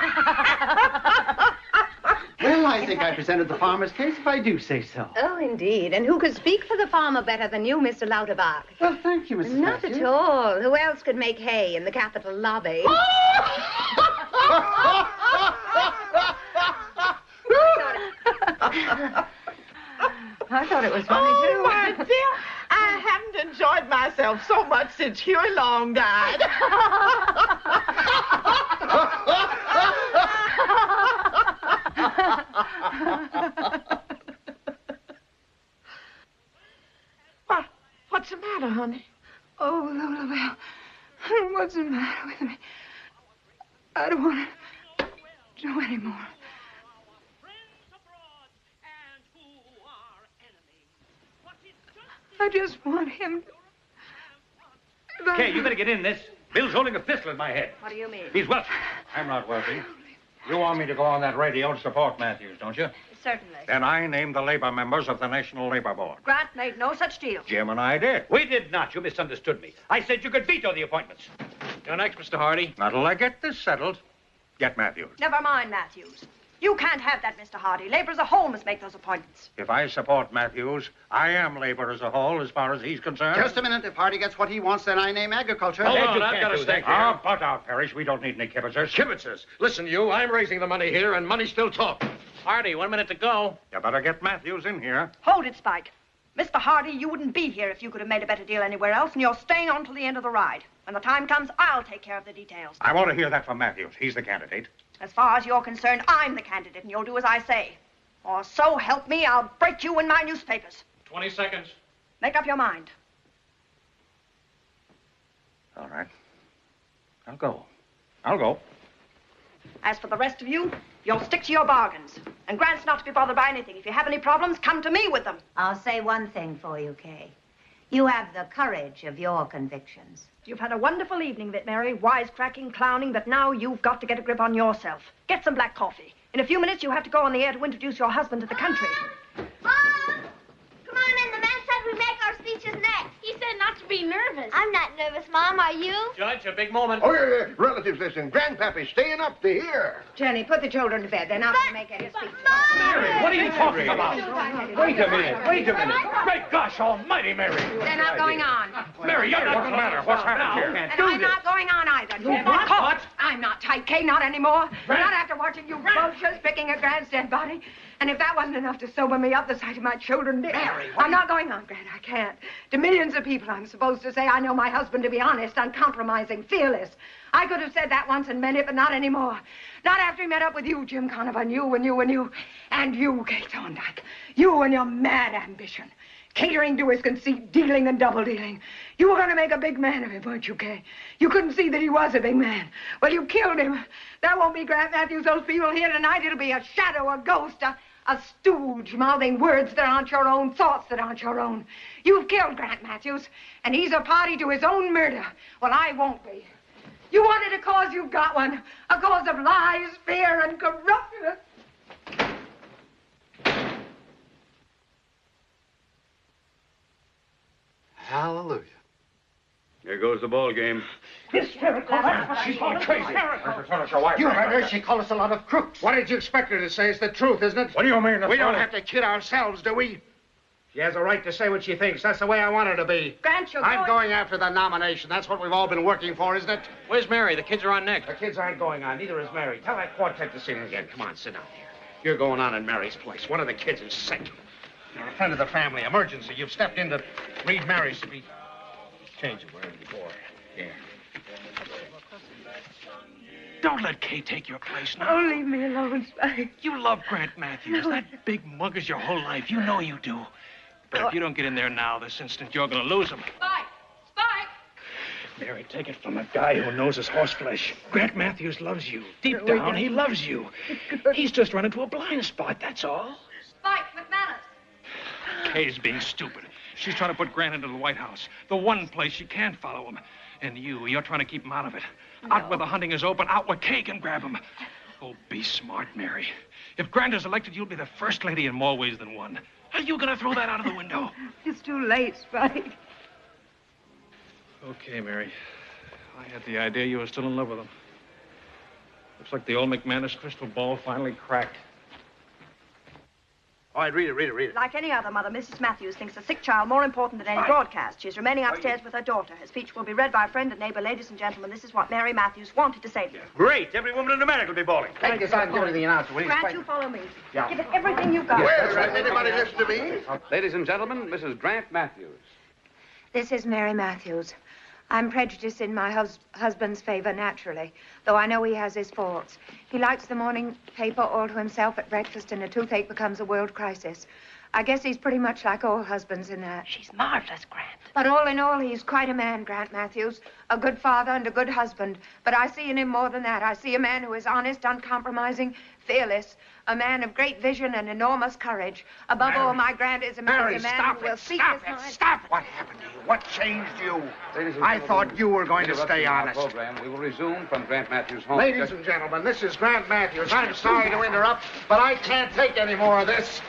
Well, I think I presented the farmer's case, if I do say so. Oh, indeed. And who could speak for the farmer better than you, Mr. Lauterbach? Well, thank you, Mrs. Not Matthews. at all. Who else could make hay in the Capitol lobby? I thought it was funny, too. Oh, my dear, I haven't enjoyed enjoyed myself so much since Huey Long died. What's the matter, honey? Oh, Lola, well, what's the matter with me? I don't want to do anymore. I just want him to... Okay, you better get in this. Bill's holding a pistol at my head. What do you mean? He's wealthy. I'm not wealthy. You want me to go on that radio and support Matthews, don't you? Certainly. Then I name the labor members of the National Labor Board. Grant made no such deal. Jim and I did. We did not. You misunderstood me. I said you could veto the appointments. You're next, Mr. Hardy. Not till I get this settled. Get Matthews. Never mind, Matthews. You can't have that, Mr. Hardy. Labor as a whole must make those appointments. If I support Matthews, I am labor as a whole as far as he's concerned. Just a minute. If Hardy gets what he wants, then I name agriculture. Hold on, I've got to stay here. Oh, butt out, Parrish. We don't need any kibitzers. Kibitzers. Listen, you, I'm raising the money here, and money still talks. Hardy, 1 minute to go. You better get Matthews in here. Hold it, Spike. Mr. Hardy, you wouldn't be here if you could have made a better deal anywhere else, and you're staying on till the end of the ride. When the time comes, I'll take care of the details. I want to hear that from Matthews. He's the candidate. As far as you're concerned, I'm the candidate, and you'll do as I say. Or so help me, I'll break you in my newspapers. 20 seconds. Make up your mind. All right. I'll go. As for the rest of you, you'll stick to your bargains. And Grant's not to be bothered by anything. If you have any problems, come to me with them. I'll say one thing for you, Kay. You have the courage of your convictions. You've had a wonderful evening of it, Mary. Wisecracking, clowning, but now you've got to get a grip on yourself. Get some black coffee. In a few minutes, you have to go on the air to introduce your husband to the country. Mom! Come on in. The man said we make our speeches next. He said not to be nervous. I'm not nervous, Mom. Are you? Judge, a big moment. Oh, yeah. Relatives, listen. Grandpappy's staying up to hear. Jenny, put the children to bed. They're not going to make any speeches. Mary, what are you talking about? Wait a minute. Great gosh almighty, Mary. They're not going on. Mary, you're not going to matter. What's happened here? And I'm not going on either. What? I'm not tight, Kay, not anymore. Not after watching you vultures picking a Grant's dead body. And if that wasn't enough to sober me up, the sight of my children did. Mary, I'm not going on, Grant. I can't. To millions of people, I'm supposed to say I know my husband to be honest, uncompromising, fearless. I could have said that once and meant it, but not anymore. Not after he met up with you, Jim Conover, and you, and you, Kay Thorndyke. You and your mad ambition. Catering to his conceit, dealing and double-dealing. You were going to make a big man of him, weren't you, Kay? You couldn't see that he was a big man. Well, you killed him. There won't be Grant Matthews, those people here tonight. It'll be a shadow, a ghost, a stooge mouthing words that aren't your own, thoughts that aren't your own. You've killed Grant Matthews, and he's a party to his own murder. Well, I won't be. You wanted a cause, you've got one. A cause of lies, fear, and corruption. Hallelujah. Here goes the ball game. Hysterical. She's gone crazy. You heard her. She called us a lot of crooks. What did you expect her to say? It's the truth, isn't it? What do you mean? We don't have to kid ourselves, do we? She has a right to say what she thinks. That's the way I want her to be. Grant, you're I'm going after the nomination. That's what we've all been working for, isn't it? Where's Mary? The kids are on next. The kids aren't going on. Neither is Mary. Tell that quartet to sit in again. Come on, sit down here. You're going on in Mary's place. One of the kids is sick. You're a friend of the family. Emergency. You've stepped in to read Mary's speech. Change it wherever before. Yeah. Don't let Kay take your place now. Oh, leave me alone, Spike. You love Grant Matthews. That big mug is your whole life. You know you do. But if you don't get in there now, this instant, you're going to lose him. Spike! Mary, take it from a guy who knows his horseflesh. Grant Matthews loves you. Deep down, he loves you. He's just run into a blind spot, that's all. Spike McManus. Kay's being stupid. She's trying to put Grant into the White House, the one place she can't follow him. And you're trying to keep him out of it. No. Out where the hunting is open, out where Kay can grab him. Oh, be smart, Mary. If Grant is elected, you'll be the first lady in more ways than one. Are you going to throw that out of the window? It's too late, Spike. Okay, Mary. I had the idea you were still in love with him. Looks like the old McManus crystal ball finally cracked. All right, read it. Like any other mother, Mrs. Matthews thinks a sick child more important than any broadcast. She's remaining upstairs with her daughter. Her speech will be read by a friend and neighbor. Ladies and gentlemen, this is what Mary Matthews wanted to say to you. Great. Every woman in America will be bowling. Take this out and give it to the announcer, will you? Grant, you follow me. Yeah. Give it everything you've got. Well, does anybody listen to me? Ladies and gentlemen, Mrs. Grant Matthews. This is Mary Matthews. I'm prejudiced in my husband's favor, naturally, though I know he has his faults. He likes the morning paper all to himself at breakfast, and a toothache becomes a world crisis. I guess he's pretty much like all husbands in that. She's marvelous, Grant. But all in all, he's quite a man, Grant Matthews. A good father and a good husband. But I see in him more than that. I see a man who is honest, uncompromising, fearless. A man of great vision and enormous courage. Above all, my Grant is a man who will speak his mind. Stop! What happened to you? What changed you? I thought you were going to stay honest. Program. We will resume from Grant Matthews' home. Ladies and gentlemen, this is Grant Matthews. I'm sorry to interrupt, but I can't take any more of this.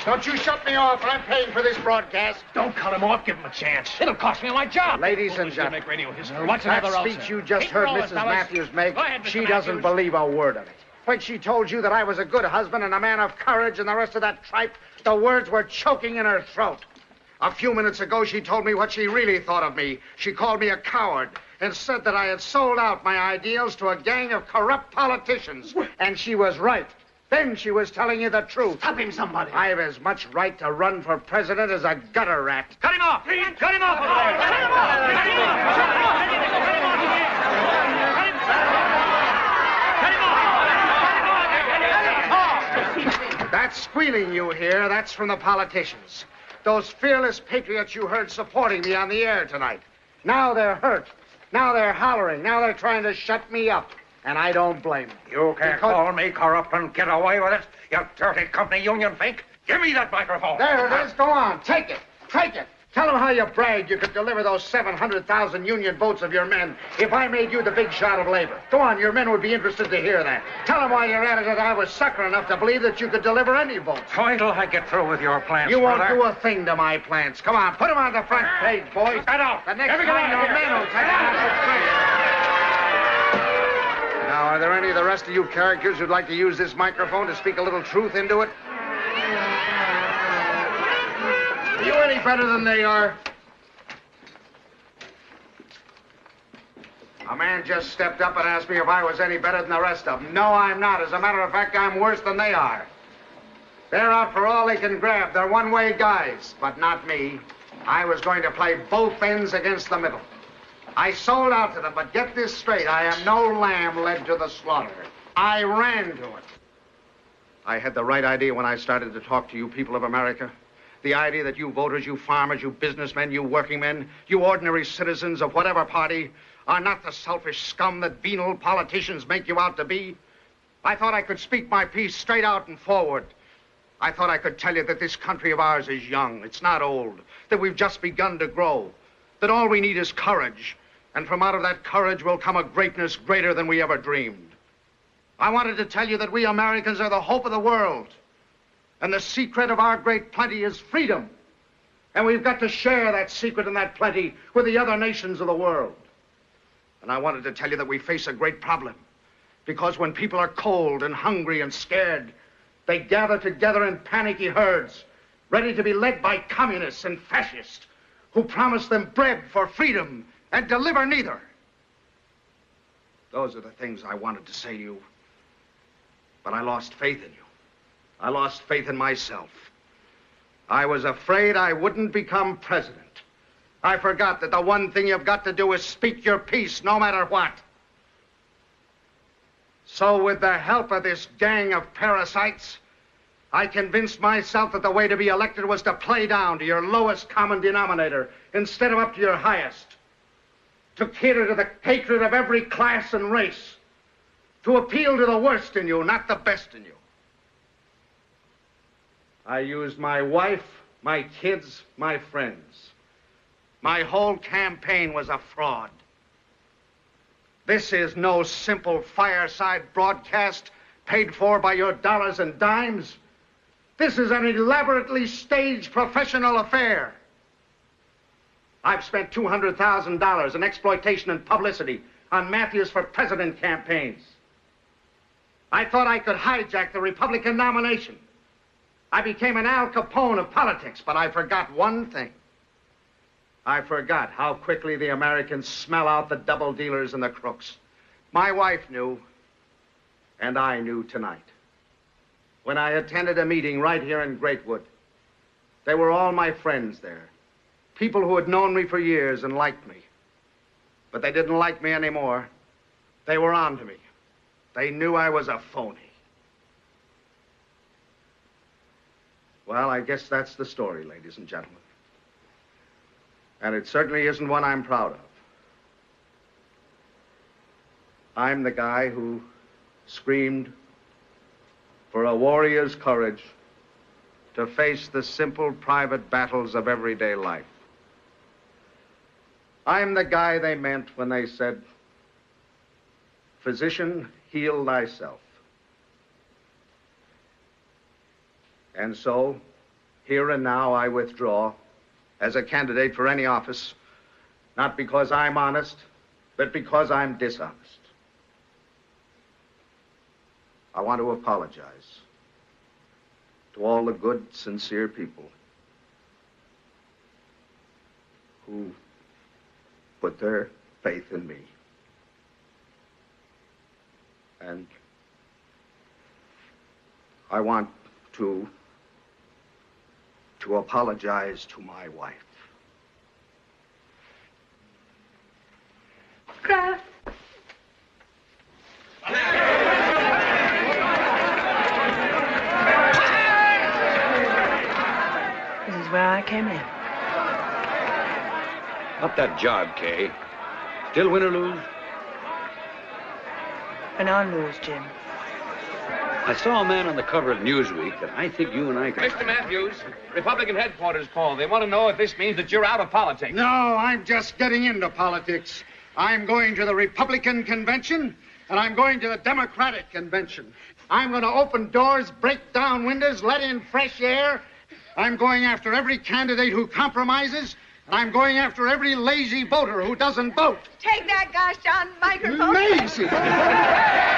Don't you shut me off. I'm paying for this broadcast. Don't cut him off. Give him a chance. It'll cost me my job. Ladies and gentlemen, make radio history. What's that another speech you just heard Mrs. Matthews make, she doesn't believe a word of it. When she told you that I was a good husband and a man of courage and the rest of that tripe, the words were choking in her throat. A few minutes ago, she told me what she really thought of me. She called me a coward and said that I had sold out my ideals to a gang of corrupt politicians. And she was right. Then she was telling you the truth. Stop him, somebody. I've as much right to run for president as a gutter rat. Cut him off! Cut him off! Cut him off! That squealing you hear, that's from the politicians. Those fearless patriots you heard supporting me on the air tonight. Now they're hurt. Now they're hollering. Now they're trying to shut me up. And I don't blame them. You can't call me corrupt and get away with it, you dirty company union fink. Give me that microphone. There it is. Go on. Take it. Take it. Tell them how you bragged you could deliver those 700,000 union votes of your men if I made you the big shot of labor. Go on. Your men would be interested to hear that. Tell them while you're at it that I was sucker enough to believe that you could deliver any votes. Wait till I get through with your plans, You won't brother. do a thing to my plans. Come on. Put them on the front page, boys. Get out. The next time your men will take it. Now, are there any of the rest of you characters who'd like to use this microphone to speak a little truth into it? Are you any better than they are? A man just stepped up and asked me if I was any better than the rest of them. No, I'm not. As a matter of fact, I'm worse than they are. They're out for all they can grab. They're one-way guys, but not me. I was going to play both ends against the middle. I sold out to them, but get this straight. I am no lamb led to the slaughter. I ran to it. I had the right idea when I started to talk to you people of America. The idea that you voters, you farmers, you businessmen, you working men, you ordinary citizens of whatever party are not the selfish scum that venal politicians make you out to be. I thought I could speak my piece straight out and forward. I thought I could tell you that this country of ours is young. It's not old. That we've just begun to grow. That all we need is courage. And from out of that courage will come a greatness greater than we ever dreamed. I wanted to tell you that we Americans are the hope of the world. And the secret of our great plenty is freedom. And we've got to share that secret and that plenty with the other nations of the world. And I wanted to tell you that we face a great problem. Because when people are cold and hungry and scared, they gather together in panicky herds, ready to be led by communists and fascists who promise them bread for freedom and deliver neither. Those are the things I wanted to say to you. But I lost faith in you. I lost faith in myself. I was afraid I wouldn't become president. I forgot that the one thing you've got to do is speak your piece, no matter what. So with the help of this gang of parasites, I convinced myself that the way to be elected was to play down to your lowest common denominator instead of up to your highest. To cater to the hatred of every class and race. To appeal to the worst in you, not the best in you. I used my wife, my kids, my friends. My whole campaign was a fraud. This is no simple fireside broadcast paid for by your dollars and dimes. This is an elaborately staged professional affair. I've spent $200,000 in exploitation and publicity on Matthews for president campaigns. I thought I could hijack the Republican nomination. I became an Al Capone of politics, but I forgot one thing. I forgot how quickly the Americans smell out the double dealers and the crooks. My wife knew, and I knew tonight. When I attended a meeting right here in Greatwood, they were all my friends there. People who had known me for years and liked me. But they didn't like me anymore. They were on to me. They knew I was a phony. Well, I guess that's the story, ladies and gentlemen. And it certainly isn't one I'm proud of. I'm the guy who screamed for a warrior's courage to face the simple private battles of everyday life. I'm the guy they meant when they said, "Physician, heal thyself." And so, here and now, I withdraw as a candidate for any office, not because I'm honest, but because I'm dishonest. I want to apologize to all the good, sincere people who put their faith in me. And I want to apologize to my wife. Crouse. This is where I came in. Up that job, Kay. Still win or lose? And I'll lose, Jim. I saw a man on the cover of Newsweek that I think you and I could... Mr. Matthews, Republican headquarters called. They want to know if this means that you're out of politics. No, I'm just getting into politics. I'm going to the Republican convention, and I'm going to the Democratic convention. I'm going to open doors, break down windows, let in fresh air. I'm going after every candidate who compromises, and I'm going after every lazy voter who doesn't vote. Take that gosh darn microphone. Maisie!